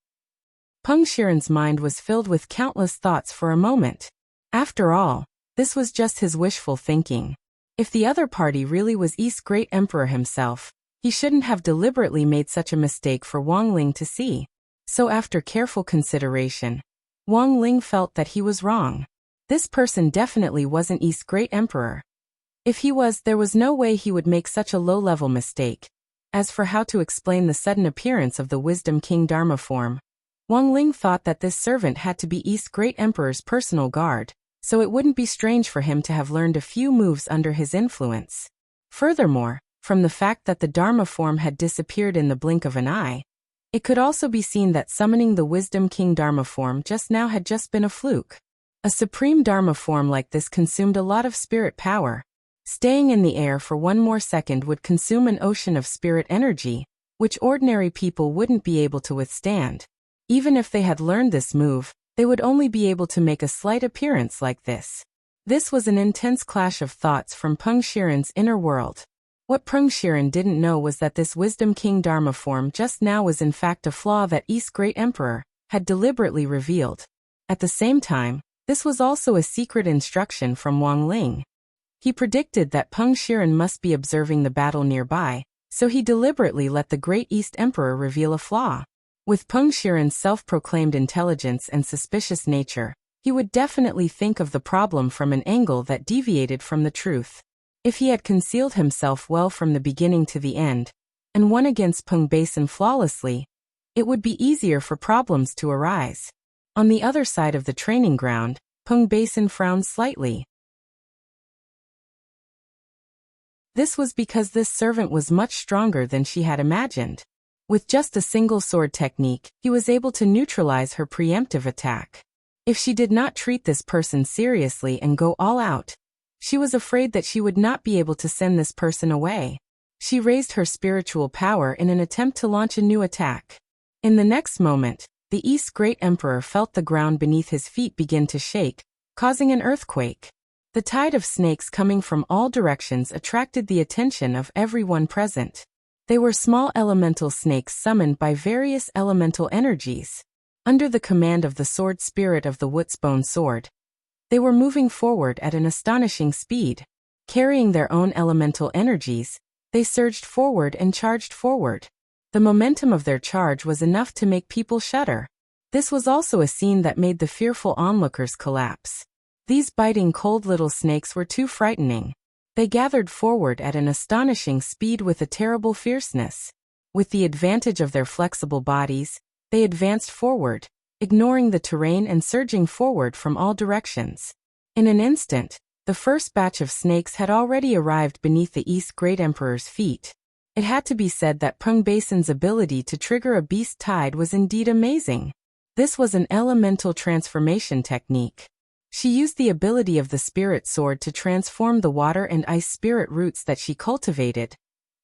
Peng Shiren's mind was filled with countless thoughts for a moment. After all, this was just his wishful thinking. If the other party really was East's great emperor himself, he shouldn't have deliberately made such a mistake for Wang Ling to see. So after careful consideration, Wang Ling felt that he was wrong. This person definitely wasn't East's great emperor. If he was, there was no way he would make such a low-level mistake. As for how to explain the sudden appearance of the Wisdom King Dharma form, Wang Ling thought that this servant had to be East's great emperor's personal guard, so it wouldn't be strange for him to have learned a few moves under his influence. Furthermore, from the fact that the Dharma form had disappeared in the blink of an eye, it could also be seen that summoning the Wisdom King Dharma form just now had just been a fluke. A supreme Dharma form like this consumed a lot of spirit power. Staying in the air for one more second would consume an ocean of spirit energy, which ordinary people wouldn't be able to withstand. Even if they had learned this move, they would only be able to make a slight appearance like this. This was an intense clash of thoughts from Peng Shiren's inner world. What Peng Shiren didn't know was that this Wisdom King Dharma form just now was in fact a flaw that East's great emperor had deliberately revealed. At the same time, this was also a secret instruction from Wang Ling. He predicted that Peng Shiren must be observing the battle nearby, so he deliberately let the great East Emperor reveal a flaw. With Peng Shiren's self-proclaimed intelligence and suspicious nature, he would definitely think of the problem from an angle that deviated from the truth. If he had concealed himself well from the beginning to the end, and won against Peng Basin flawlessly, it would be easier for problems to arise. On the other side of the training ground, Peng Basin frowned slightly. This was because this servant was much stronger than she had imagined. With just a single sword technique, he was able to neutralize her preemptive attack. If she did not treat this person seriously and go all out, she was afraid that she would not be able to send this person away. She raised her spiritual power in an attempt to launch a new attack. In the next moment, the East's great emperor felt the ground beneath his feet begin to shake, causing an earthquake. The tide of snakes coming from all directions attracted the attention of everyone present. They were small elemental snakes summoned by various elemental energies. Under the command of the sword spirit of the Wuxia sword, they were moving forward at an astonishing speed. Carrying their own elemental energies, they surged forward and charged forward. The momentum of their charge was enough to make people shudder. This was also a scene that made the fearful onlookers collapse. These biting cold little snakes were too frightening. They gathered forward at an astonishing speed with a terrible fierceness. With the advantage of their flexible bodies, they advanced forward, ignoring the terrain and surging forward from all directions. In an instant, the first batch of snakes had already arrived beneath the East Great Emperor's feet. It had to be said that Peng Basin's ability to trigger a beast tide was indeed amazing. This was an elemental transformation technique. She used the ability of the spirit sword to transform the water and ice spirit roots that she cultivated,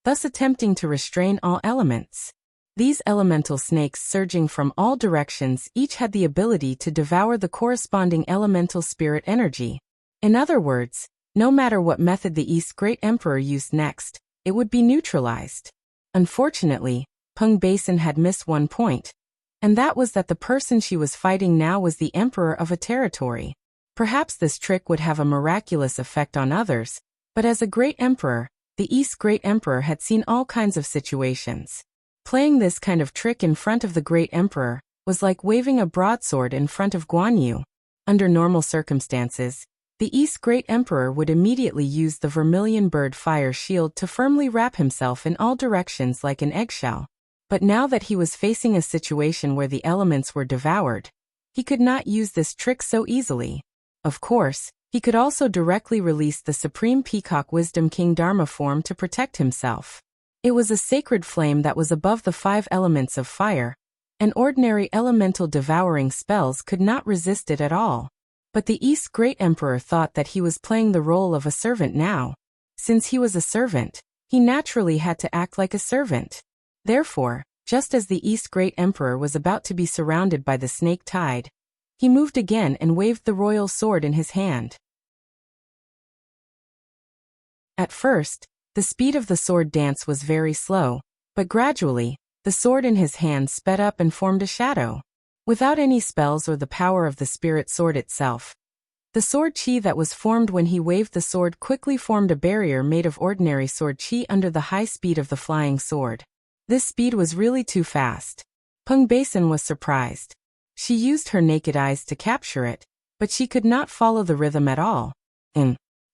thus attempting to restrain all elements. These elemental snakes surging from all directions each had the ability to devour the corresponding elemental spirit energy. In other words, no matter what method the East Great Emperor used next, it would be neutralized. Unfortunately, Peng Basin had missed one point, and that was that the person she was fighting now was the emperor of a territory. Perhaps this trick would have a miraculous effect on others, but as a great emperor, the East Great Emperor had seen all kinds of situations. Playing this kind of trick in front of the Great Emperor was like waving a broadsword in front of Guan Yu. Under normal circumstances, the East Great Emperor would immediately use the vermilion bird fire shield to firmly wrap himself in all directions like an eggshell. But now that he was facing a situation where the elements were devoured, he could not use this trick so easily. Of course, he could also directly release the Supreme Peacock Wisdom King Dharma form to protect himself. It was a sacred flame that was above the 5 elements of fire, and ordinary elemental devouring spells could not resist it at all. But the East Great Emperor thought that he was playing the role of a servant now. Since he was a servant, He naturally had to act like a servant. Therefore, just as the East Great Emperor was about to be surrounded by the snake tide, he moved again and waved the royal sword in his hand. At first, the speed of the sword dance was very slow, but gradually, the sword in his hand sped up and formed a shadow. Without any spells or the power of the spirit sword itself, the sword chi that was formed when he waved the sword quickly formed a barrier made of ordinary sword chi under the high speed of the flying sword. This speed was really too fast. Peng Basin was surprised. She used her naked eyes to capture it, but she could not follow the rhythm at all.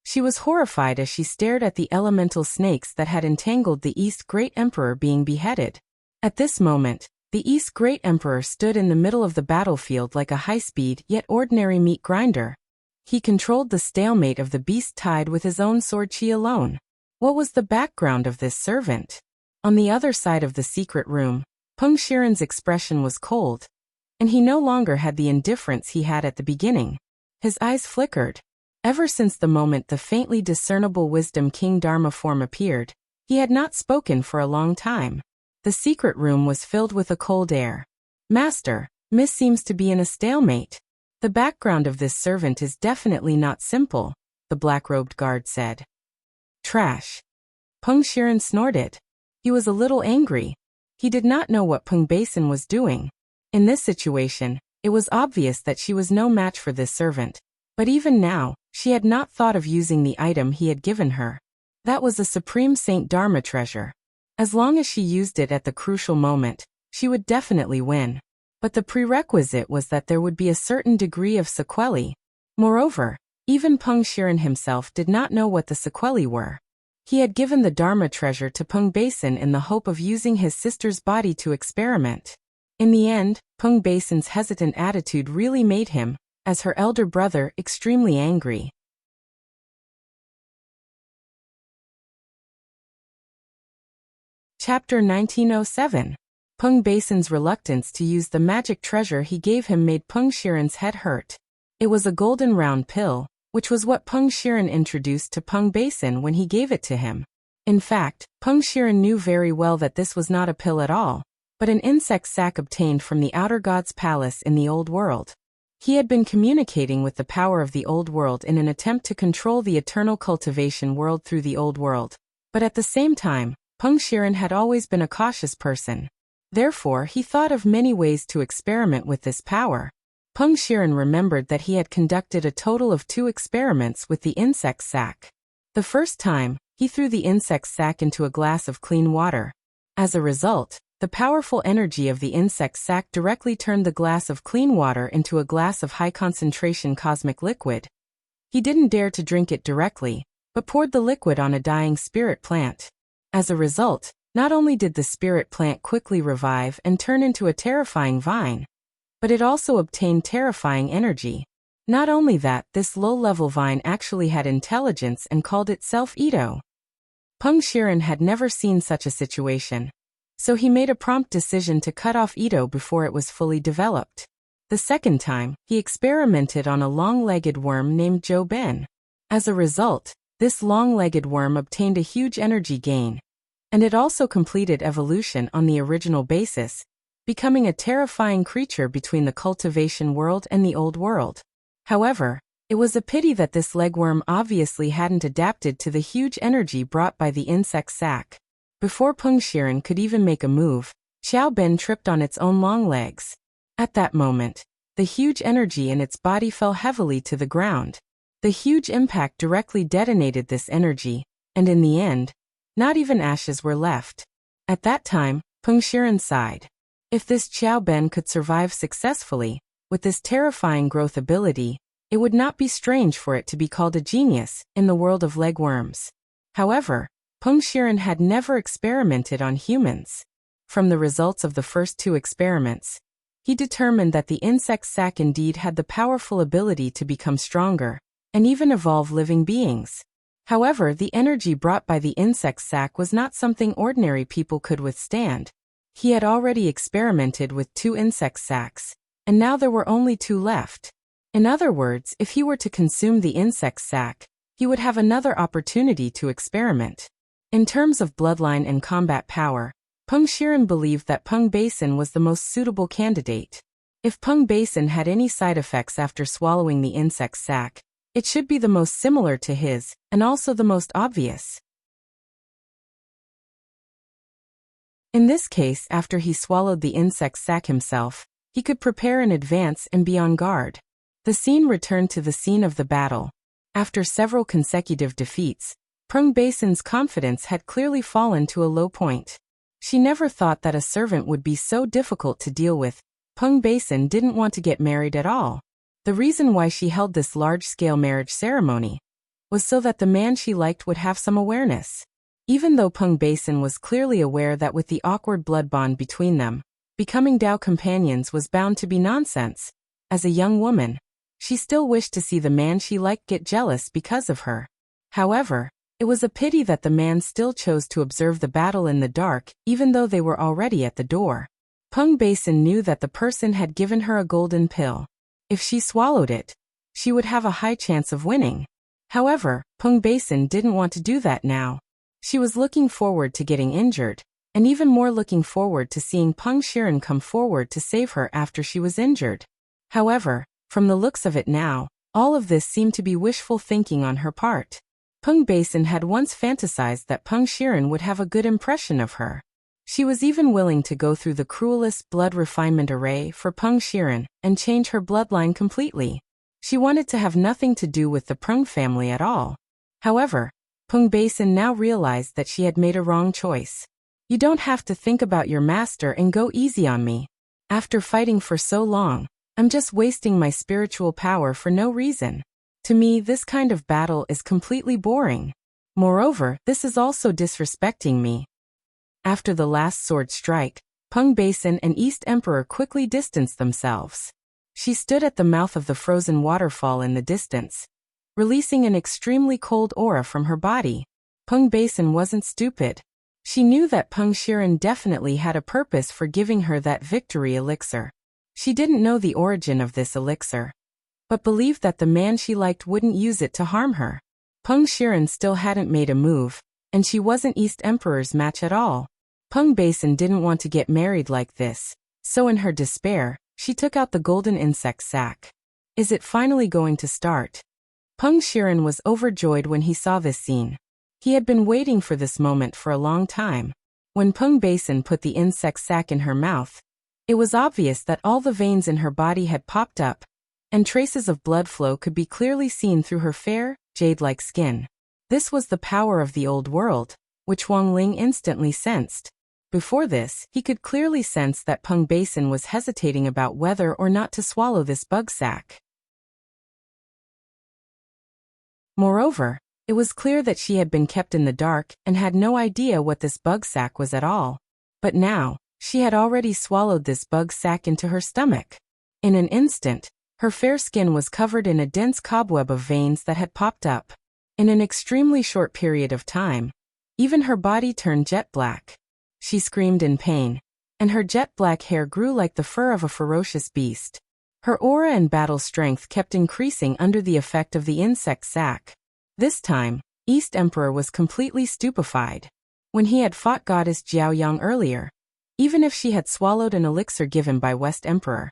She was horrified as she stared at the elemental snakes that had entangled the East Great Emperor being beheaded. At this moment, the East Great Emperor stood in the middle of the battlefield like a high-speed yet ordinary meat grinder. He controlled the stalemate of the beast tide with his own sword chi alone. What was the background of this servant? On the other side of the secret room, Peng Shiren's expression was cold, and he no longer had the indifference he had at the beginning. His eyes flickered. Ever since the moment the faintly discernible Wisdom King Dharma form appeared, he had not spoken for a long time. The secret room was filled with a cold air. Master, Miss seems to be in a stalemate. The background of this servant is definitely not simple, the black-robed guard said. Trash. Peng Shiren snorted. He was a little angry. He did not know what Peng Basin was doing. In this situation, it was obvious that she was no match for this servant. But even now, she had not thought of using the item he had given her. That was a Supreme Saint Dharma treasure. As long as she used it at the crucial moment, she would definitely win. But the prerequisite was that there would be a certain degree of sequelae. Moreover, even Peng Shiren himself did not know what the sequelae were. He had given the Dharma treasure to Peng Basin in the hope of using his sister's body to experiment. In the end, Peng Basin's hesitant attitude really made him, as her elder brother, extremely angry. Chapter 1907. Peng Basin's reluctance to use the magic treasure he gave him made Peng Shiren's head hurt. It was a golden round pill, which was what Peng Shiren introduced to Peng Basin when he gave it to him. In fact, Peng Shiren knew very well that this was not a pill at all, but an insect sac obtained from the outer god's palace in the old world. He had been communicating with the power of the old world in an attempt to control the eternal cultivation world through the old world. But at the same time, Peng Shiren had always been a cautious person. Therefore, he thought of many ways to experiment with this power. Peng Shiren remembered that he had conducted a total of 2 experiments with the insect sac. The first time, he threw the insect sac into a glass of clean water. As a result, the powerful energy of the insect sac directly turned the glass of clean water into a glass of high-concentration cosmic liquid. He didn't dare to drink it directly, but poured the liquid on a dying spirit plant. As a result, not only did the spirit plant quickly revive and turn into a terrifying vine, but it also obtained terrifying energy. Not only that, this low-level vine actually had intelligence and called itself Ito. Peng Shiren had never seen such a situation, so he made a prompt decision to cut off Ito before it was fully developed. The second time, he experimented on a long-legged worm named Zhou Ben. As a result, this long-legged worm obtained a huge energy gain, and it also completed evolution on the original basis, becoming a terrifying creature between the cultivation world and the old world. However, it was a pity that this legworm obviously hadn't adapted to the huge energy brought by the insect sac. Before Peng Shiren could even make a move, Xiao Ben tripped on its own long legs. At that moment, the huge energy in its body fell heavily to the ground. The huge impact directly detonated this energy, and in the end, not even ashes were left. At that time, Peng Shiren sighed. If this Xiao Ben could survive successfully, with this terrifying growth ability, it would not be strange for it to be called a genius in the world of legworms. However, Peng Shiren had never experimented on humans. From the results of the first 2 experiments, he determined that the insect sac indeed had the powerful ability to become stronger, and even evolve living beings. However, the energy brought by the insect sac was not something ordinary people could withstand. He had already experimented with 2 insect sacs, and now there were only 2 left. In other words, if he were to consume the insect sac, he would have another opportunity to experiment. In terms of bloodline and combat power, Peng Shiren believed that Peng Basin was the most suitable candidate. If Peng Basin had any side effects after swallowing the insect sac, it should be the most similar to his, and also the most obvious. In this case, after he swallowed the insect sac himself, he could prepare in advance and be on guard. The scene returned to the scene of the battle. After several consecutive defeats, Peng Basin's confidence had clearly fallen to a low point. She never thought that a servant would be so difficult to deal with. Peng Basin didn't want to get married at all. The reason why she held this large-scale marriage ceremony was so that the man she liked would have some awareness. Even though Peng Basin was clearly aware that with the awkward blood bond between them, becoming Dao companions was bound to be nonsense, as a young woman, she still wished to see the man she liked get jealous because of her. However, it was a pity that the man still chose to observe the battle in the dark, even though they were already at the door. Peng Basin knew that the person had given her a golden pill. If she swallowed it, she would have a high chance of winning. However, Peng Basin didn't want to do that now. She was looking forward to getting injured, and even more looking forward to seeing Peng Shiren come forward to save her after she was injured. However, from the looks of it now, all of this seemed to be wishful thinking on her part. Peng Basin had once fantasized that Peng Shiren would have a good impression of her. She was even willing to go through the cruelest blood refinement array for Peng Shiren and change her bloodline completely. She wanted to have nothing to do with the Peng family at all. However, Peng Basin now realized that she had made a wrong choice. You don't have to think about your master and go easy on me. After fighting for so long, I'm just wasting my spiritual power for no reason. To me, this kind of battle is completely boring. Moreover, this is also disrespecting me. After the last sword strike, Peng Basin and East Emperor quickly distanced themselves. She stood at the mouth of the frozen waterfall in the distance, releasing an extremely cold aura from her body. Peng Basin wasn't stupid. She knew that Peng Shiren definitely had a purpose for giving her that victory elixir. She didn't know the origin of this elixir, but believed that the man she liked wouldn't use it to harm her. Peng Shiren still hadn't made a move, and she wasn't East Emperor's match at all. Peng Basin didn't want to get married like this, so in her despair, she took out the golden insect sac. Is it finally going to start? Peng Shiren was overjoyed when he saw this scene. He had been waiting for this moment for a long time. When Peng Basin put the insect sac in her mouth, it was obvious that all the veins in her body had popped up, and traces of blood flow could be clearly seen through her fair, jade-like skin. This was the power of the old world, which Wang Ling instantly sensed. Before this, he could clearly sense that Peng Basin was hesitating about whether or not to swallow this bug sac. Moreover, it was clear that she had been kept in the dark and had no idea what this bug sac was at all. But now, she had already swallowed this bug sac into her stomach. In an instant, her fair skin was covered in a dense cobweb of veins that had popped up. In an extremely short period of time, even her body turned jet black. She screamed in pain, and her jet black hair grew like the fur of a ferocious beast. Her aura and battle strength kept increasing under the effect of the insect sac. This time, East Emperor was completely stupefied. When he had fought Goddess Jiaoyang earlier, even if she had swallowed an elixir given by West Emperor,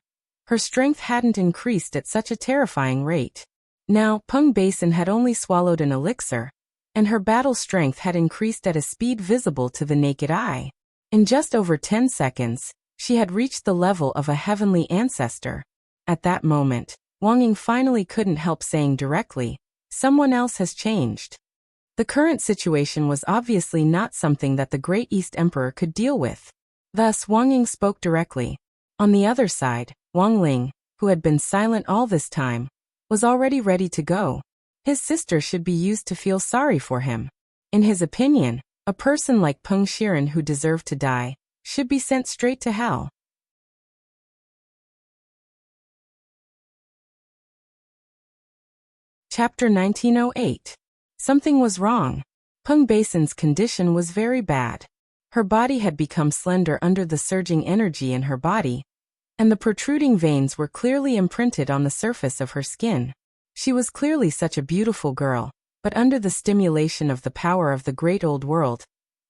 her strength hadn't increased at such a terrifying rate. Now, Peng Basin had only swallowed an elixir, and her battle strength had increased at a speed visible to the naked eye. In just over 10 seconds, she had reached the level of a heavenly ancestor. At that moment, Wang Ying finally couldn't help saying directly, "Someone else has changed." The current situation was obviously not something that the Great East Emperor could deal with. Thus, Wang Ying spoke directly. On the other side, Wang Ling, who had been silent all this time, was already ready to go. His sister should be used to feel sorry for him. In his opinion, a person like Peng Shiren who deserved to die should be sent straight to hell. Chapter 1908. Something was wrong. Peng Basin's condition was very bad. Her body had become slender under the surging energy in her body, and the protruding veins were clearly imprinted on the surface of her skin. She was clearly such a beautiful girl, but under the stimulation of the power of the great old world,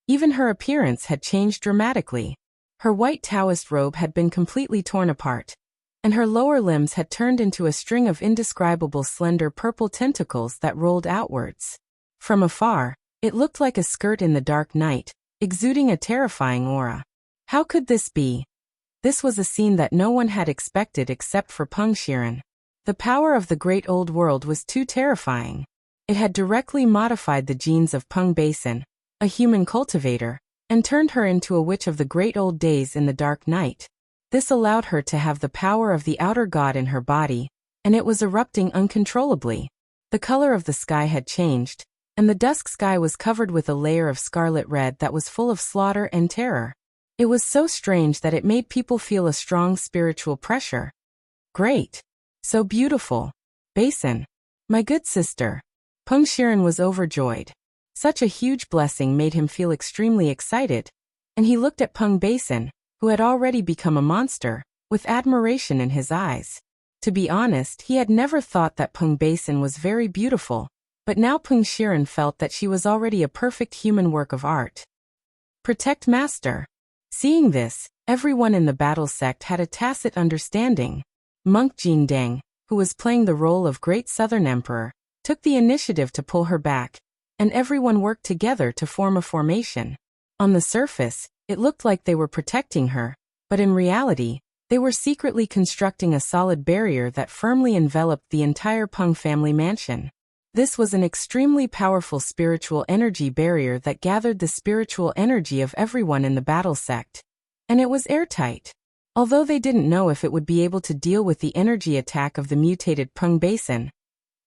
even her appearance had changed dramatically. Her white Taoist robe had been completely torn apart, and her lower limbs had turned into a string of indescribable slender purple tentacles that rolled outwards. From afar, it looked like a skirt in the dark night, exuding a terrifying aura. How could this be? This was a scene that no one had expected except for Peng Shiren. The power of the great old world was too terrifying. It had directly modified the genes of Peng Basin, a human cultivator, and turned her into a witch of the great old days in the dark night. This allowed her to have the power of the outer god in her body, and it was erupting uncontrollably. The color of the sky had changed, and the dusk sky was covered with a layer of scarlet red that was full of slaughter and terror. It was so strange that it made people feel a strong spiritual pressure. Great. So beautiful. Basin. My good sister. Peng Shiren was overjoyed. Such a huge blessing made him feel extremely excited, and he looked at Peng Basin, who had already become a monster, with admiration in his eyes. To be honest, he had never thought that Peng Basin was very beautiful, but now Peng Shiren felt that she was already a perfect human work of art. Protect Master. Seeing this, everyone in the battle sect had a tacit understanding. Monk Jin Deng, who was playing the role of Great Southern Emperor, took the initiative to pull her back, and everyone worked together to form a formation. On the surface, it looked like they were protecting her, but in reality, they were secretly constructing a solid barrier that firmly enveloped the entire Peng family mansion. This was an extremely powerful spiritual energy barrier that gathered the spiritual energy of everyone in the battle sect, and it was airtight. Although they didn't know if it would be able to deal with the energy attack of the mutated Peng Basin,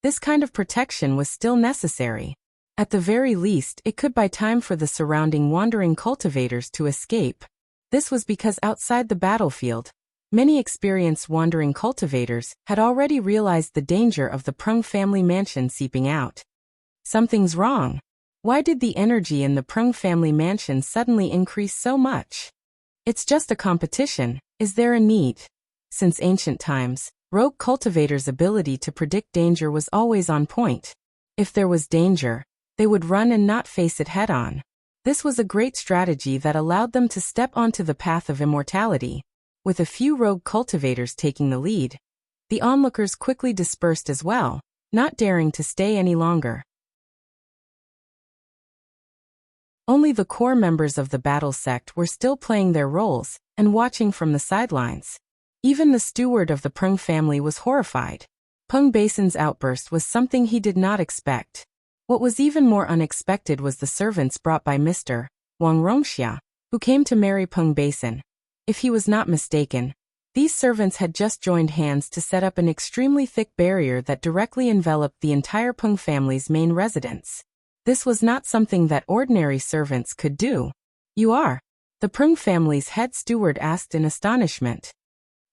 this kind of protection was still necessary. At the very least, it could buy time for the surrounding wandering cultivators to escape. This was because outside the battlefield, many experienced wandering cultivators had already realized the danger of the Peng family mansion seeping out. Something's wrong. Why did the energy in the Peng family mansion suddenly increase so much? It's just a competition. Is there a need? Since ancient times, rogue cultivators' ability to predict danger was always on point. If there was danger, they would run and not face it head-on. This was a great strategy that allowed them to step onto the path of immortality. With a few rogue cultivators taking the lead, the onlookers quickly dispersed as well, not daring to stay any longer. Only the core members of the battle sect were still playing their roles and watching from the sidelines. Even the steward of the Peng family was horrified. Peng Basin's outburst was something he did not expect. What was even more unexpected was the servants brought by Mr. Wuxia, who came to marry Peng Basin. If he was not mistaken, these servants had just joined hands to set up an extremely thick barrier that directly enveloped the entire Peng family's main residence. This was not something that ordinary servants could do. You are? The Peng family's head steward asked in astonishment.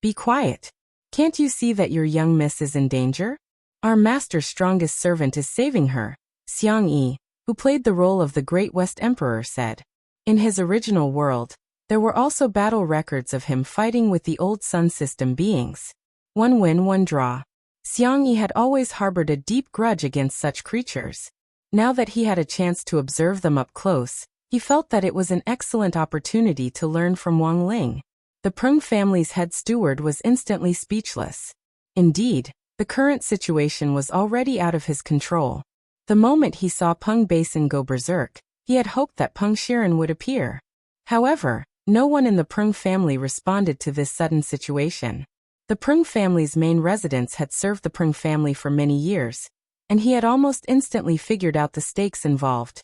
Be quiet. Can't you see that your young miss is in danger? Our master's strongest servant is saving her, Xiang Yi, who played the role of the Great West Emperor, said. In his original world, there were also battle records of him fighting with the old Sun System beings. One win, one draw. Xiang Yi had always harbored a deep grudge against such creatures. Now that he had a chance to observe them up close, he felt that it was an excellent opportunity to learn from Wang Ling. The Peng family's head steward was instantly speechless. Indeed, the current situation was already out of his control. The moment he saw Peng Basin go berserk, he had hoped that Peng Shiren would appear. However, no one in the Peng family responded to this sudden situation. The Peng family's main residence had served the Peng family for many years, and he had almost instantly figured out the stakes involved.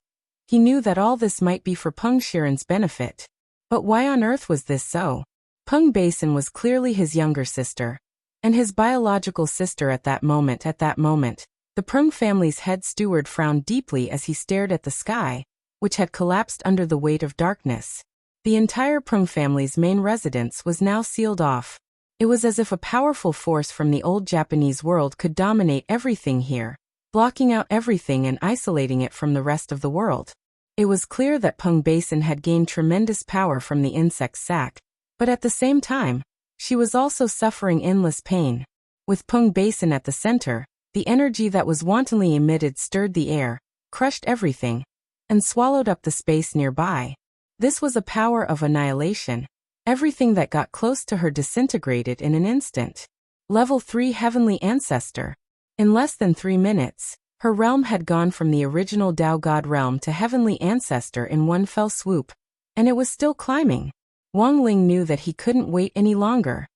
He knew that all this might be for Peng Shiren's benefit. But why on earth was this so? Peng Basin was clearly his younger sister, and his biological sister at that moment. The Peng family's head steward frowned deeply as he stared at the sky, which had collapsed under the weight of darkness. The entire Peng family's main residence was now sealed off. It was as if a powerful force from the old Japanese world could dominate everything here, blocking out everything and isolating it from the rest of the world. It was clear that Peng Basin had gained tremendous power from the insect sac, but at the same time, she was also suffering endless pain. With Peng Basin at the center, The energy that was wantonly emitted stirred the air, crushed everything, and swallowed up the space nearby. This was a power of annihilation. Everything that got close to her disintegrated in an instant. Level 3 Heavenly Ancestor. In less than 3 minutes, her realm had gone from the original Tao God realm to Heavenly Ancestor in one fell swoop, and it was still climbing. Wang Ling knew that he couldn't wait any longer.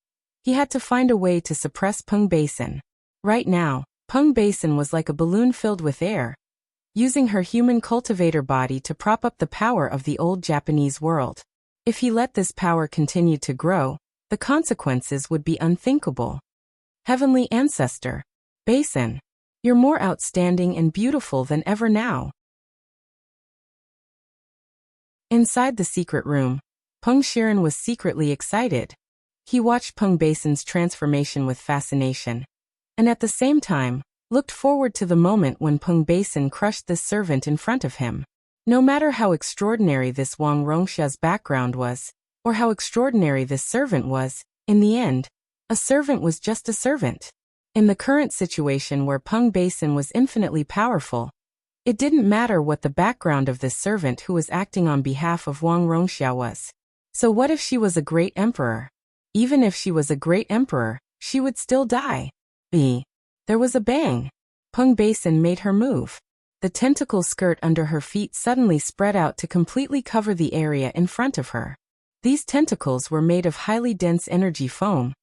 He had to find a way to suppress Peng Basin. Right now, Peng Basin was like a balloon filled with air, using her human cultivator body to prop up the power of the old Japanese world. If he let this power continue to grow, the consequences would be unthinkable. Heavenly Ancestor. Basin. You're more outstanding and beautiful than ever now. Inside the secret room, Peng Shiren was secretly excited. He watched Peng Basin's transformation with fascination, and at the same time, looked forward to the moment when Peng Basin crushed this servant in front of him. No matter how extraordinary this Wang Rongxia's background was, or how extraordinary this servant was, in the end, a servant was just a servant. In the current situation where Peng Basin was infinitely powerful, it didn't matter what the background of this servant who was acting on behalf of Wang Rongxia was. So what if she was a great emperor? Even if she was a great emperor, she would still die. There was a bang. Peng Basin made her move. The tentacle skirt under her feet suddenly spread out to completely cover the area in front of her. These tentacles were made of highly dense energy foam,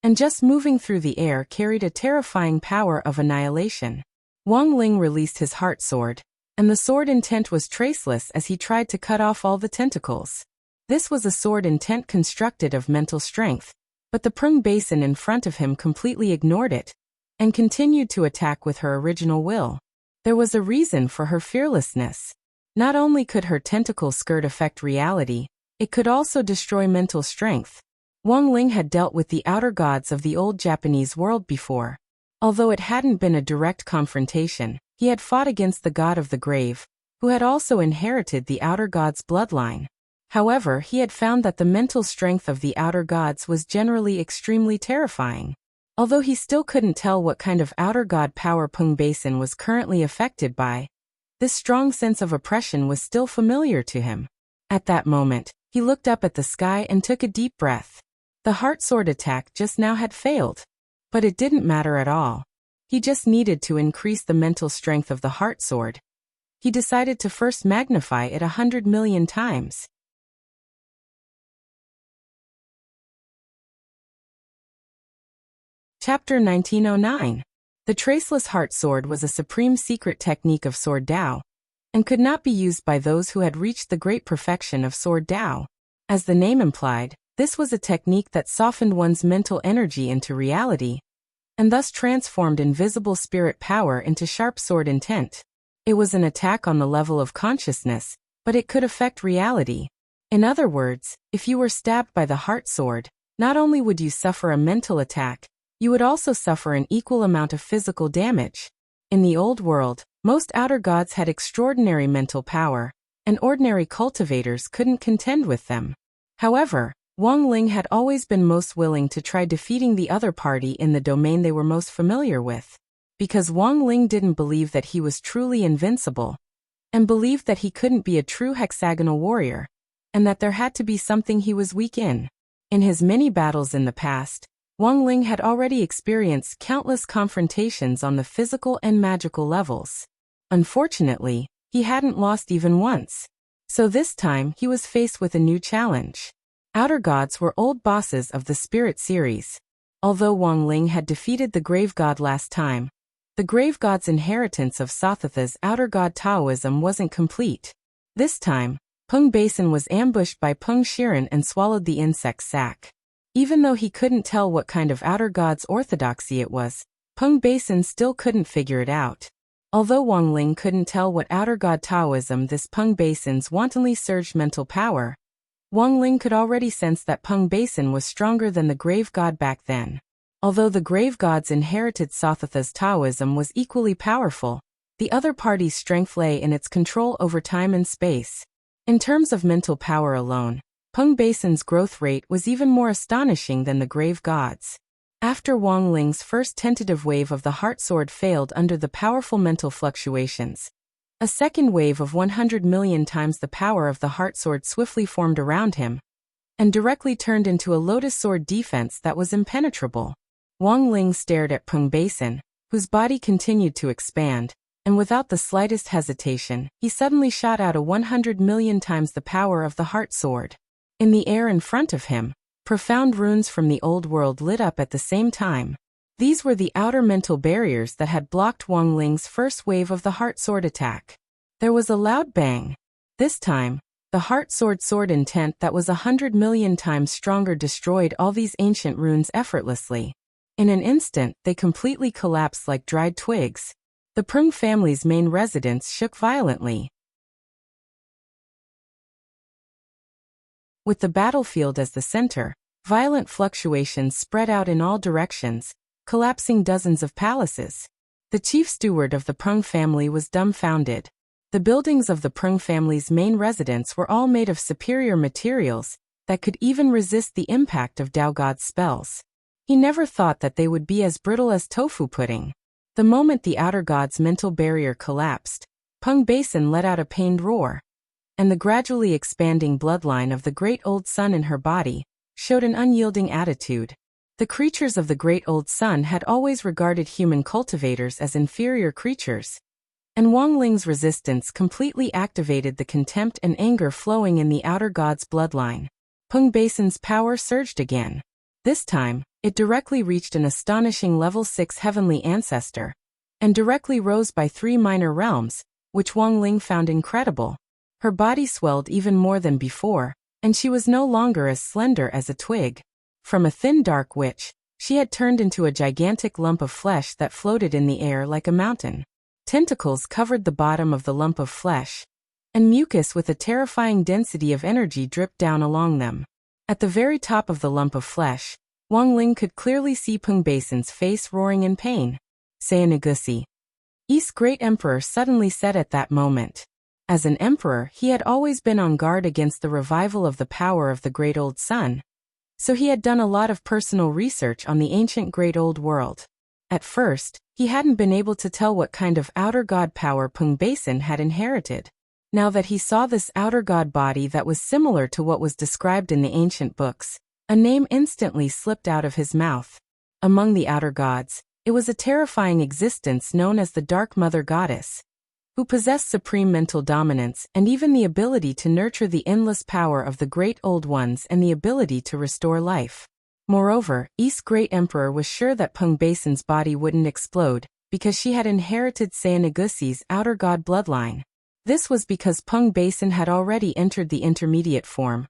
and just moving through the air carried a terrifying power of annihilation. Wang Ling released his heart sword, and the sword intent was traceless as he tried to cut off all the tentacles. This was a sword intent constructed of mental strength, but the Peng Basin in front of him completely ignored it, and continued to attack with her original will. There was a reason for her fearlessness. Not only could her tentacle skirt affect reality, it could also destroy mental strength. Wang Ling had dealt with the outer gods of the old Japanese world before. Although it hadn't been a direct confrontation, he had fought against the god of the grave, who had also inherited the outer god's bloodline. However, he had found that the mental strength of the outer gods was generally extremely terrifying. Although he still couldn't tell what kind of outer god power Peng Basin was currently affected by, this strong sense of oppression was still familiar to him. At that moment, he looked up at the sky and took a deep breath. The heart sword attack just now had failed. But it didn't matter at all. He just needed to increase the mental strength of the heart sword. He decided to first magnify it 100 million times. Chapter 1909. The traceless heart sword was a supreme secret technique of sword Tao, and could not be used by those who had reached the great perfection of sword Tao. As the name implied, this was a technique that softened one's mental energy into reality, and thus transformed invisible spirit power into sharp sword intent. It was an attack on the level of consciousness, but it could affect reality. In other words, if you were stabbed by the heart sword, not only would you suffer a mental attack, you would also suffer an equal amount of physical damage. In the old world, most outer gods had extraordinary mental power, and ordinary cultivators couldn't contend with them. However, Wang Ling had always been most willing to try defeating the other party in the domain they were most familiar with. Because Wang Ling didn't believe that he was truly invincible, and believed that he couldn't be a true hexagonal warrior, and that there had to be something he was weak in. In his many battles in the past, Wang Ling had already experienced countless confrontations on the physical and magical levels. Unfortunately, he hadn't lost even once. So this time he was faced with a new challenge. Outer gods were old bosses of the Spirit series. Although Wang Ling had defeated the Grave God last time, the Grave God's inheritance of Sothatha's outer god Taoism wasn't complete. This time, Peng Basin was ambushed by Peng Shiren and swallowed the insect sac. Even though he couldn't tell what kind of outer god's orthodoxy it was, Peng Basin still couldn't figure it out. Although Wang Ling couldn't tell what outer god Taoism this Peng Basin's wantonly surged mental power, Wang Ling could already sense that Peng Basin was stronger than the Grave God back then. Although the Grave God's inherited Sothatha's Taoism was equally powerful, the other party's strength lay in its control over time and space. In terms of mental power alone, Peng Basin's growth rate was even more astonishing than the Grave God's. After Wang Ling's first tentative wave of the heart sword failed under the powerful mental fluctuations, a second wave of 100 million times the power of the heart sword swiftly formed around him and directly turned into a lotus sword defense that was impenetrable. Wang Ling stared at Peng Basin, whose body continued to expand, and without the slightest hesitation, he suddenly shot out a 100 million times the power of the heart sword. In the air in front of him, profound runes from the old world lit up at the same time. These were the outer mental barriers that had blocked Wang Ling's first wave of the heart sword attack. There was a loud bang. This time, the heart sword intent that was 100 million times stronger destroyed all these ancient runes effortlessly. In an instant, they completely collapsed like dried twigs. The Peng family's main residence shook violently. With the battlefield as the center, violent fluctuations spread out in all directions, collapsing dozens of palaces. The chief steward of the Peng family was dumbfounded. The buildings of the Peng family's main residence were all made of superior materials that could even resist the impact of Tao God's spells. He never thought that they would be as brittle as tofu pudding. The moment the outer god's mental barrier collapsed, Peng Basin let out a pained roar, and the gradually expanding bloodline of the great old sun in her body showed an unyielding attitude. The creatures of the great old sun had always regarded human cultivators as inferior creatures, and Wang Ling's resistance completely activated the contempt and anger flowing in the outer god's bloodline. Peng Basin's power surged again. This time, it directly reached an astonishing level 6 heavenly ancestor, and directly rose by 3 minor realms, which Wang Ling found incredible. Her body swelled even more than before, and she was no longer as slender as a twig. From a thin dark witch, she had turned into a gigantic lump of flesh that floated in the air like a mountain. Tentacles covered the bottom of the lump of flesh, and mucus with a terrifying density of energy dripped down along them. At the very top of the lump of flesh, Wang Ling could clearly see Peng Basin's face roaring in pain. Sayanagusi. East's great emperor suddenly said at that moment. As an emperor, he had always been on guard against the revival of the power of the great old sun, so he had done a lot of personal research on the ancient great old world. At first, he hadn't been able to tell what kind of outer god power Peng Basin had inherited. Now that he saw this outer god body that was similar to what was described in the ancient books, a name instantly slipped out of his mouth. Among the outer gods, it was a terrifying existence known as the Dark Mother Goddess, who possessed supreme mental dominance and even the ability to nurture the endless power of the great old ones and the ability to restore life. Moreover, East's great emperor was sure that Peng Basin's body wouldn't explode, because she had inherited Sayanagusi's outer god bloodline. This was because Peng Basin had already entered the intermediate form,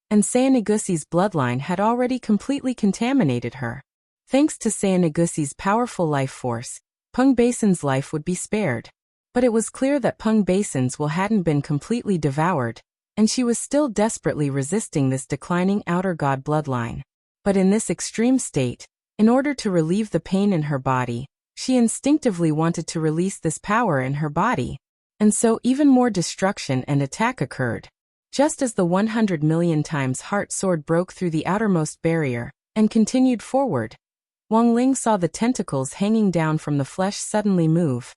and Sayanagusi's bloodline had already completely contaminated her. Thanks to Sayanagusi's powerful life force, Peng Basin's life would be spared. But it was clear that Peng Basin's will hadn't been completely devoured, and she was still desperately resisting this declining outer god bloodline. But in this extreme state, in order to relieve the pain in her body, she instinctively wanted to release this power in her body. And so even more destruction and attack occurred. Just as the 100 million times heart sword broke through the outermost barrier and continued forward, Wang Ling saw the tentacles hanging down from the flesh suddenly move.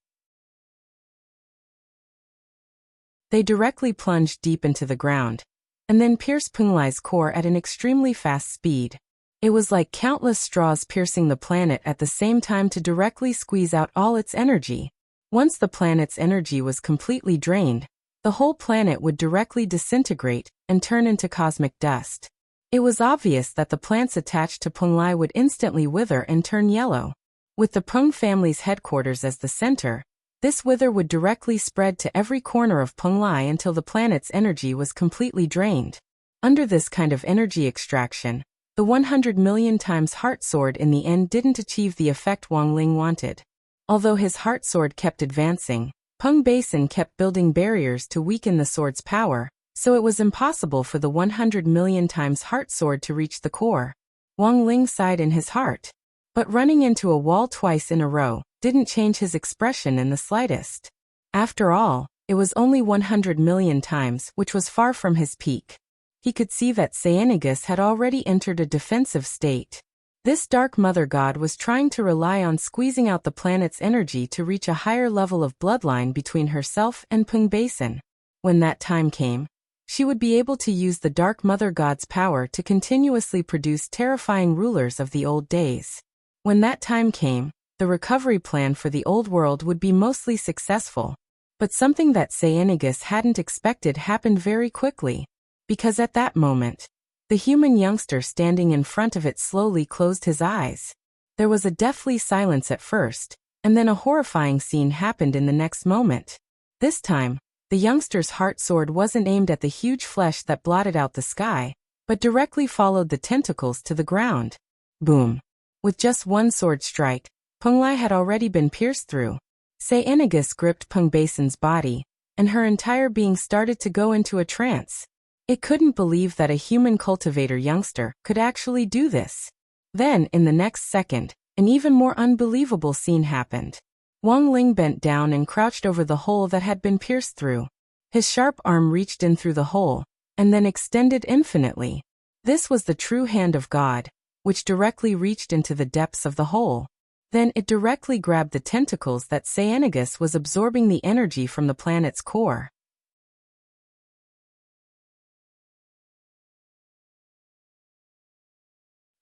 They directly plunged deep into the ground, and then pierced Peng Lai's core at an extremely fast speed. It was like countless straws piercing the planet at the same time to directly squeeze out all its energy. Once the planet's energy was completely drained, the whole planet would directly disintegrate and turn into cosmic dust. It was obvious that the plants attached to Peng Lai would instantly wither and turn yellow. With the Peng family's headquarters as the center, this wither would directly spread to every corner of Peng Lai until the planet's energy was completely drained. Under this kind of energy extraction, the 100 million times heart sword in the end didn't achieve the effect Wang Ling wanted. Although his heart sword kept advancing, Peng Basin kept building barriers to weaken the sword's power, so it was impossible for the 100 million times heart sword to reach the core. Wang Ling sighed in his heart. But running into a wall twice in a row didn't change his expression in the slightest. After all, it was only 100 million times, which was far from his peak. He could see that Sayanagus had already entered a defensive state. This dark mother god was trying to rely on squeezing out the planet's energy to reach a higher level of bloodline between herself and Peng Basin. When that time came, she would be able to use the dark mother god's power to continuously produce terrifying rulers of the old days. When that time came, the recovery plan for the old world would be mostly successful. But something that Cyanegus hadn't expected happened very quickly, because at that moment, the human youngster standing in front of it slowly closed his eyes. There was a deathly silence at first, and then a horrifying scene happened in the next moment. This time, the youngster's heart sword wasn't aimed at the huge flesh that blotted out the sky, but directly followed the tentacles to the ground. Boom! With just one sword strike, Peng Lai had already been pierced through. Cyanegus gripped Peng Basin's body, and her entire being started to go into a trance. It couldn't believe that a human cultivator youngster could actually do this. Then, in the next second, an even more unbelievable scene happened. Wang Ling bent down and crouched over the hole that had been pierced through. His sharp arm reached in through the hole, and then extended infinitely. This was the true hand of God, which directly reached into the depths of the hole. Then it directly grabbed the tentacles that Cyanegus was absorbing the energy from the planet's core.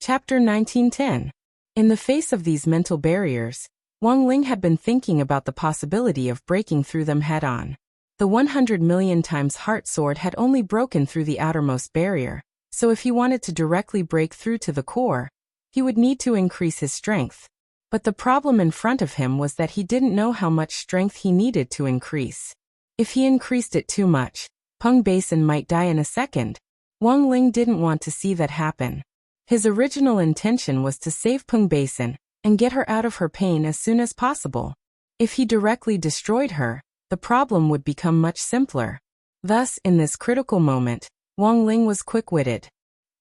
Chapter 1910. In the face of these mental barriers, Wang Ling had been thinking about the possibility of breaking through them head-on. The 100 million times heart sword had only broken through the outermost barrier, so if he wanted to directly break through to the core, he would need to increase his strength. But the problem in front of him was that he didn't know how much strength he needed to increase. If he increased it too much, Peng Basin might die in a second. Wang Ling didn't want to see that happen. His original intention was to save Peng Basin and get her out of her pain as soon as possible. If he directly destroyed her, the problem would become much simpler. Thus, in this critical moment, Wang Ling was quick-witted.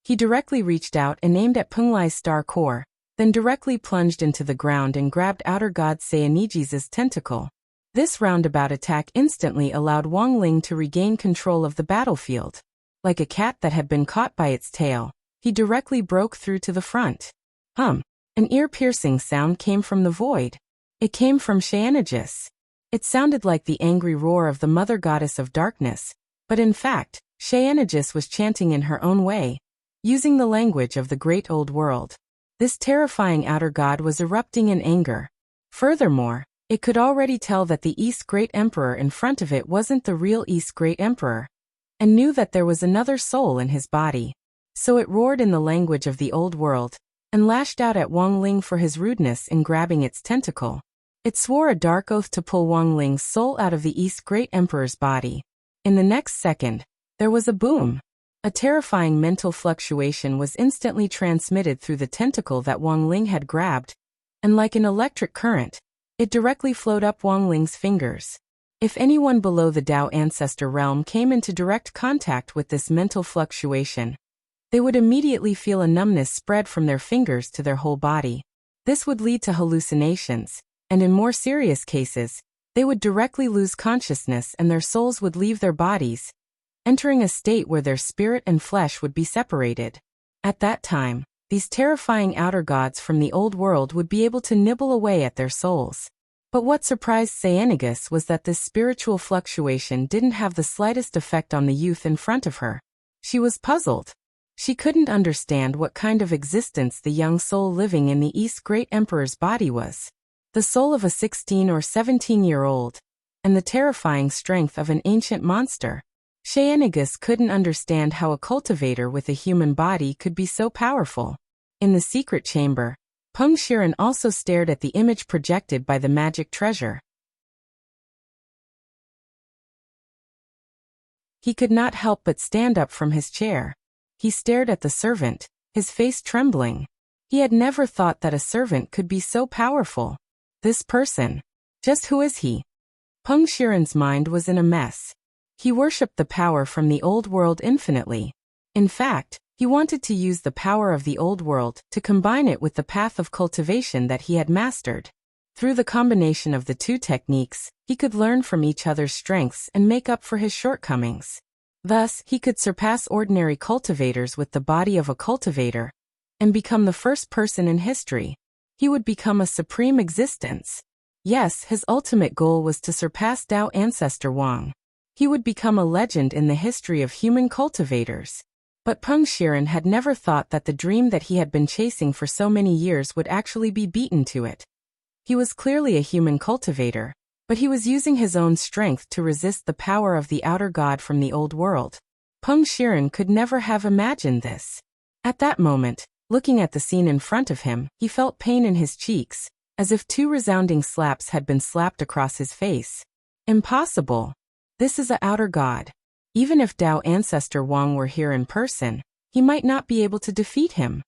He directly reached out and aimed at Peng Lai's star core, then directly plunged into the ground and grabbed outer god Cyanegus' tentacle. This roundabout attack instantly allowed Wang Ling to regain control of the battlefield. Like a cat that had been caught by its tail, he directly broke through to the front. An ear-piercing sound came from the void. It came from Cyanegus. It sounded like the angry roar of the mother goddess of darkness, but in fact, Cyanegus was chanting in her own way, using the language of the great old world. This terrifying outer god was erupting in anger. Furthermore, it could already tell that the East Great Emperor in front of it wasn't the real East Great Emperor, and knew that there was another soul in his body. So it roared in the language of the old world, and lashed out at Wang Ling for his rudeness in grabbing its tentacle. It swore a dark oath to pull Wang Ling's soul out of the East Great Emperor's body. In the next second, there was a boom. A terrifying mental fluctuation was instantly transmitted through the tentacle that Wang Ling had grabbed, and like an electric current, it directly flowed up Wang Ling's fingers. If anyone below the Tao Ancestor realm came into direct contact with this mental fluctuation, they would immediately feel a numbness spread from their fingers to their whole body. This would lead to hallucinations, and in more serious cases, they would directly lose consciousness and their souls would leave their bodies, entering a state where their spirit and flesh would be separated. At that time, these terrifying outer gods from the old world would be able to nibble away at their souls. But what surprised Cyanegus was that this spiritual fluctuation didn't have the slightest effect on the youth in front of her. She was puzzled. She couldn't understand what kind of existence the young soul living in the East Great Emperor's body was. The soul of a 16 or 17-year-old, and the terrifying strength of an ancient monster. Cyanegus couldn't understand how a cultivator with a human body could be so powerful. In the secret chamber, Peng Shiren also stared at the image projected by the magic treasure. He could not help but stand up from his chair. He stared at the servant, his face trembling. He had never thought that a servant could be so powerful. This person. Just who is he? Peng Shiren's mind was in a mess. He worshipped the power from the old world infinitely. In fact, he wanted to use the power of the old world to combine it with the path of cultivation that he had mastered. Through the combination of the two techniques, he could learn from each other's strengths and make up for his shortcomings. Thus, he could surpass ordinary cultivators with the body of a cultivator, and become the first person in history. He would become a supreme existence. Yes, his ultimate goal was to surpass Tao ancestor Wang. He would become a legend in the history of human cultivators. But Peng Shiren had never thought that the dream that he had been chasing for so many years would actually be beaten to it. He was clearly a human cultivator, but he was using his own strength to resist the power of the outer god from the old world. Peng Shiren could never have imagined this. At that moment, looking at the scene in front of him, he felt pain in his cheeks, as if two resounding slaps had been slapped across his face. Impossible. This is a outer god. Even if Tao ancestor Wang were here in person, he might not be able to defeat him.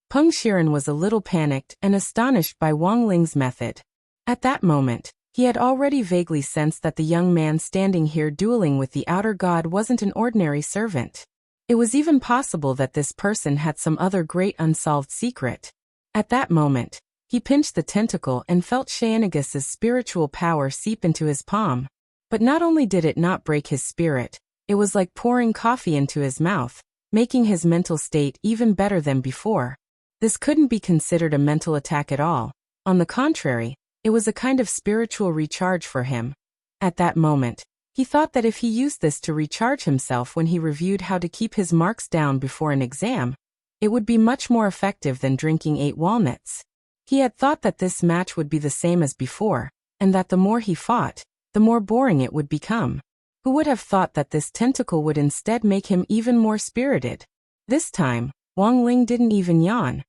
Peng Shiren was a little panicked and astonished by Wang Ling's method. At that moment, he had already vaguely sensed that the young man standing here dueling with the outer god wasn't an ordinary servant. It was even possible that this person had some other great unsolved secret. At that moment, he pinched the tentacle and felt Shayanagus's spiritual power seep into his palm. But not only did it not break his spirit, it was like pouring coffee into his mouth, making his mental state even better than before. This couldn't be considered a mental attack at all. On the contrary, it was a kind of spiritual recharge for him. At that moment, he thought that if he used this to recharge himself when he reviewed how to keep his marks down before an exam, it would be much more effective than drinking 8 walnuts. He had thought that this match would be the same as before, and that the more he fought, the more boring it would become. Who would have thought that this tentacle would instead make him even more spirited? This time, Wang Ling didn't even yawn.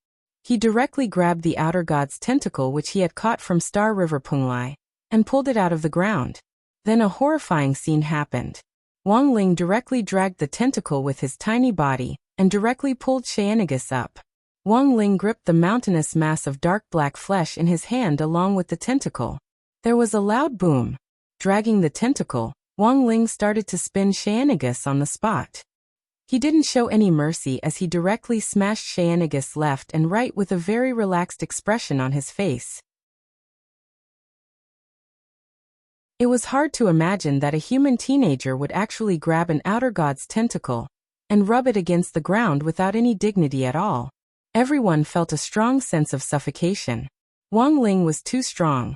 He directly grabbed the outer god's tentacle which he had caught from Star River Punglai, and pulled it out of the ground. Then a horrifying scene happened. Wang Ling directly dragged the tentacle with his tiny body, and directly pulled Shayanagus up. Wang Ling gripped the mountainous mass of dark black flesh in his hand along with the tentacle. There was a loud boom. Dragging the tentacle, Wang Ling started to spin Shayanagus on the spot. He didn't show any mercy as he directly smashed Shayanagus left and right with a very relaxed expression on his face. It was hard to imagine that a human teenager would actually grab an outer god's tentacle and rub it against the ground without any dignity at all. Everyone felt a strong sense of suffocation. Wang Ling was too strong,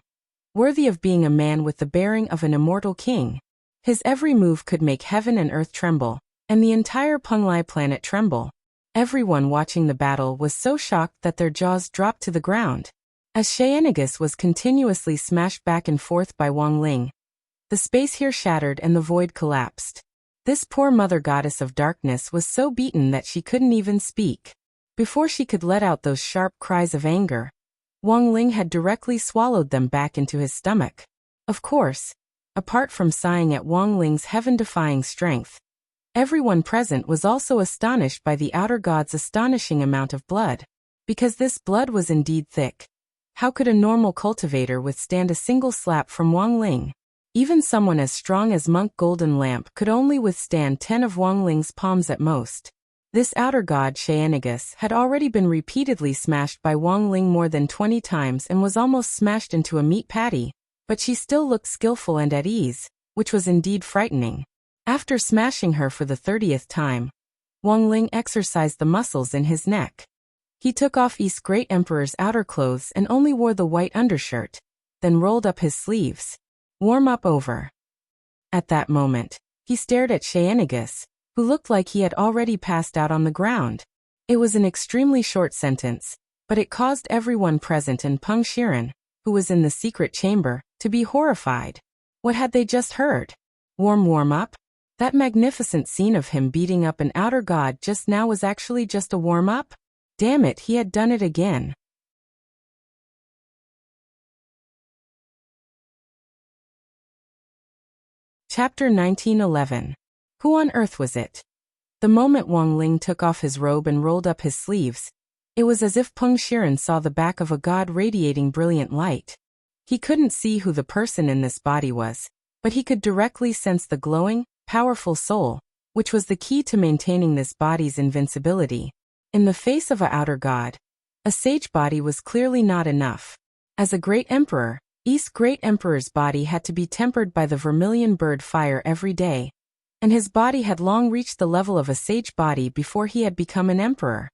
worthy of being a man with the bearing of an immortal king. His every move could make heaven and earth tremble, and the entire Punglai planet tremble. Everyone watching the battle was so shocked that their jaws dropped to the ground. As Shayanagus was continuously smashed back and forth by Wang Ling, the space here shattered and the void collapsed. This poor mother goddess of darkness was so beaten that she couldn't even speak. Before she could let out those sharp cries of anger, Wang Ling had directly swallowed them back into his stomach. Of course, apart from sighing at Wang Ling's heaven-defying strength, everyone present was also astonished by the outer god's astonishing amount of blood. Because this blood was indeed thick. How could a normal cultivator withstand a single slap from Wang Ling? Even someone as strong as Monk Golden Lamp could only withstand 10 of Wang Ling's palms at most. This outer god Shayanagus had already been repeatedly smashed by Wang Ling more than 20 times and was almost smashed into a meat patty, but she still looked skillful and at ease, which was indeed frightening. After smashing her for the 30th time, Wang Ling exercised the muscles in his neck. He took off East Great Emperor's outer clothes and only wore the white undershirt, then rolled up his sleeves. Warm up over. At that moment, he stared at Shayanagus, who looked like he had already passed out on the ground. It was an extremely short sentence, but it caused everyone present and Peng Shiren, who was in the secret chamber, to be horrified. What had they just heard? Warm up? That magnificent scene of him beating up an outer god just now was actually just a warm-up? Damn it, he had done it again. Chapter 1911. Who on earth was it? The moment Wang Ling took off his robe and rolled up his sleeves, it was as if Peng Shiren saw the back of a god radiating brilliant light. He couldn't see who the person in this body was, but he could directly sense the glowing, powerful soul, which was the key to maintaining this body's invincibility. In the face of a outer god, a sage body was clearly not enough. As a great emperor, East Great Emperor's body had to be tempered by the vermilion bird fire every day, and his body had long reached the level of a sage body before he had become an emperor.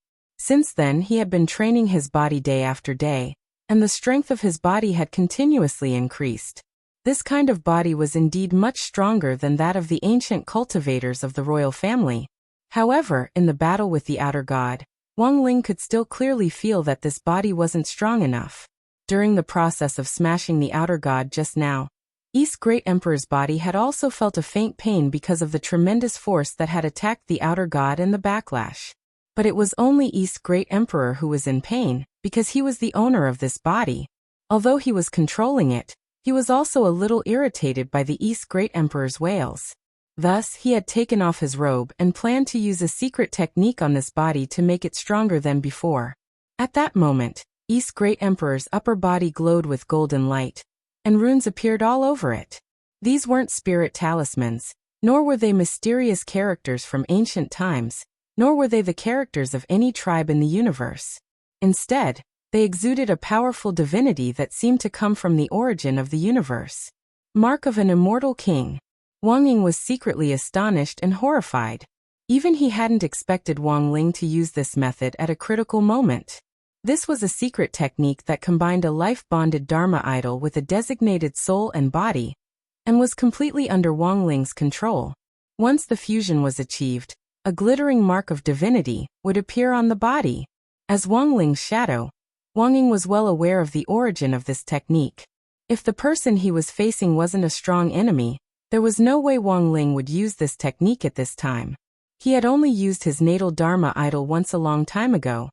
Since then he had been training his body day after day, and the strength of his body had continuously increased. This kind of body was indeed much stronger than that of the ancient cultivators of the royal family. However, in the battle with the outer god, Wang Ling could still clearly feel that this body wasn't strong enough. During the process of smashing the outer god just now, East Great Emperor's body had also felt a faint pain because of the tremendous force that had attacked the outer god and the backlash. But it was only East Great Emperor who was in pain, because he was the owner of this body. Although he was controlling it, he was also a little irritated by the East Great Emperor's wails. Thus, he had taken off his robe and planned to use a secret technique on this body to make it stronger than before. At that moment, East Great Emperor's upper body glowed with golden light, and runes appeared all over it. These weren't spirit talismans, nor were they mysterious characters from ancient times, nor were they the characters of any tribe in the universe. Instead, they exuded a powerful divinity that seemed to come from the origin of the universe. Mark of an immortal king. Wang Ying was secretly astonished and horrified. Even he hadn't expected Wang Ling to use this method at a critical moment. This was a secret technique that combined a life-bonded Dharma idol with a designated soul and body, and was completely under Wang Ling's control. Once the fusion was achieved, a glittering mark of divinity would appear on the body. As Wang Ling's shadow, Wang Ying was well aware of the origin of this technique. If the person he was facing wasn't a strong enemy, there was no way Wang Ling would use this technique at this time. He had only used his natal Dharma idol once a long time ago,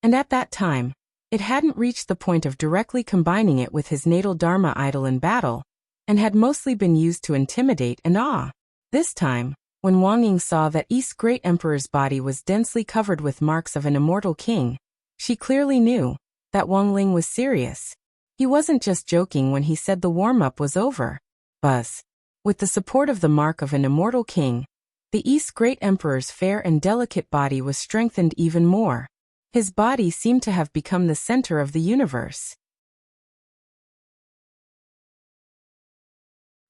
and at that time, it hadn't reached the point of directly combining it with his natal Dharma idol in battle, and had mostly been used to intimidate and awe. This time, when Wang Ying saw that East Great Emperor's body was densely covered with marks of an immortal king, she clearly knew that Wang Ling was serious. He wasn't just joking when he said the warm-up was over. Buzz. With the support of the mark of an immortal king, the East Great Emperor's fair and delicate body was strengthened even more. His body seemed to have become the center of the universe.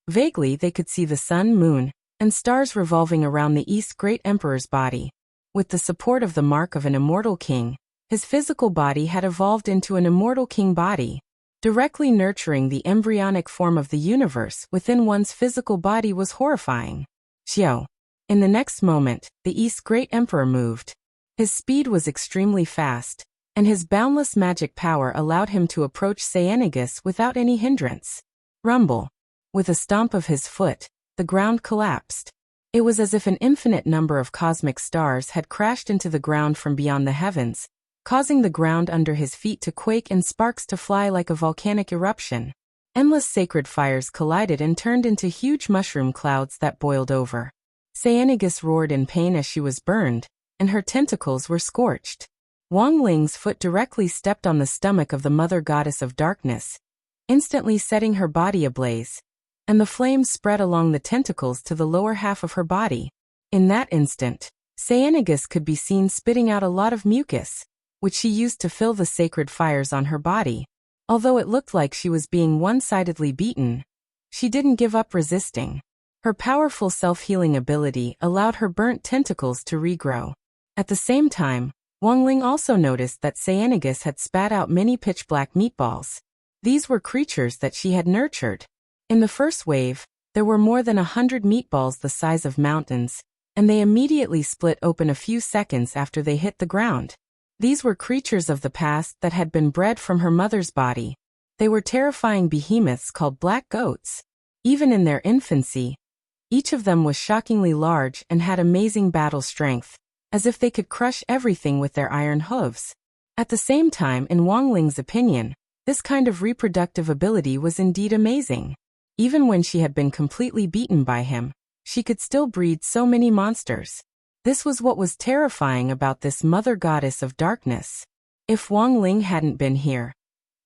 Vaguely they could see the sun, moon, and stars revolving around the East Great Emperor's body. With the support of the mark of an immortal king, his physical body had evolved into an immortal king body, directly nurturing the embryonic form of the universe within one's physical body was horrifying. Xiao. In the next moment, the East Great Emperor moved. His speed was extremely fast, and his boundless magic power allowed him to approach Cyanegus without any hindrance. Rumble. With a stomp of his foot, the ground collapsed. It was as if an infinite number of cosmic stars had crashed into the ground from beyond the heavens, causing the ground under his feet to quake and sparks to fly like a volcanic eruption. Endless sacred fires collided and turned into huge mushroom clouds that boiled over. Cyanegus roared in pain as she was burned, and her tentacles were scorched. Wang Ling's foot directly stepped on the stomach of the mother goddess of darkness, instantly setting her body ablaze, and the flames spread along the tentacles to the lower half of her body. In that instant, Cyanegus could be seen spitting out a lot of mucus, which she used to fill the sacred fires on her body. Although it looked like she was being one-sidedly beaten, she didn't give up resisting. Her powerful self-healing ability allowed her burnt tentacles to regrow. At the same time, Wang Ling also noticed that Cyanegus had spat out many pitch-black meatballs. These were creatures that she had nurtured. In the first wave, there were more than 100 meatballs the size of mountains, and they immediately split open a few seconds after they hit the ground. These were creatures of the past that had been bred from her mother's body. They were terrifying behemoths called black goats. Even in their infancy, each of them was shockingly large and had amazing battle strength, as if they could crush everything with their iron hooves. At the same time, in Wang Ling's opinion, this kind of reproductive ability was indeed amazing. Even when she had been completely beaten by him, she could still breed so many monsters. This was what was terrifying about this mother goddess of darkness. If Wang Ling hadn't been here,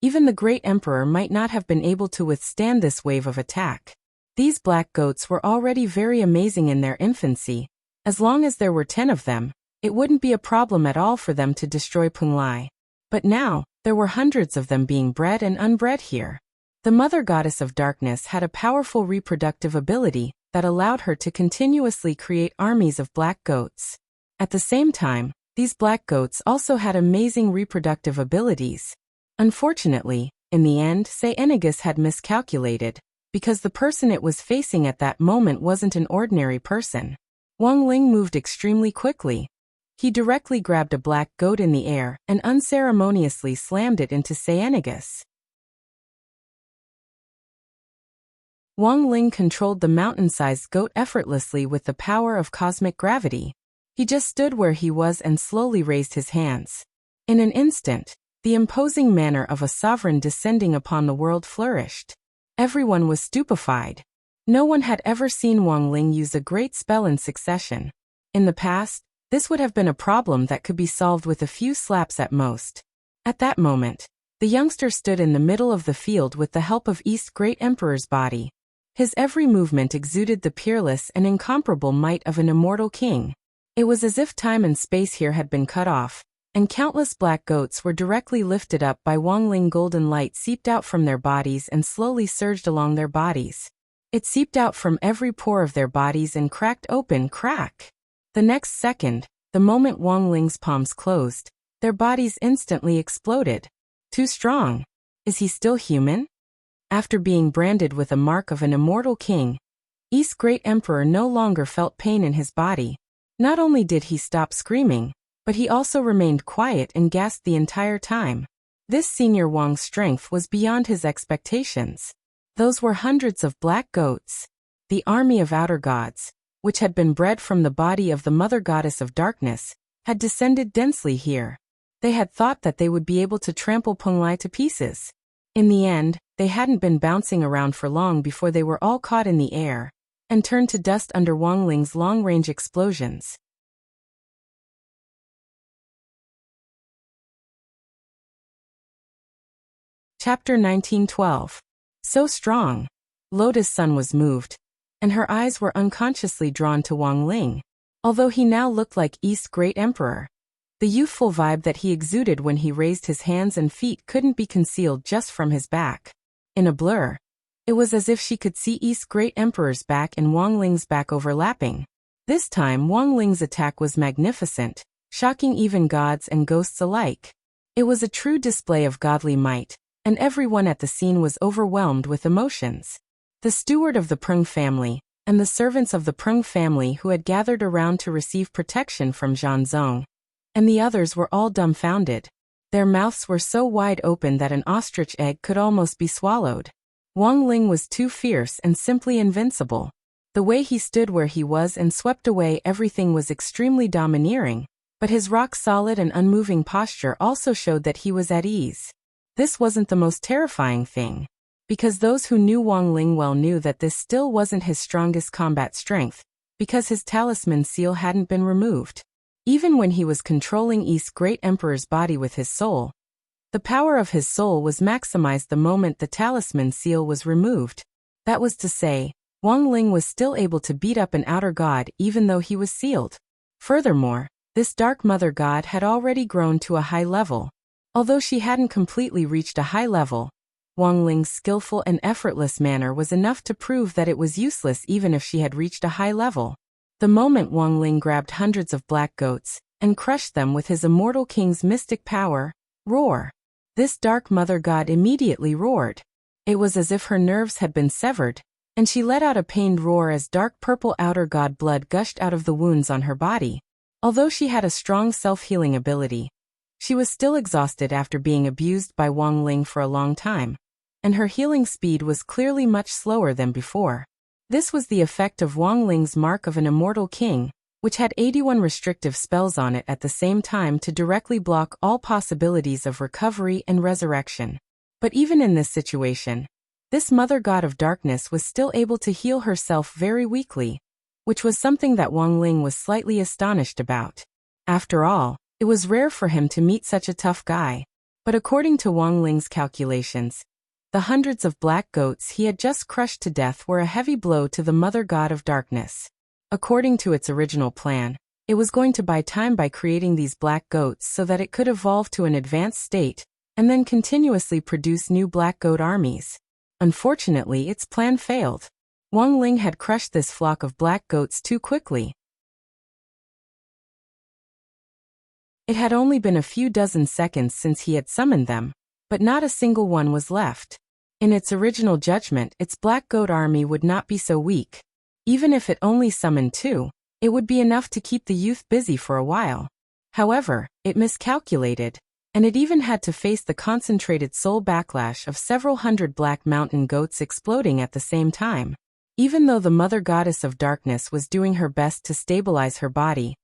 even the great emperor might not have been able to withstand this wave of attack. These black goats were already very amazing in their infancy. As long as there were 10 of them, it wouldn't be a problem at all for them to destroy Punglai. But now, there were hundreds of them being bred and unbred here. The mother goddess of darkness had a powerful reproductive ability that allowed her to continuously create armies of black goats. At the same time, These black goats also had amazing reproductive abilities. Unfortunately, in the end, Saenegus had miscalculated, because the person it was facing at that moment wasn't an ordinary person. Wang Ling moved extremely quickly. He directly grabbed a black goat in the air and unceremoniously slammed it into Saenegus. Wang Ling controlled the mountain-sized goat effortlessly with the power of cosmic gravity. He just stood where he was and slowly raised his hands. In an instant, the imposing manner of a sovereign descending upon the world flourished. Everyone was stupefied. No one had ever seen Wang Ling use a great spell in succession. In the past, this would have been a problem that could be solved with a few slaps at most. At that moment, the youngster stood in the middle of the field with the help of East Great Emperor's body. His every movement exuded the peerless and incomparable might of an immortal king. It was as if time and space here had been cut off, and countless black goats were directly lifted up by Wang Ling. Golden light seeped out from their bodies and slowly surged along their bodies. It seeped out from every pore of their bodies and cracked open, crack. The next second, the moment Wang Ling's palms closed, their bodies instantly exploded. Too strong. Is he still human? After being branded with a mark of an immortal king, East Great Emperor no longer felt pain in his body. Not only did he stop screaming, but he also remained quiet and gasped the entire time. This senior Wang's strength was beyond his expectations. Those were hundreds of black goats. The army of outer gods, which had been bred from the body of the mother goddess of darkness, had descended densely here. They had thought that they would be able to trample Penglai to pieces. In the end, they hadn't been bouncing around for long before they were all caught in the air and turned to dust under Wang Ling's long-range explosions. Chapter 1912. So strong. Lotus Sun was moved, and her eyes were unconsciously drawn to Wang Ling. Although he now looked like East Great Emperor, the youthful vibe that he exuded when he raised his hands and feet couldn't be concealed just from his back. In a blur, it was as if she could see East Great Emperor's back and Wang Ling's back overlapping. This time Wang Ling's attack was magnificent, shocking even gods and ghosts alike. It was a true display of godly might, and everyone at the scene was overwhelmed with emotions. The steward of the Prung family, and the servants of the Prung family who had gathered around to receive protection from Zhang, and the others were all dumbfounded. Their mouths were so wide open that an ostrich egg could almost be swallowed. Wang Ling was too fierce and simply invincible. The way he stood where he was and swept away everything was extremely domineering, but his rock-solid and unmoving posture also showed that he was at ease. This wasn't the most terrifying thing, because those who knew Wang Ling well knew that this still wasn't his strongest combat strength, because his talisman seal hadn't been removed. Even when he was controlling East Great Emperor's body with his soul, the power of his soul was maximized the moment the talisman seal was removed. That was to say, Wang Ling was still able to beat up an outer god even though he was sealed. Furthermore, this dark mother god had already grown to a high level. Although she hadn't completely reached a high level, Wang Ling's skillful and effortless manner was enough to prove that it was useless even if she had reached a high level. The moment Wang Ling grabbed hundreds of black goats and crushed them with his immortal king's mystic power, roar. This dark mother god immediately roared. It was as if her nerves had been severed, and she let out a pained roar as dark purple outer god blood gushed out of the wounds on her body. Although she had a strong self-healing ability, she was still exhausted after being abused by Wang Ling for a long time, and her healing speed was clearly much slower than before. This was the effect of Wang Ling's mark of an immortal king, which had 81 restrictive spells on it at the same time to directly block all possibilities of recovery and resurrection. But even in this situation, this mother god of darkness was still able to heal herself very weakly, which was something that Wang Ling was slightly astonished about. After all, it was rare for him to meet such a tough guy. But according to Wang Ling's calculations, the hundreds of black goats he had just crushed to death were a heavy blow to the mother god of darkness. According to its original plan, it was going to buy time by creating these black goats so that it could evolve to an advanced state, and then continuously produce new black goat armies. Unfortunately, its plan failed. Wang Ling had crushed this flock of black goats too quickly. It had only been a few dozen seconds since he had summoned them, but not a single one was left. In its original judgment, its black goat army would not be so weak. Even if it only summoned 2, it would be enough to keep the youth busy for a while. However, it miscalculated, and it even had to face the concentrated soul backlash of several hundred black mountain goats exploding at the same time. Even though the Mother Goddess of Darkness was doing her best to stabilize her body,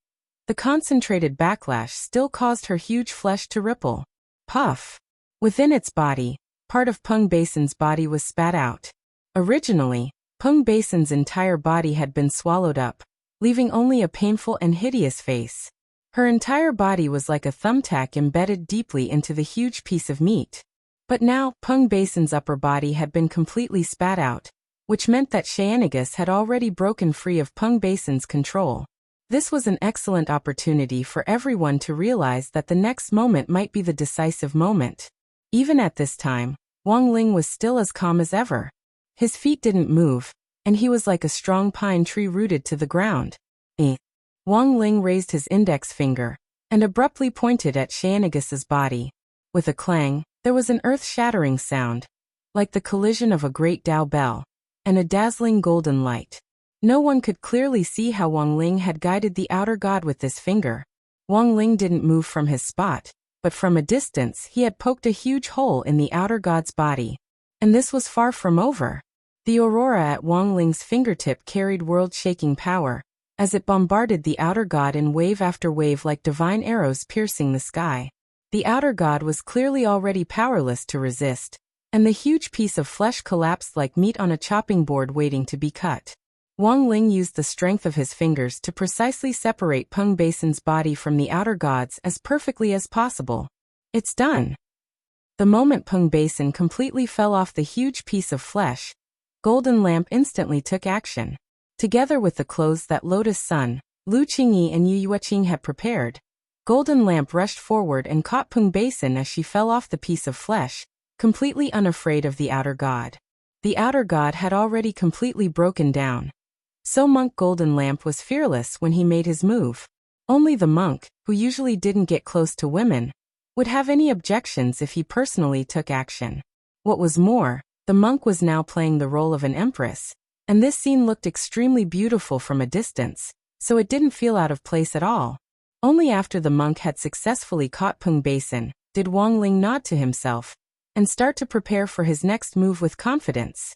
the concentrated backlash still caused her huge flesh to ripple. Puff! Within its body, part of Peng Basin's body was spat out. Originally, Peng Basin's entire body had been swallowed up, leaving only a painful and hideous face. Her entire body was like a thumbtack embedded deeply into the huge piece of meat. But now, Peng Basin's upper body had been completely spat out, which meant that Cheyenigus had already broken free of Peng Basin's control. This was an excellent opportunity for everyone to realize that the next moment might be the decisive moment. Even at this time, Wang Ling was still as calm as ever. His feet didn't move, and he was like a strong pine tree rooted to the ground. Wang Ling raised his index finger and abruptly pointed at Cheyenigus's body. With a clang, there was an earth-shattering sound, like the collision of a great Tao bell, and a dazzling golden light. No one could clearly see how Wang Ling had guided the outer god with this finger. Wang Ling didn't move from his spot, but from a distance he had poked a huge hole in the outer god's body. And this was far from over. The aurora at Wang Ling's fingertip carried world-shaking power, as it bombarded the outer god in wave after wave like divine arrows piercing the sky. The outer god was clearly already powerless to resist, and the huge piece of flesh collapsed like meat on a chopping board waiting to be cut. Wang Ling used the strength of his fingers to precisely separate Peng Basin's body from the outer gods as perfectly as possible. It's done. The moment Peng Basin completely fell off the huge piece of flesh, Golden Lamp instantly took action. Together with the clothes that Lotus Sun, Lu Qingyi and Yu Yueqing had prepared, Golden Lamp rushed forward and caught Peng Basin as she fell off the piece of flesh, completely unafraid of the outer god. The outer god had already completely broken down. So Monk Golden Lamp was fearless when he made his move. Only the monk, who usually didn't get close to women, would have any objections if he personally took action. What was more, the monk was now playing the role of an empress, and this scene looked extremely beautiful from a distance, so it didn't feel out of place at all. Only after the monk had successfully caught Peng Basin did Wang Ling nod to himself and start to prepare for his next move with confidence.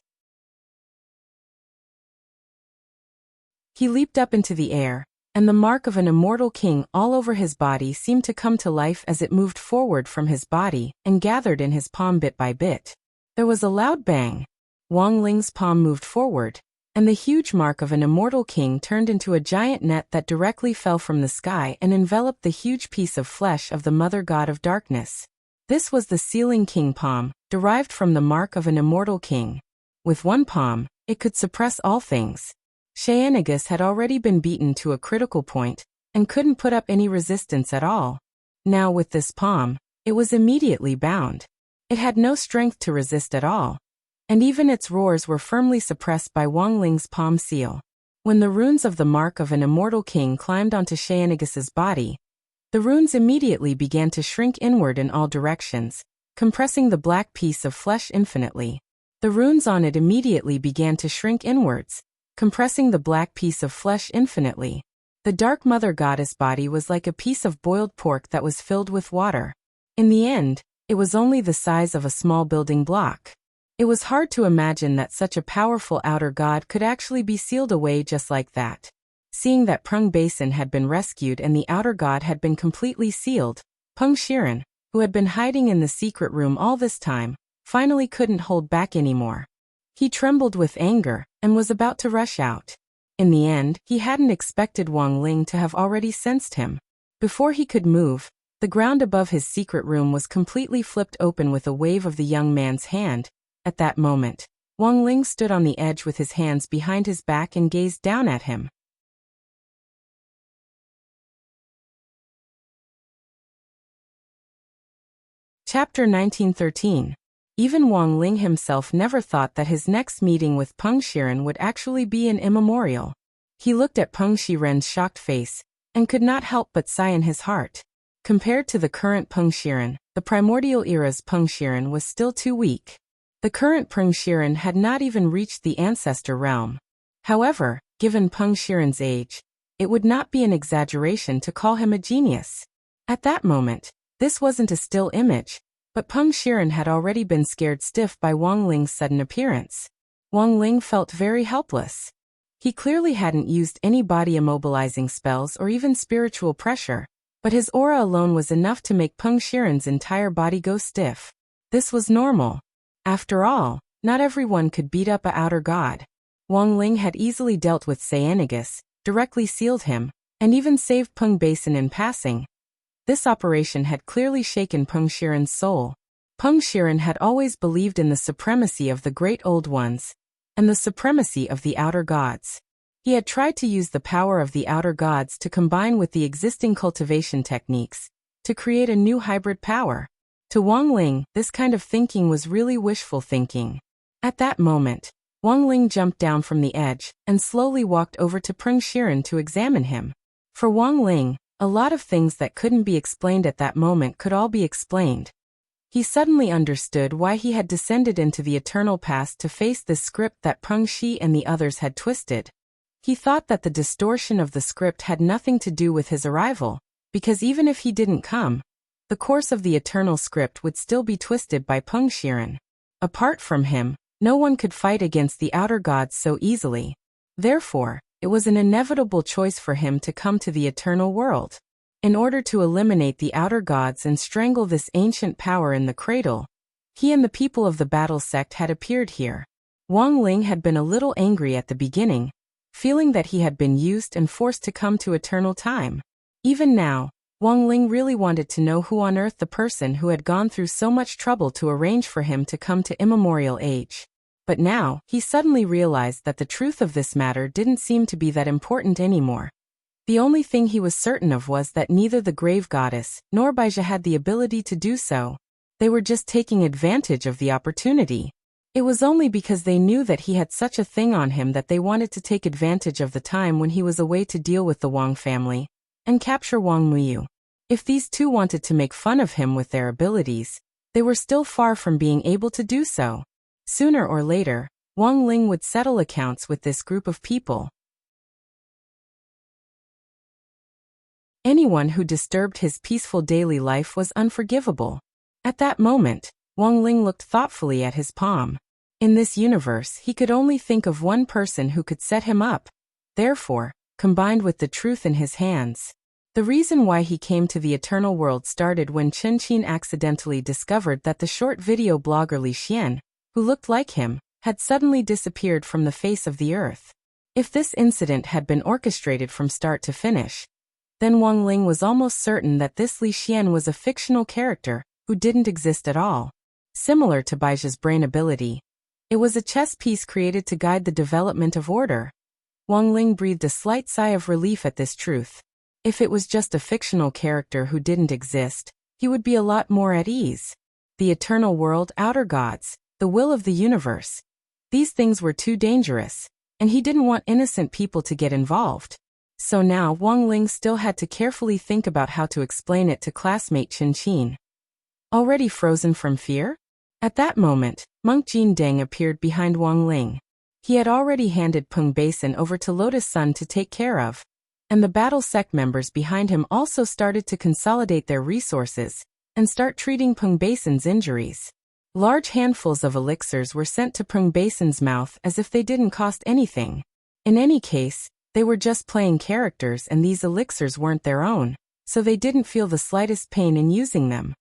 He leaped up into the air, and the mark of an immortal king all over his body seemed to come to life as it moved forward from his body and gathered in his palm bit by bit. There was a loud bang. Wang Ling's palm moved forward, and the huge mark of an immortal king turned into a giant net that directly fell from the sky and enveloped the huge piece of flesh of the Mother God of Darkness. This was the Sealing King palm, derived from the mark of an immortal king. With one palm, it could suppress all things. Cheyenigus had already been beaten to a critical point, and couldn't put up any resistance at all. Now with this palm, it was immediately bound. It had no strength to resist at all, and even its roars were firmly suppressed by Wang Ling's palm seal. When the runes of the mark of an immortal king climbed onto Cheyenigus's body, the runes immediately began to shrink inward in all directions, compressing the black piece of flesh infinitely. The runes on it immediately began to shrink inwards, compressing the black piece of flesh infinitely. The dark mother goddess body was like a piece of boiled pork that was filled with water. In the end, it was only the size of a small building block. It was hard to imagine that such a powerful outer god could actually be sealed away just like that. Seeing that Peng Basin had been rescued and the outer god had been completely sealed, Peng Shiren, who had been hiding in the secret room all this time, finally couldn't hold back anymore. He trembled with anger and was about to rush out. In the end, he hadn't expected Wang Ling to have already sensed him. Before he could move, the ground above his secret room was completely flipped open with a wave of the young man's hand. At that moment, Wang Ling stood on the edge with his hands behind his back and gazed down at him. Chapter 1913. Even Wang Ling himself never thought that his next meeting with Peng Shiren would actually be an immemorial. He looked at Peng Shiren's shocked face, and could not help but sigh in his heart. Compared to the current Peng Shiren, the primordial era's Peng Shiren was still too weak. The current Peng Shiren had not even reached the ancestor realm. However, given Peng Shiren's age, it would not be an exaggeration to call him a genius. At that moment, this wasn't a still image, but Peng Shiren had already been scared stiff by Wang Ling's sudden appearance. Wang Ling felt very helpless. He clearly hadn't used any body immobilizing spells or even spiritual pressure, but his aura alone was enough to make Peng Shiren's entire body go stiff. This was normal. After all, not everyone could beat up a outer god. Wang Ling had easily dealt with Cyanegus, directly sealed him, and even saved Peng Basin in passing. This operation had clearly shaken Peng Shiren's soul. Peng Shiren had always believed in the supremacy of the Great Old Ones, and the supremacy of the outer gods. He had tried to use the power of the outer gods to combine with the existing cultivation techniques, to create a new hybrid power. To Wang Ling, this kind of thinking was really wishful thinking. At that moment, Wang Ling jumped down from the edge and slowly walked over to Peng Shiren to examine him. For Wang Ling, a lot of things that couldn't be explained at that moment could all be explained. He suddenly understood why he had descended into the eternal past to face this script that Peng Shi and the others had twisted. He thought that the distortion of the script had nothing to do with his arrival, because even if he didn't come, the course of the eternal script would still be twisted by Peng Shiren. Apart from him, no one could fight against the outer gods so easily. Therefore, it was an inevitable choice for him to come to the eternal world. In order to eliminate the outer gods and strangle this ancient power in the cradle, he and the people of the battle sect had appeared here. Wang Ling had been a little angry at the beginning, feeling that he had been used and forced to come to eternal time. Even now, Wang Ling really wanted to know who on earth the person who had gone through so much trouble to arrange for him to come to immemorial age. But now, he suddenly realized that the truth of this matter didn't seem to be that important anymore. The only thing he was certain of was that neither the grave goddess nor Baizha had the ability to do so. They were just taking advantage of the opportunity. It was only because they knew that he had such a thing on him that they wanted to take advantage of the time when he was away to deal with the Wang family and capture Wang Muyu. If these two wanted to make fun of him with their abilities, they were still far from being able to do so. Sooner or later, Wang Ling would settle accounts with this group of people. Anyone who disturbed his peaceful daily life was unforgivable. At that moment, Wang Ling looked thoughtfully at his palm. In this universe, he could only think of one person who could set him up. Therefore, combined with the truth in his hands, the reason why he came to the eternal world started when Chen Qin accidentally discovered that the short video blogger Li Xian, who looked like him, had suddenly disappeared from the face of the earth. If this incident had been orchestrated from start to finish, then Wang Ling was almost certain that this Li Xian was a fictional character who didn't exist at all. Similar to Baizha's brain ability, it was a chess piece created to guide the development of order. Wang Ling breathed a slight sigh of relief at this truth. If it was just a fictional character who didn't exist, he would be a lot more at ease. The eternal world, outer gods, the will of the universe. These things were too dangerous, and he didn't want innocent people to get involved. So now Wang Ling still had to carefully think about how to explain it to classmate Chen Qin. Already frozen from fear? At that moment, Monk Jin Deng appeared behind Wang Ling. He had already handed Peng Basin over to Lotus Sun to take care of, and the battle sect members behind him also started to consolidate their resources and start treating Peng Basin's injuries. Large handfuls of elixirs were sent to Peng Basin's mouth as if they didn't cost anything. In any case, they were just playing characters and these elixirs weren't their own, so they didn't feel the slightest pain in using them.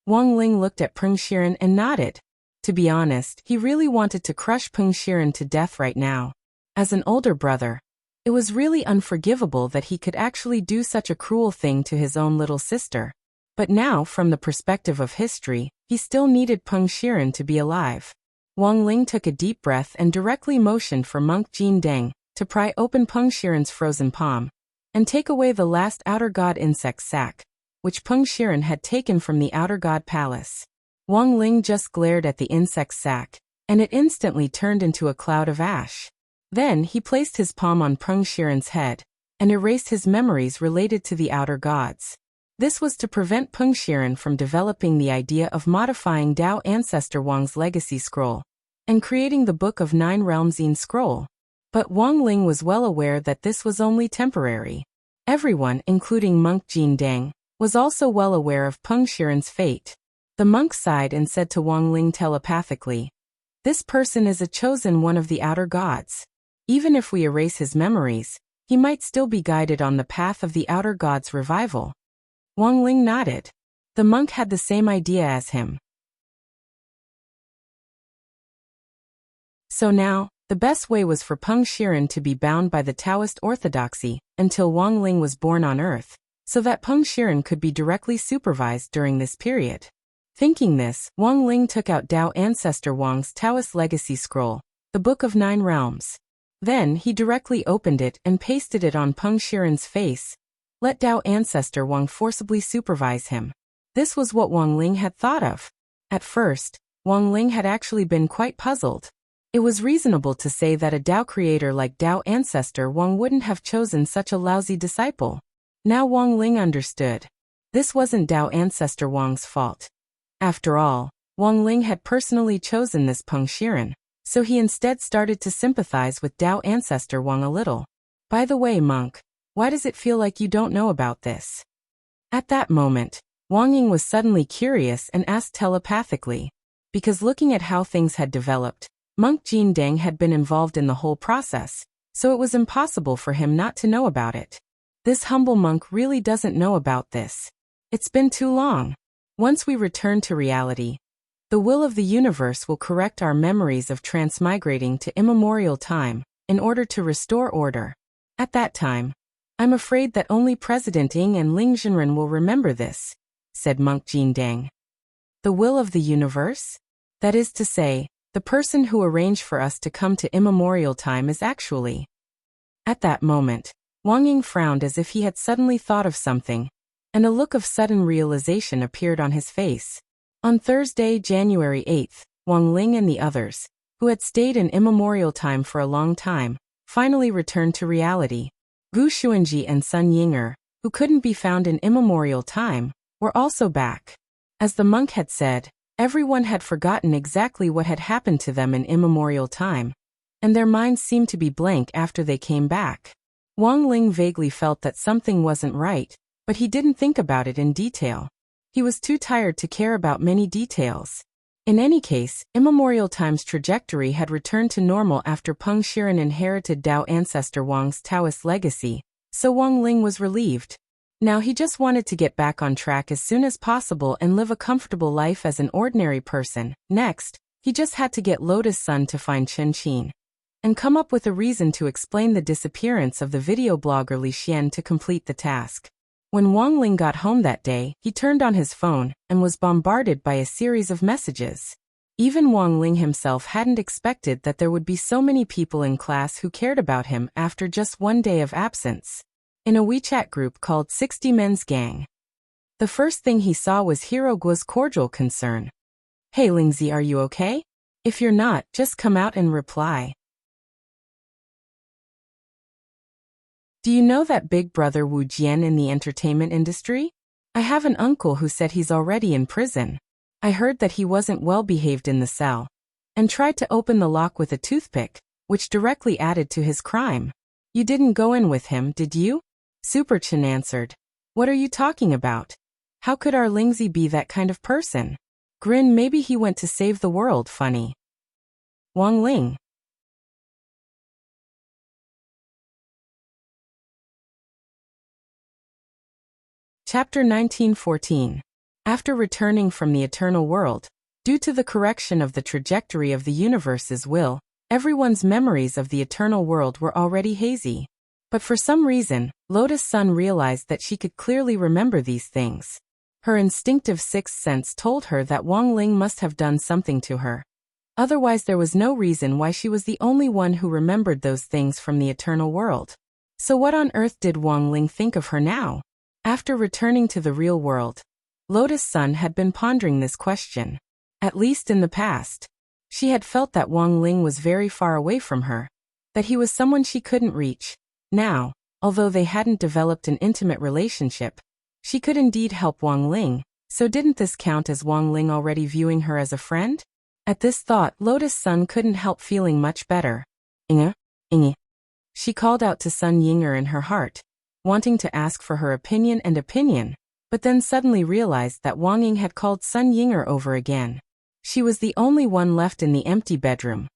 Wang Ling looked at Peng Shiren and nodded. To be honest, he really wanted to crush Peng Shiren to death right now. As an older brother, it was really unforgivable that he could actually do such a cruel thing to his own little sister. But now, from the perspective of history, he still needed Peng Shiren to be alive. Wang Ling took a deep breath and directly motioned for Monk Jin Deng to pry open Peng Shiren's frozen palm and take away the last outer god insect sac, which Peng Shiren had taken from the outer god palace. Wang Ling just glared at the insect sac, and it instantly turned into a cloud of ash. Then he placed his palm on Peng Shiren's head and erased his memories related to the outer gods. This was to prevent Peng Shiren from developing the idea of modifying Dao ancestor Wang's legacy scroll and creating the Book of Nine Realms scroll. But Wang Ling was well aware that this was only temporary. Everyone, including monk Jin Deng, was also well aware of Peng Shiren's fate. The monk sighed and said to Wang Ling telepathically, "This person is a chosen one of the outer gods. Even if we erase his memories, he might still be guided on the path of the outer gods' revival." Wang Ling nodded. The monk had the same idea as him. So now, the best way was for Peng Shiren to be bound by the Taoist orthodoxy until Wang Ling was born on Earth, so that Peng Shiren could be directly supervised during this period. Thinking this, Wang Ling took out Dao ancestor Wang's Taoist legacy scroll, the Book of Nine Realms. Then he directly opened it and pasted it on Peng Shiren's face. Let Dao ancestor Wang forcibly supervise him. This was what Wang Ling had thought of. At first, Wang Ling had actually been quite puzzled. It was reasonable to say that a Dao creator like Dao ancestor Wang wouldn't have chosen such a lousy disciple. Now Wang Ling understood. This wasn't Dao ancestor Wang's fault. After all, Wang Ling had personally chosen this Peng Shiren, so he instead started to sympathize with Dao ancestor Wang a little. By the way, monk, why does it feel like you don't know about this? At that moment, Wang Ying was suddenly curious and asked telepathically. Because looking at how things had developed, monk Jin Deng had been involved in the whole process, so it was impossible for him not to know about it. This humble monk really doesn't know about this. It's been too long. Once we return to reality, the will of the universe will correct our memories of transmigrating to immemorial time in order to restore order. At that time, I'm afraid that only President Ying and Ling Zhenren will remember this, said monk Jin Deng. The will of the universe? That is to say, the person who arranged for us to come to immemorial time is actually. At that moment, Wang Ying frowned as if he had suddenly thought of something, and a look of sudden realization appeared on his face. On Thursday, January 8th, Wang Ling and the others, who had stayed in immemorial time for a long time, finally returned to reality. Gu Xuanji and Sun Yinger, who couldn't be found in immemorial time, were also back. As the monk had said, everyone had forgotten exactly what had happened to them in immemorial time, and their minds seemed to be blank after they came back. Wang Ling vaguely felt that something wasn't right, but he didn't think about it in detail. He was too tired to care about many details. In any case, immemorial time's trajectory had returned to normal after Peng Shiren inherited Dao ancestor Wang's Taoist legacy, so Wang Ling was relieved. Now he just wanted to get back on track as soon as possible and live a comfortable life as an ordinary person. Next, he just had to get Lotus Sun to find Chen Qin and come up with a reason to explain the disappearance of the video blogger Li Xian to complete the task. When Wang Ling got home that day, he turned on his phone and was bombarded by a series of messages. Even Wang Ling himself hadn't expected that there would be so many people in class who cared about him after just one day of absence. In a WeChat group called 60 Men's Gang, the first thing he saw was Hero Guo's cordial concern. "Hey Lingzi, are you okay? If you're not, just come out and reply. Do you know that big brother Wu Jian in the entertainment industry? I have an uncle who said he's already in prison. I heard that he wasn't well behaved in the cell and tried to open the lock with a toothpick, which directly added to his crime. You didn't go in with him, did you?" Super Chen answered. "What are you talking about? How could our Lingzi be that kind of person? Grin, maybe he went to save the world, funny." Wang Ling. Chapter 1914. After returning from the eternal world, due to the correction of the trajectory of the universe's will, everyone's memories of the eternal world were already hazy. But for some reason, Lotus Sun realized that she could clearly remember these things. Her instinctive sixth sense told her that Wang Ling must have done something to her. Otherwise there was no reason why she was the only one who remembered those things from the eternal world. So what on earth did Wang Ling think of her now? After returning to the real world, Lotus Sun had been pondering this question. At least in the past, she had felt that Wang Ling was very far away from her, that he was someone she couldn't reach. Now, although they hadn't developed an intimate relationship, She could indeed help Wang Ling, so didn't this count as Wang Ling already viewing her as a friend? At this thought, Lotus Sun couldn't help feeling much better. Inge, Inge. She called out to Sun Yinger in her heart, wanting to ask for her opinion, but then suddenly realized that Wang Ying had called Sun Yinger over again. She was the only one left in the empty bedroom.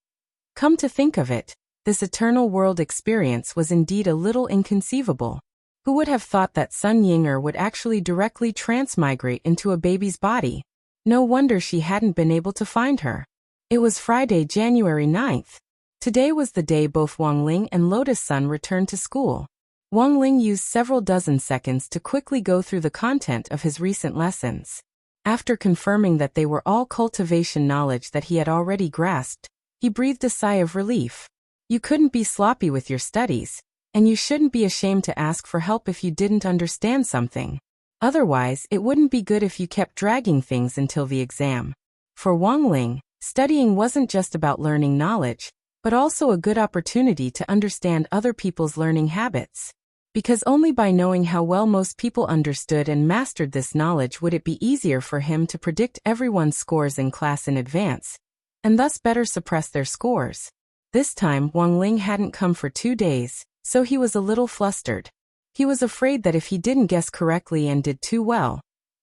Come to think of it, this eternal world experience was indeed a little inconceivable. Who would have thought that Sun Yinger would actually directly transmigrate into a baby's body? No wonder she hadn't been able to find her. It was Friday, January 9th. Today was the day both Wang Ling and Lotus Sun returned to school. Wang Ling used several dozen seconds to quickly go through the content of his recent lessons. After confirming that they were all cultivation knowledge that he had already grasped, he breathed a sigh of relief. You couldn't be sloppy with your studies, and you shouldn't be ashamed to ask for help if you didn't understand something. Otherwise, it wouldn't be good if you kept dragging things until the exam. For Wang Ling, studying wasn't just about learning knowledge, but also a good opportunity to understand other people's learning habits. Because only by knowing how well most people understood and mastered this knowledge would it be easier for him to predict everyone's scores in class in advance, and thus better suppress their scores. This time, Wang Ling hadn't come for 2 days, so he was a little flustered. He was afraid that if he didn't guess correctly and did too well,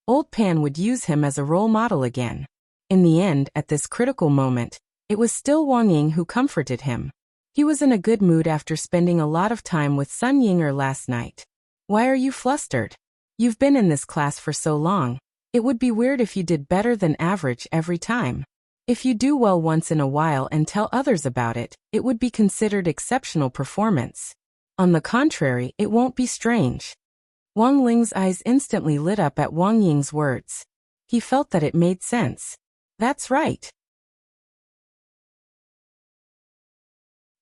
Old Pan would use him as a role model again. In the end, at this critical moment, it was still Wang Ying who comforted him. He was in a good mood after spending a lot of time with Sun Yinger last night. Why are you flustered? You've been in this class for so long. It would be weird if you did better than average every time. If you do well once in a while and tell others about it, it would be considered exceptional performance. On the contrary, it won't be strange. Wang Ling's eyes instantly lit up at Wang Ying's words. He felt that it made sense. That's right.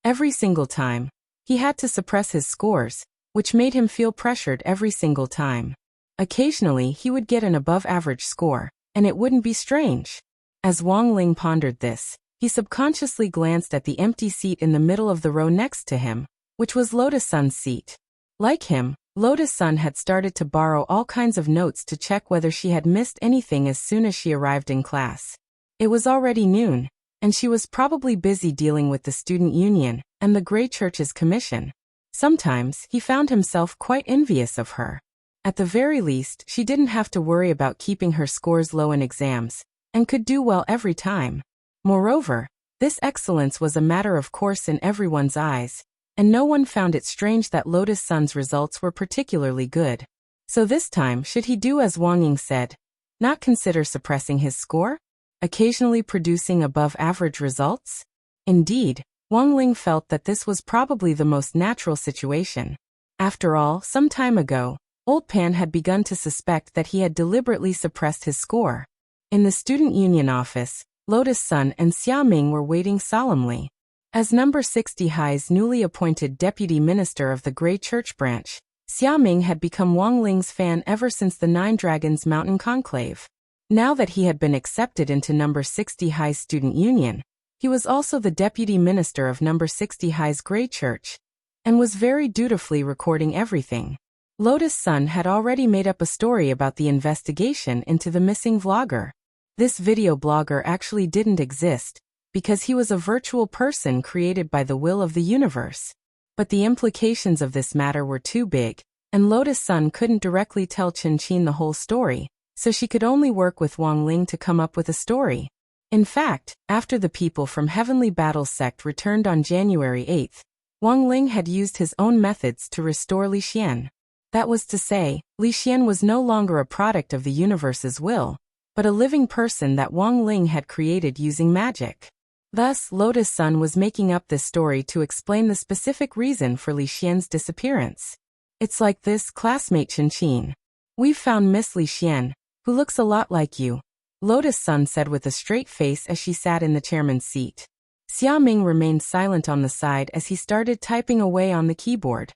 Every single time, he had to suppress his scores, which made him feel pressured every single time. Occasionally, he would get an above-average score, and it wouldn't be strange. As Wang Ling pondered this, he subconsciously glanced at the empty seat in the middle of the row next to him, which was Lotus Sun's seat. Like him, Lotus Sun had started to borrow all kinds of notes to check whether she had missed anything as soon as she arrived in class. It was already noon, and she was probably busy dealing with the student union and the Grey Church's commission. Sometimes, he found himself quite envious of her. At the very least, she didn't have to worry about keeping her scores low in exams, and could do well every time. Moreover, this excellence was a matter of course in everyone's eyes, and no one found it strange that Lotus Sun's results were particularly good. So this time, should he do as Wang Ying said, not consider suppressing his score? Occasionally producing above-average results? Indeed, Wang Ling felt that this was probably the most natural situation. After all, some time ago, Old Pan had begun to suspect that he had deliberately suppressed his score. In the student union office, Lotus Sun and Xia Ming were waiting solemnly. As number 60 High's newly appointed deputy minister of the Grey Church branch, Xia Ming had become Wang Ling's fan ever since the Nine Dragons Mountain Conclave. Now that he had been accepted into number 60 High's student union, he was also the deputy minister of number 60 High's Grey Church, and was very dutifully recording everything. Lotus Sun had already made up a story about the investigation into the missing vlogger. This video blogger actually didn't exist, because he was a virtual person created by the will of the universe. But the implications of this matter were too big, and Lotus Sun couldn't directly tell Chen Qin the whole story, so she could only work with Wang Ling to come up with a story. In fact, after the people from Heavenly Battles sect returned on January 8th, Wang Ling had used his own methods to restore Li Xian. That was to say, Li Xian was no longer a product of the universe's will, but a living person that Wang Ling had created using magic. Thus, Lotus Sun was making up this story to explain the specific reason for Li Xian's disappearance. It's like this, classmate Chen Qin. We've found Miss Li Xian, who looks a lot like you, Lotus Sun said with a straight face as she sat in the chairman's seat. Xia Ming remained silent on the side as he started typing away on the keyboard.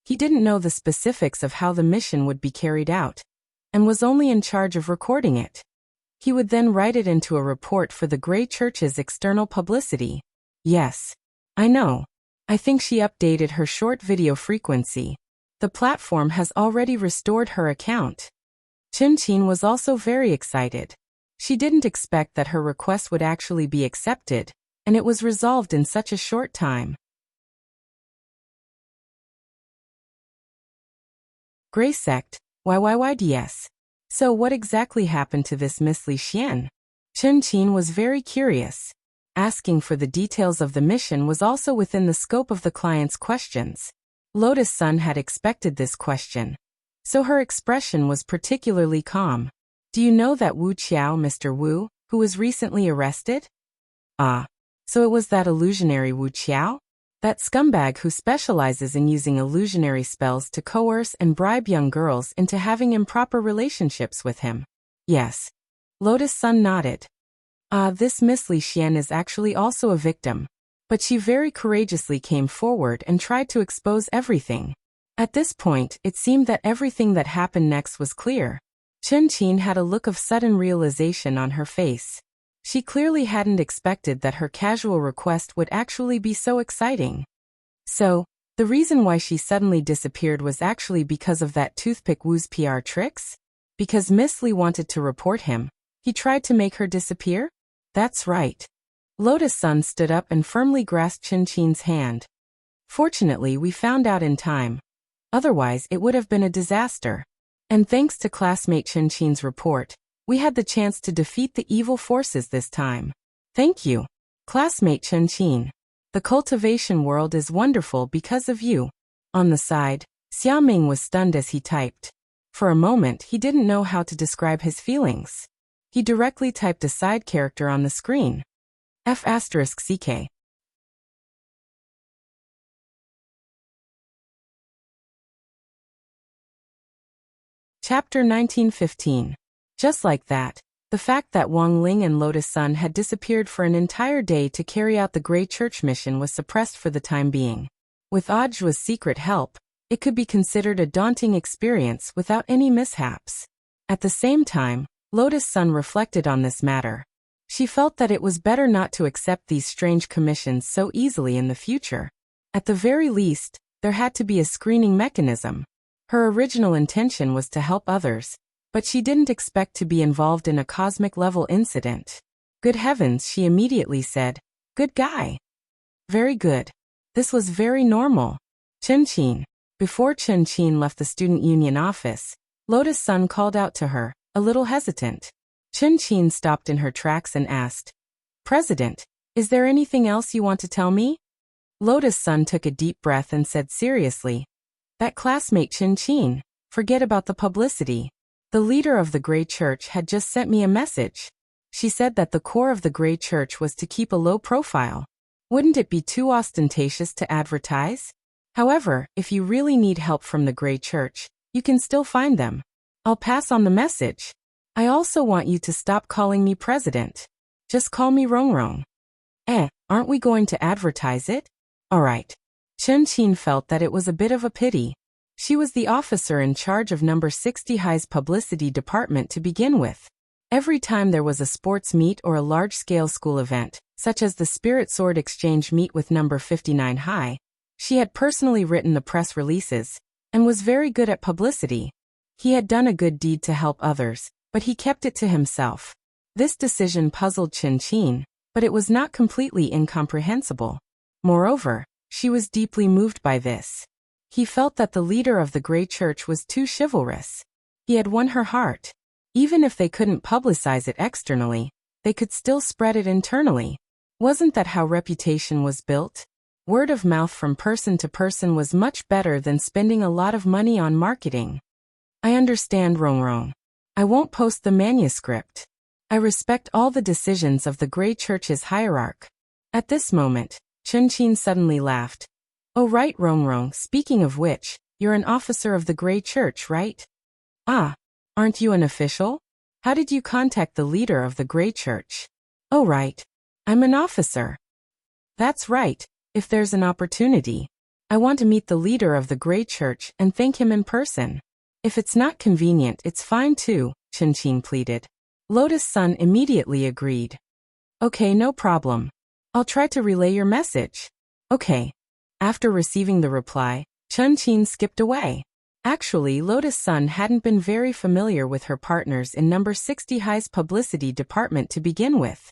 He didn't know the specifics of how the mission would be carried out, and was only in charge of recording it. He would then write it into a report for the Grey Church's external publicity. Yes. I know. I think she updated her short video frequency. The platform has already restored her account. Qin was also very excited. She didn't expect that her request would actually be accepted, and it was resolved in such a short time. Grey Sect, YYYDS. So what exactly happened to this Miss Li Xian? Qin was very curious. Asking for the details of the mission was also within the scope of the client's questions. Lotus Sun had expected this question, so her expression was particularly calm. Do you know that Wuxia, Mr. Wu, who was recently arrested? Ah, so it was that illusionary Wuxia? That scumbag who specializes in using illusionary spells to coerce and bribe young girls into having improper relationships with him. Yes. Lotus Sun nodded. This Miss Li Xian is actually also a victim. But she very courageously came forward and tried to expose everything. At this point, it seemed that everything that happened next was clear. Qin had a look of sudden realization on her face. She clearly hadn't expected that her casual request would actually be so exciting. So, the reason why she suddenly disappeared was actually because of that toothpick Wu's PR tricks? Because Miss Li wanted to report him, he tried to make her disappear? That's right. Lotus Sun stood up and firmly grasped Qin's hand. Fortunately, we found out in time. Otherwise, it would have been a disaster. And thanks to classmate Qin's report, we had the chance to defeat the evil forces this time. Thank you, classmate Qin. The cultivation world is wonderful because of you. On the side, Xiaoming was stunned as he typed. For a moment, he didn't know how to describe his feelings. He directly typed a side character on the screen. F***CK. Chapter 1915. Just like that, the fact that Wang Ling and Lotus Sun had disappeared for an entire day to carry out the Grey Church mission was suppressed for the time being. With Audiobook's secret help, it could be considered a daunting experience without any mishaps. At the same time, Lotus Sun reflected on this matter. She felt that it was better not to accept these strange commissions so easily in the future. At the very least, there had to be a screening mechanism. Her original intention was to help others, but she didn't expect to be involved in a cosmic-level incident. Good heavens, she immediately said. Good guy. Very good. This was very normal. Qin. Before Qin left the student union office, Lotus Sun called out to her, a little hesitant. Qin stopped in her tracks and asked, President, is there anything else you want to tell me? Lotus Sun took a deep breath and said seriously, that classmate Qin, forget about the publicity. The leader of the Grey Church had just sent me a message. She said that the core of the Grey Church was to keep a low profile. Wouldn't it be too ostentatious to advertise? However, if you really need help from the Grey Church, you can still find them. I'll pass on the message. I also want you to stop calling me president. Just call me Rongrong. Aren't we going to advertise it? Alright. Qin felt that it was a bit of a pity. She was the officer in charge of number 60 High's publicity department to begin with. Every time there was a sports meet or a large-scale school event, such as the Spirit Sword Exchange meet with number 59 High, she had personally written the press releases, and was very good at publicity. He had done a good deed to help others, but he kept it to himself. This decision puzzled Qin, but it was not completely incomprehensible. Moreover, she was deeply moved by this. He felt that the leader of the Grey Church was too chivalrous. He had won her heart. Even if they couldn't publicize it externally, they could still spread it internally. Wasn't that how reputation was built? Word of mouth from person to person was much better than spending a lot of money on marketing. I understand, Rongrong. I won't post the manuscript. I respect all the decisions of the Grey Church's hierarch. At this moment, Qin suddenly laughed. Oh right, Rongrong, speaking of which, you're an officer of the Grey Church, right? Ah, aren't you an official? How did you contact the leader of the Grey Church? Oh right. I'm an officer. That's right, if there's an opportunity. I want to meet the leader of the Grey Church and thank him in person. If it's not convenient, it's fine too, Qin pleaded. Lotus Sun immediately agreed. Okay, no problem. I'll try to relay your message. Okay. After receiving the reply, Qin skipped away. Actually, Lotus Sun hadn't been very familiar with her partners in number 60 High's publicity department to begin with.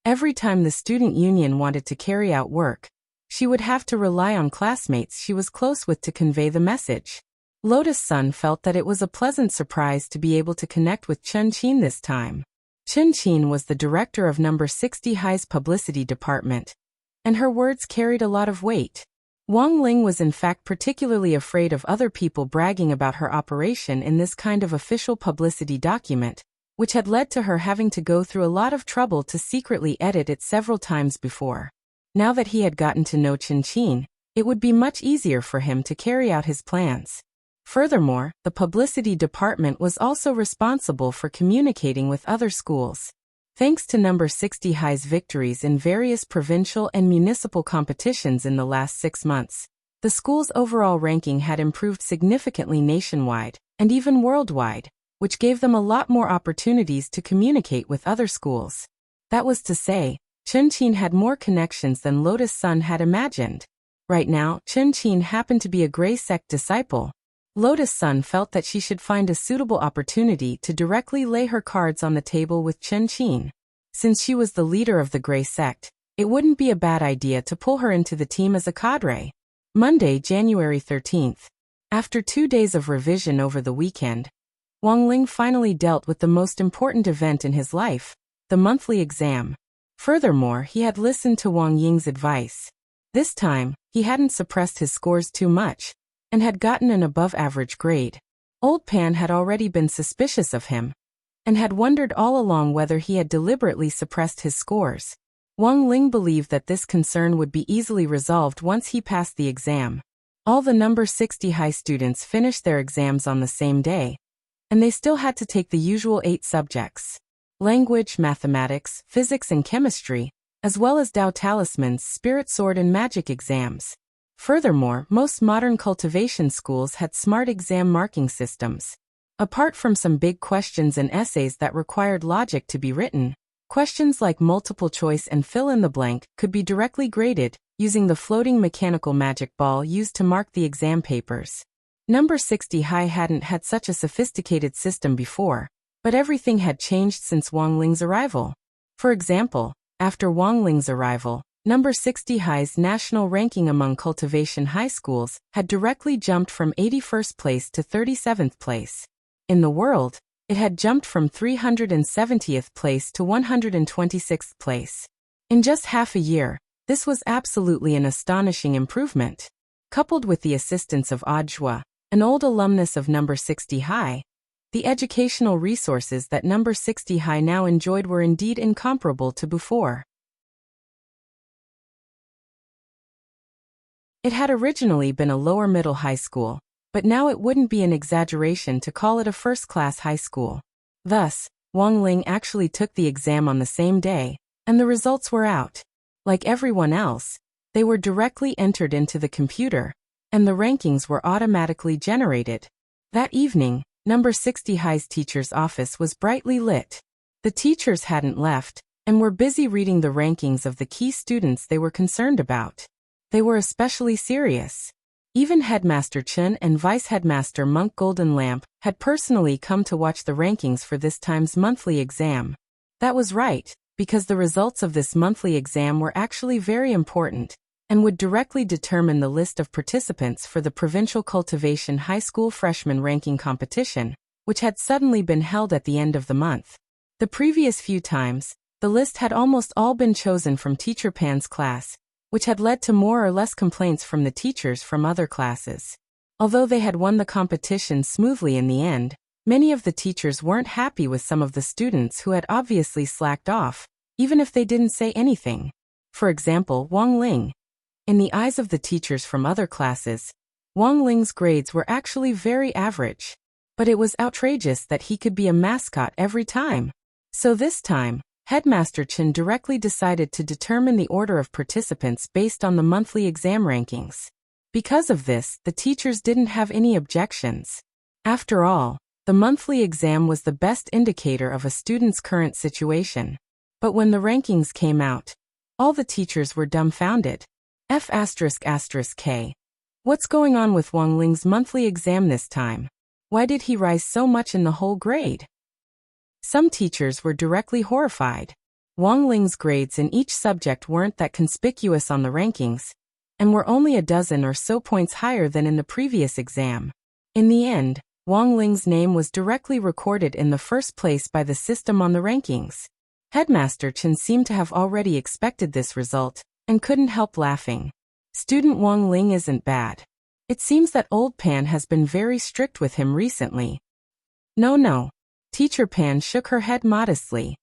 Every time the student union wanted to carry out work, she would have to rely on classmates she was close with to convey the message. Lotus Sun felt that it was a pleasant surprise to be able to connect with Chun Qin this time. Chun Qin was the director of number 60 High's publicity department, and her words carried a lot of weight. Wang Ling was in fact particularly afraid of other people bragging about her operation in this kind of official publicity document, which had led to her having to go through a lot of trouble to secretly edit it several times before. Now that he had gotten to know Chun Qin, it would be much easier for him to carry out his plans. Furthermore, the publicity department was also responsible for communicating with other schools. Thanks to number 60 High's victories in various provincial and municipal competitions in the last 6 months, the school's overall ranking had improved significantly nationwide, and even worldwide, which gave them a lot more opportunities to communicate with other schools. That was to say, Chun Qin had more connections than Lotus Sun had imagined. Right now, Chun Qin happened to be a Gray Sect disciple. Lotus Sun felt that she should find a suitable opportunity to directly lay her cards on the table with Chun Qin. Since she was the leader of the Gray Sect, it wouldn't be a bad idea to pull her into the team as a cadre. Monday, January 13th. After 2 days of revision over the weekend, Wang Ling finally dealt with the most important event in his life, the monthly exam. Furthermore, he had listened to Wang Ying's advice. This time, he hadn't suppressed his scores too much, and had gotten an above-average grade. Old Pan had already been suspicious of him, and had wondered all along whether he had deliberately suppressed his scores. Wang Ling believed that this concern would be easily resolved once he passed the exam. All the number 60 High students finished their exams on the same day, and they still had to take the usual 8 subjects: language, mathematics, physics and chemistry, as well as Dao Talisman's Spirit Sword and Magic exams. Furthermore, most modern cultivation schools had smart exam marking systems. Apart from some big questions and essays that required logic to be written, questions like multiple choice and fill-in-the-blank could be directly graded, using the floating mechanical magic ball used to mark the exam papers. Number 60 High hadn't had such a sophisticated system before, but everything had changed since Wang Ling's arrival. For example, after Wang Ling's arrival, number 60 High's national ranking among cultivation high schools had directly jumped from 81st place to 37th place. In the world, it had jumped from 370th place to 126th place. In just half a year, this was absolutely an astonishing improvement. Coupled with the assistance of Audiobook, an old alumnus of number 60 High, the educational resources that number 60 High now enjoyed were indeed incomparable to before. It had originally been a lower-middle high school, but now it wouldn't be an exaggeration to call it a first-class high school. Thus, Wang Ling actually took the exam on the same day, and the results were out. Like everyone else, they were directly entered into the computer, and the rankings were automatically generated. That evening, number 60 High's teacher's office was brightly lit. The teachers hadn't left, and were busy reading the rankings of the key students they were concerned about. They were especially serious. Even Headmaster Chun and Vice Headmaster Monk Golden Lamp had personally come to watch the rankings for this time's monthly exam. That was right, because the results of this monthly exam were actually very important, and would directly determine the list of participants for the Provincial Cultivation High School Freshman Ranking Competition, which had suddenly been held at the end of the month. The previous few times, the list had almost all been chosen from Teacher Pan's class, which had led to more or less complaints from the teachers from other classes. Although they had won the competition smoothly in the end, many of the teachers weren't happy with some of the students who had obviously slacked off, even if they didn't say anything. For example, Wang Ling. In the eyes of the teachers from other classes, Wang Ling's grades were actually very average. But it was outrageous that he could be a mascot every time. So this time, Headmaster Chen directly decided to determine the order of participants based on the monthly exam rankings. Because of this, the teachers didn't have any objections. After all, the monthly exam was the best indicator of a student's current situation. But when the rankings came out, all the teachers were dumbfounded. F***K. What's going on with Wang Ling's monthly exam this time? Why did he rise so much in the whole grade? Some teachers were directly horrified. Wang Ling's grades in each subject weren't that conspicuous on the rankings, and were only a dozen or so points higher than in the previous exam. In the end, Wang Ling's name was directly recorded in the first place by the system on the rankings. Headmaster Chen seemed to have already expected this result, and couldn't help laughing. Student Wang Ling isn't bad. It seems that old Pan has been very strict with him recently. No. Teacher Pan shook her head modestly.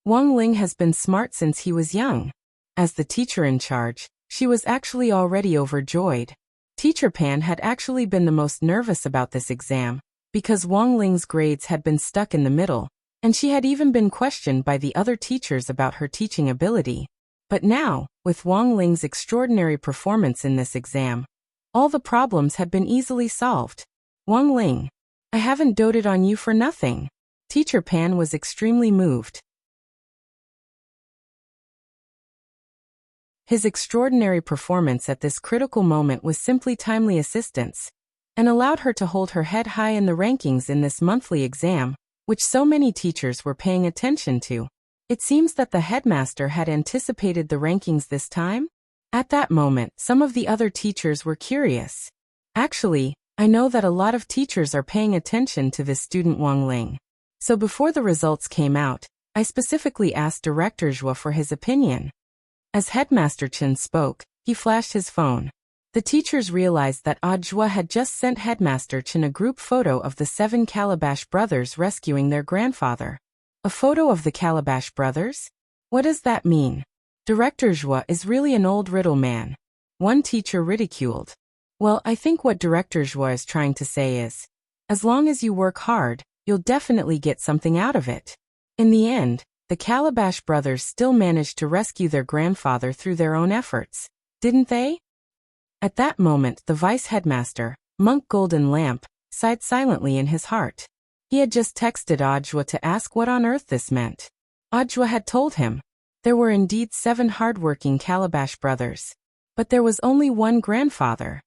Wang Ling has been smart since he was young. As the teacher in charge, she was actually already overjoyed. Teacher Pan had actually been the most nervous about this exam, because Wang Ling's grades had been stuck in the middle, and she had even been questioned by the other teachers about her teaching ability. But now, with Wang Ling's extraordinary performance in this exam, all the problems had been easily solved. Wang Ling, I haven't doted on you for nothing. Teacher Pan was extremely moved. His extraordinary performance at this critical moment was simply timely assistance, and allowed her to hold her head high in the rankings in this monthly exam, which so many teachers were paying attention to. It seems that the headmaster had anticipated the rankings this time. At that moment, some of the other teachers were curious. Actually, I know that a lot of teachers are paying attention to this student Wang Ling. So before the results came out, I specifically asked Director Zhua for his opinion. As Headmaster Chen spoke, he flashed his phone. The teachers realized that Zhua had just sent Headmaster Chen a group photo of the 7 Calabash brothers rescuing their grandfather. A photo of the Calabash brothers? What does that mean? Director Zhua is really an old riddle man. One teacher ridiculed. Well, I think what Director Zhua is trying to say is, as long as you work hard, you'll definitely get something out of it. In the end, the Calabash brothers still managed to rescue their grandfather through their own efforts, didn't they? At that moment, the vice headmaster, Monk Golden Lamp, sighed silently in his heart. He had just texted Zhua to ask what on earth this meant. Zhua had told him, there were indeed 7 hardworking Calabash brothers, but there was only one grandfather.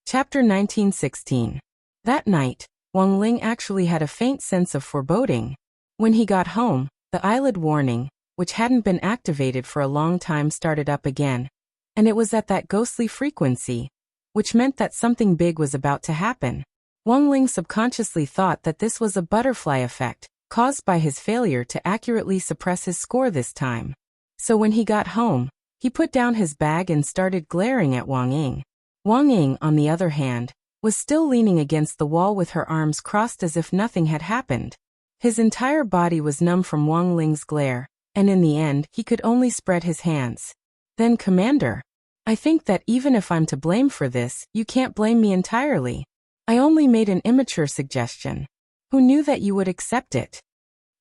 Chapter 1916. That night, Wang Ling actually had a faint sense of foreboding. When he got home, the eyelid warning, which hadn't been activated for a long time, started up again, and it was at that ghostly frequency, which meant that something big was about to happen. Wang Ling subconsciously thought that this was a butterfly effect, caused by his failure to accurately suppress his score this time. So when he got home, he put down his bag and started glaring at Wang Ying. Wang Ying, on the other hand, was still leaning against the wall with her arms crossed as if nothing had happened. His entire body was numb from Wang Ling's glare, and in the end, he could only spread his hands. Then, Commander, I think that even if I'm to blame for this, you can't blame me entirely. I only made an immature suggestion. Who knew that you would accept it?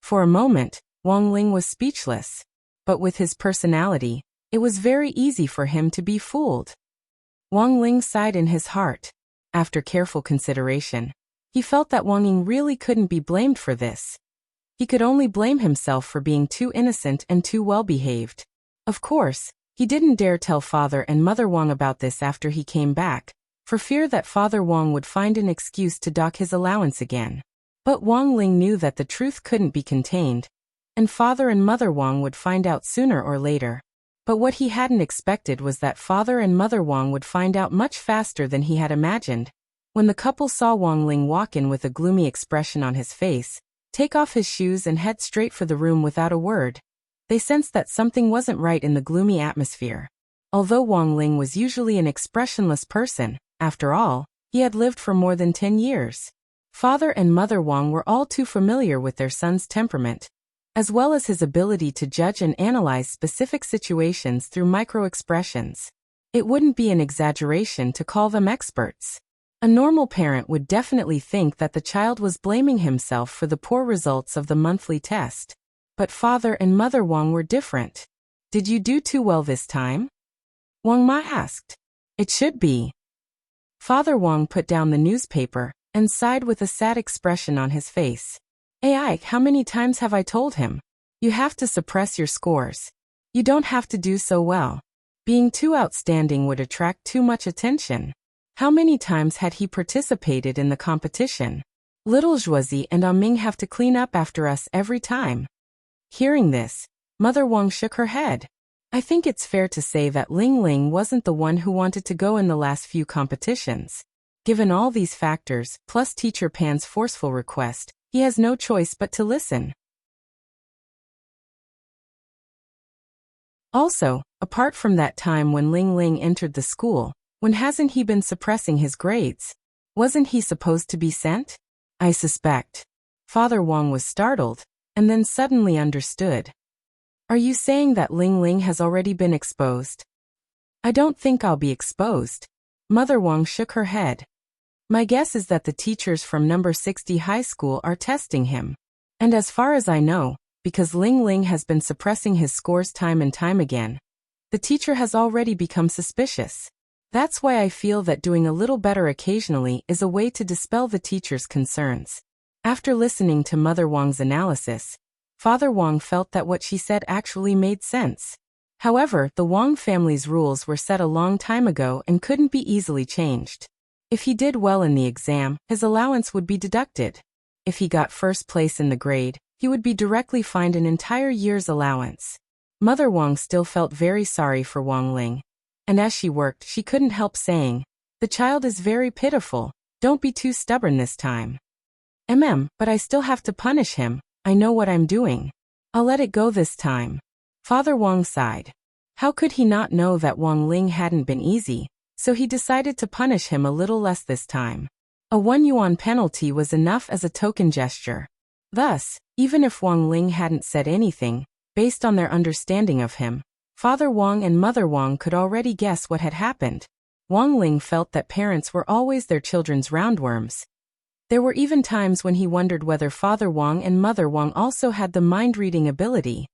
For a moment, Wang Ling was speechless. But with his personality, it was very easy for him to be fooled. Wang Ling sighed in his heart. After careful consideration, he felt that Wang Ying really couldn't be blamed for this. He could only blame himself for being too innocent and too well-behaved. Of course, he didn't dare tell Father and Mother Wang about this after he came back, for fear that Father Wang would find an excuse to dock his allowance again. But Wang Ling knew that the truth couldn't be contained, and Father and Mother Wang would find out sooner or later. But what he hadn't expected was that Father and Mother Wang would find out much faster than he had imagined. When the couple saw Wang Ling walk in with a gloomy expression on his face, take off his shoes and head straight for the room without a word, they sensed that something wasn't right in the gloomy atmosphere. Although Wang Ling was usually an expressionless person, after all, he had lived for more than 10 years. Father and Mother Wang were all too familiar with their son's temperament, as well as his ability to judge and analyze specific situations through micro-expressions. It wouldn't be an exaggeration to call them experts. A normal parent would definitely think that the child was blaming himself for the poor results of the monthly test. But Father and Mother Wang were different. Did you do too well this time? Wang Ma asked. It should be. Father Wang put down the newspaper and sighed with a sad expression on his face. AI, how many times have I told him? You have to suppress your scores. You don't have to do so well. Being too outstanding would attract too much attention. How many times had he participated in the competition? Little Zhuozi and Ming have to clean up after us every time. Hearing this, Mother Wang shook her head. I think it's fair to say that Ling Ling wasn't the one who wanted to go in the last few competitions. Given all these factors, plus Teacher Pan's forceful request, he has no choice but to listen. Also, apart from that time when Ling Ling entered the school, when hasn't he been suppressing his grades? Wasn't he supposed to be sent? I suspect. Father Wang was startled, and then suddenly understood. Are you saying that Ling Ling has already been exposed? I don't think I'll be exposed. Mother Wang shook her head. My guess is that the teachers from number 60 high school are testing him. And as far as I know, because Ling Ling has been suppressing his scores time and time again, the teacher has already become suspicious. That's why I feel that doing a little better occasionally is a way to dispel the teacher's concerns. After listening to Mother Wang's analysis, Father Wang felt that what she said actually made sense. However, the Wang family's rules were set a long time ago and couldn't be easily changed. If he did well in the exam, his allowance would be deducted. If he got first place in the grade, he would be directly fined an entire year's allowance. Mother Wang still felt very sorry for Wang Ling. And as she worked, she couldn't help saying, "The child is very pitiful. Don't be too stubborn this time." But I still have to punish him. I know what I'm doing. I'll let it go this time. Father Wang sighed. How could he not know that Wang Ling hadn't been easy? So he decided to punish him a little less this time. A 1 yuan penalty was enough as a token gesture. Thus, even if Wang Ling hadn't said anything, based on their understanding of him, Father Wang and Mother Wang could already guess what had happened. Wang Ling felt that parents were always their children's roundworms. There were even times when he wondered whether Father Wang and Mother Wang also had the mind-reading ability.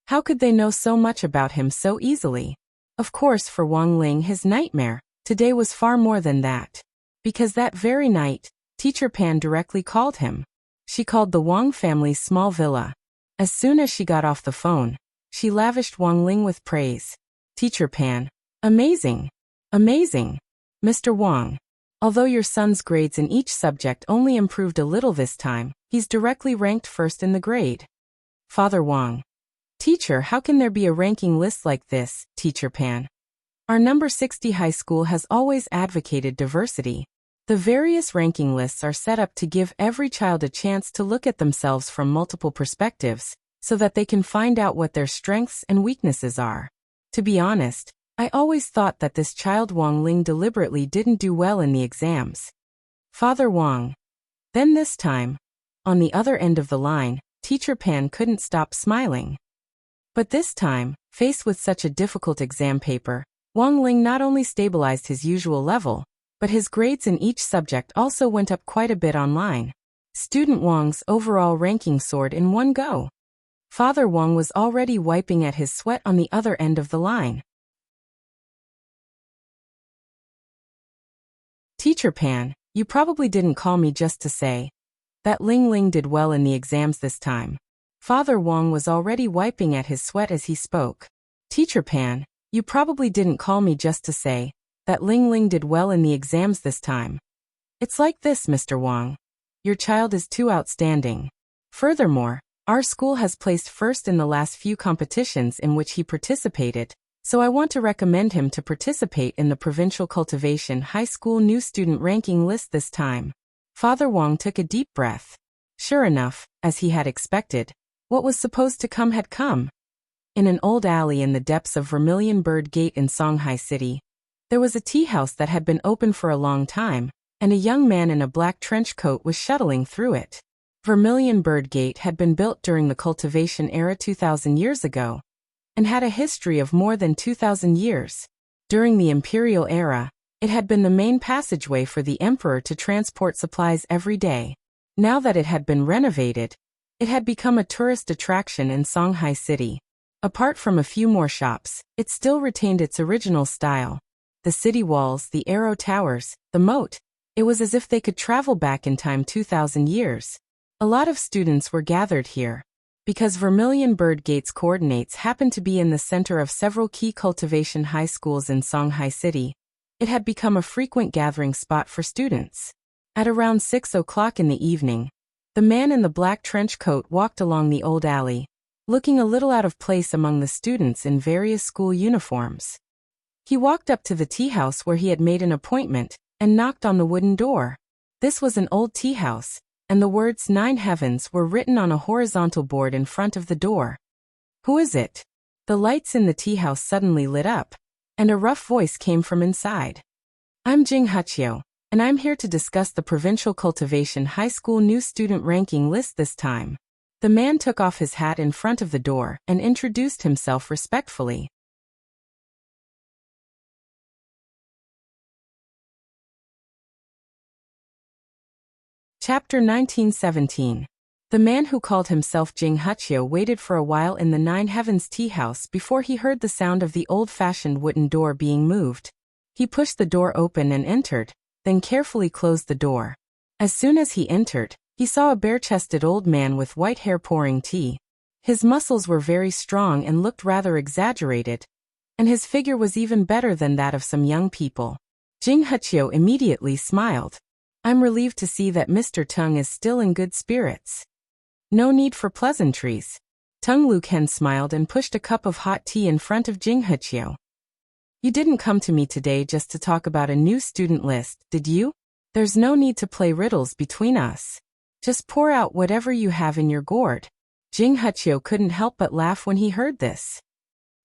How could they know so much about him so easily? Of course, for Wang Ling, his nightmare today was far more than that. Because that very night, Teacher Pan directly called him. She called the Wang family's small villa. As soon as she got off the phone, she lavished Wang Ling with praise. Teacher Pan. Amazing. Amazing. Mr. Wang. Although your son's grades in each subject only improved a little this time, he's directly ranked first in the grade. Father Wang. Teacher, how can there be a ranking list like this, Teacher Pan? Our number 60 high school has always advocated diversity. The various ranking lists are set up to give every child a chance to look at themselves from multiple perspectives, so that they can find out what their strengths and weaknesses are. To be honest, I always thought that this child Wang Ling deliberately didn't do well in the exams. Father Wang. Then this time, on the other end of the line, Teacher Pan couldn't stop smiling. But this time, faced with such a difficult exam paper, Wang Ling not only stabilized his usual level, but his grades in each subject also went up quite a bit online. Student Wang's overall ranking soared in one go. Father Wang was already wiping at his sweat on the other end of the line. Teacher Pan, you probably didn't call me just to say that Ling Ling did well in the exams this time. Father Wang was already wiping at his sweat as he spoke. Teacher Pan, you probably didn't call me just to say that Ling Ling did well in the exams this time. It's like this, Mr. Wang. Your child is too outstanding. Furthermore, our school has placed first in the last few competitions in which he participated, so I want to recommend him to participate in the Provincial Cultivation High School New Student Ranking List this time. Father Wang took a deep breath. Sure enough, as he had expected, what was supposed to come had come. In an old alley in the depths of Vermilion Bird Gate in Songhai City, there was a tea house that had been open for a long time, and a young man in a black trench coat was shuttling through it. Vermilion Bird Gate had been built during the cultivation era 2,000 years ago, and had a history of more than 2,000 years. During the imperial era, it had been the main passageway for the emperor to transport supplies every day. Now that it had been renovated, it had become a tourist attraction in Songhai City. Apart from a few more shops, it still retained its original style. The city walls, the arrow towers, the moat, it was as if they could travel back in time 2,000 years. A lot of students were gathered here. Because Vermilion Bird Gates coordinates happened to be in the center of several key cultivation high schools in Songhai City, it had become a frequent gathering spot for students. At around 6 o'clock in the evening, the man in the black trench coat walked along the old alley, looking a little out of place among the students in various school uniforms. He walked up to the tea house where he had made an appointment and knocked on the wooden door. This was an old tea house, and the words 9 Heavens were written on a horizontal board in front of the door. "Who is it?" The lights in the tea house suddenly lit up, and a rough voice came from inside. "I'm Jing Huchio, and I'm here to discuss the Provincial Cultivation High School new student ranking list this time." The man took off his hat in front of the door and introduced himself respectfully. Chapter 1917. The man who called himself Jing Huchio waited for a while in the 9 Heavens tea house before he heard the sound of the old-fashioned wooden door being moved. He pushed the door open and entered, then carefully closed the door. As soon as he entered, he saw a bare-chested old man with white hair pouring tea. His muscles were very strong and looked rather exaggerated, and his figure was even better than that of some young people. Jing Huchio immediately smiled. "I'm relieved to see that Mr. Tung is still in good spirits." "No need for pleasantries." Tung Luken smiled and pushed a cup of hot tea in front of Jing Huchio. "You didn't come to me today just to talk about a new student list, did you? There's no need to play riddles between us. Just pour out whatever you have in your gourd." Jing Huchio couldn't help but laugh when he heard this.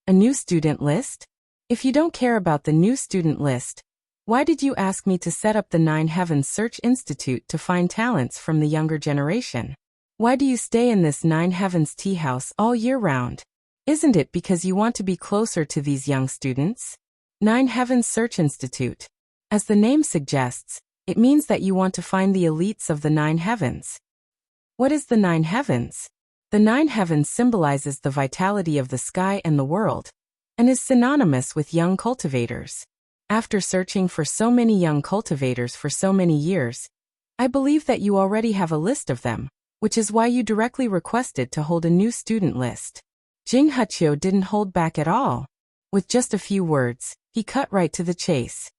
"A new student list? If you don't care about the new student list, why did you ask me to set up the 9 Heavens Search Institute to find talents from the younger generation? Why do you stay in this 9 Heavens tea house all year round? Isn't it because you want to be closer to these young students? 9 Heavens Search Institute. As the name suggests, it means that you want to find the elites of the 9 Heavens. What is the 9 Heavens? The 9 Heavens symbolizes the vitality of the sky and the world, and is synonymous with young cultivators. After searching for so many young cultivators for so many years, I believe that you already have a list of them, which is why you directly requested to hold a new student list." Jing Huchio didn't hold back at all. With just a few words, he cut right to the chase.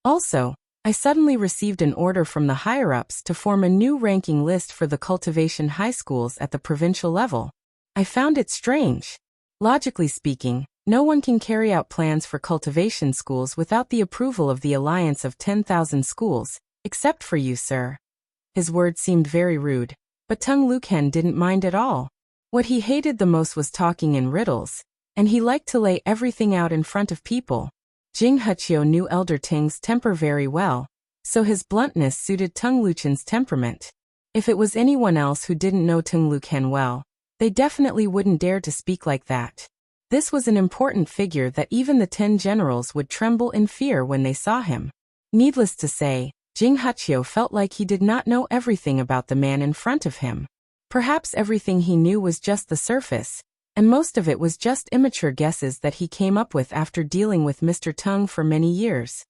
"Also, I suddenly received an order from the higher-ups to form a new ranking list for the cultivation high schools at the provincial level. I found it strange. Logically speaking, no one can carry out plans for cultivation schools without the approval of the Alliance of 10,000 Schools, except for you, sir." His words seemed very rude, but Tung Luken didn't mind at all. What he hated the most was talking in riddles, and he liked to lay everything out in front of people. Jing Huchio knew Elder Ting's temper very well, so his bluntness suited Tung Luchen's temperament. If it was anyone else who didn't know Tung Luken well, they definitely wouldn't dare to speak like that. This was an important figure that even the 10 generals would tremble in fear when they saw him. Needless to say, Jing Huchio felt like he did not know everything about the man in front of him. Perhaps everything he knew was just the surface, and most of it was just immature guesses that he came up with after dealing with Mr. Tung for many years.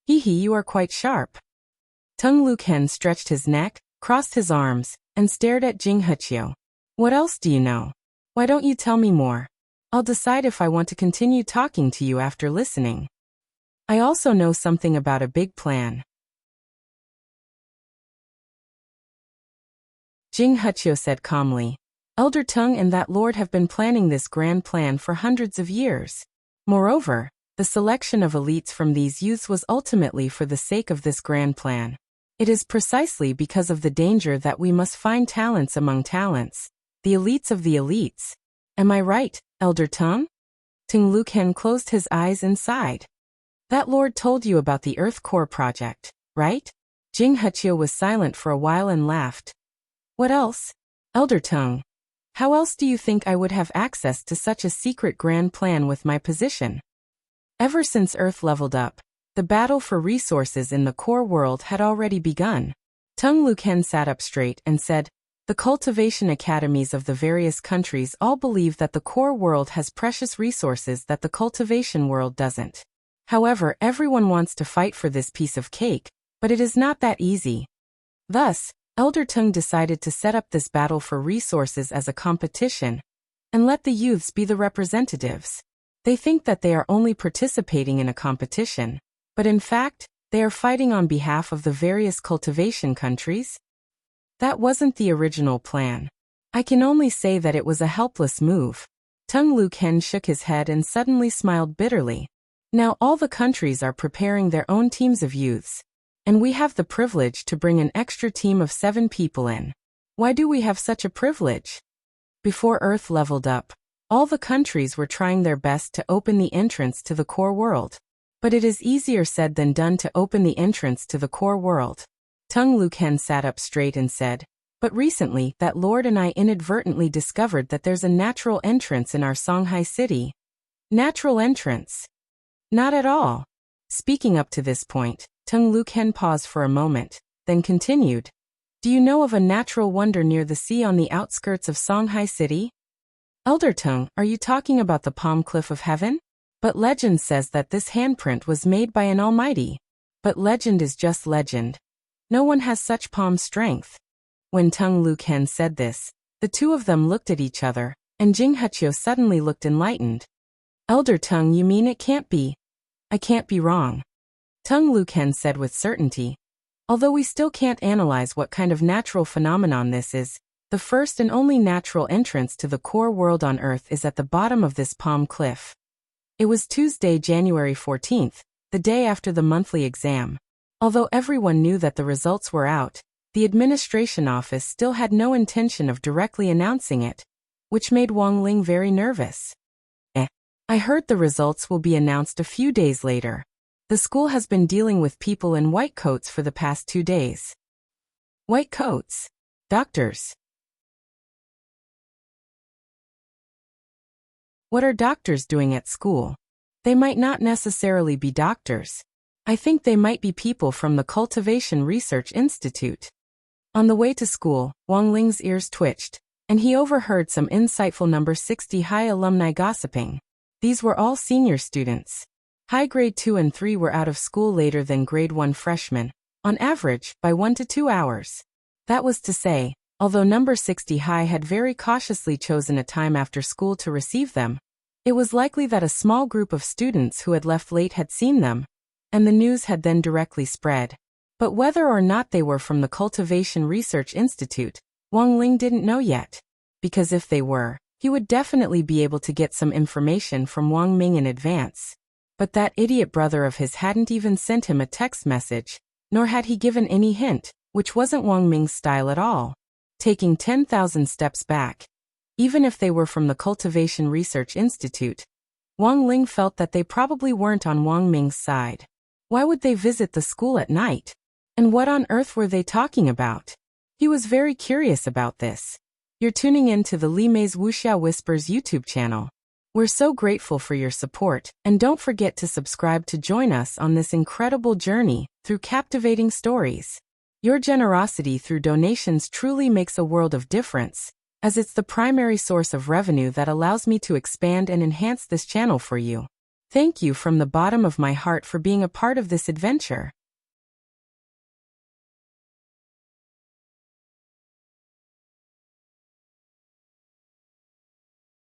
"Hee hee, you are quite sharp." Tung Luken stretched his neck, crossed his arms, and stared at Jing Huchio. "What else do you know? Why don't you tell me more? I'll decide if I want to continue talking to you after listening. I also know something about a big plan." Jing Huchio said calmly. "Elder Tung and that lord have been planning this grand plan for hundreds of years. Moreover, the selection of elites from these youths was ultimately for the sake of this grand plan. It is precisely because of the danger that we must find talents among talents, the elites of the elites. Am I right, Elder Tung?" Tung Luken closed his eyes and sighed. "That lord told you about the Earth Core project, right?" Jing Huchio was silent for a while and laughed. "What else? Elder Tung, how else do you think I would have access to such a secret grand plan with my position?" Ever since Earth leveled up, the battle for resources in the core world had already begun. Tung Luken sat up straight and said, "The cultivation academies of the various countries all believe that the core world has precious resources that the cultivation world doesn't. However, everyone wants to fight for this piece of cake, but it is not that easy. Thus, Elder Tung decided to set up this battle for resources as a competition and let the youths be the representatives. They think that they are only participating in a competition, but in fact, they are fighting on behalf of the various cultivation countries. That wasn't the original plan. I can only say that it was a helpless move. Tung Luken shook his head and suddenly smiled bitterly. Now all the countries are preparing their own teams of youths, and we have the privilege to bring an extra team of 7 people in. Why do we have such a privilege? Before Earth leveled up, all the countries were trying their best to open the entrance to the core world. But it is easier said than done to open the entrance to the core world. Tung Luken sat up straight and said, but recently that Lord and I inadvertently discovered that there's a natural entrance in our Songhai city. Natural entrance? Not at all. Speaking up to this point, Tung Luken paused for a moment, then continued. Do you know of a natural wonder near the sea on the outskirts of Songhai city? Elder Tung, are you talking about the Palm Cliff of Heaven? But legend says that this handprint was made by an almighty. But legend is just legend. No one has such palm strength. When Tung Luken said this, the two of them looked at each other, and Jing Huqiu suddenly looked enlightened. Elder Tung, you mean it can't be? I can't be wrong. Tung Luken said with certainty. Although we still can't analyze what kind of natural phenomenon this is, the first and only natural entrance to the core world on Earth is at the bottom of this palm cliff. It was Tuesday, January 14th, the day after the monthly exam. Although everyone knew that the results were out, the administration office still had no intention of directly announcing it, which made Wang Ling very nervous. I heard the results will be announced a few days later. The school has been dealing with people in white coats for the past 2 days. White coats? Doctors. What are doctors doing at school? They might not necessarily be doctors. I think they might be people from the Cultivation Research Institute. On the way to school, Wang Ling's ears twitched, and he overheard some insightful number 60 high alumni gossiping. These were all senior students. High grade 2 and 3 were out of school later than grade 1 freshmen, on average, by 1 to 2 hours. That was to say, although number 60 high had very cautiously chosen a time after school to receive them, it was likely that a small group of students who had left late had seen them, and the news had then directly spread. But whether or not they were from the Cultivation Research Institute, Wang Ling didn't know yet. Because if they were, he would definitely be able to get some information from Wang Ming in advance. But that idiot brother of his hadn't even sent him a text message, nor had he given any hint, which wasn't Wang Ming's style at all. Taking 10,000 steps back, even if they were from the Cultivation Research Institute, Wang Ling felt that they probably weren't on Wang Ming's side. Why would they visit the school at night? And what on earth were they talking about? He was very curious about this. You're tuning in to the Li Mei's Wuxia Whispers YouTube channel. We're so grateful for your support, and don't forget to subscribe to join us on this incredible journey through captivating stories. Your generosity through donations truly makes a world of difference, as it's the primary source of revenue that allows me to expand and enhance this channel for you. Thank you from the bottom of my heart for being a part of this adventure.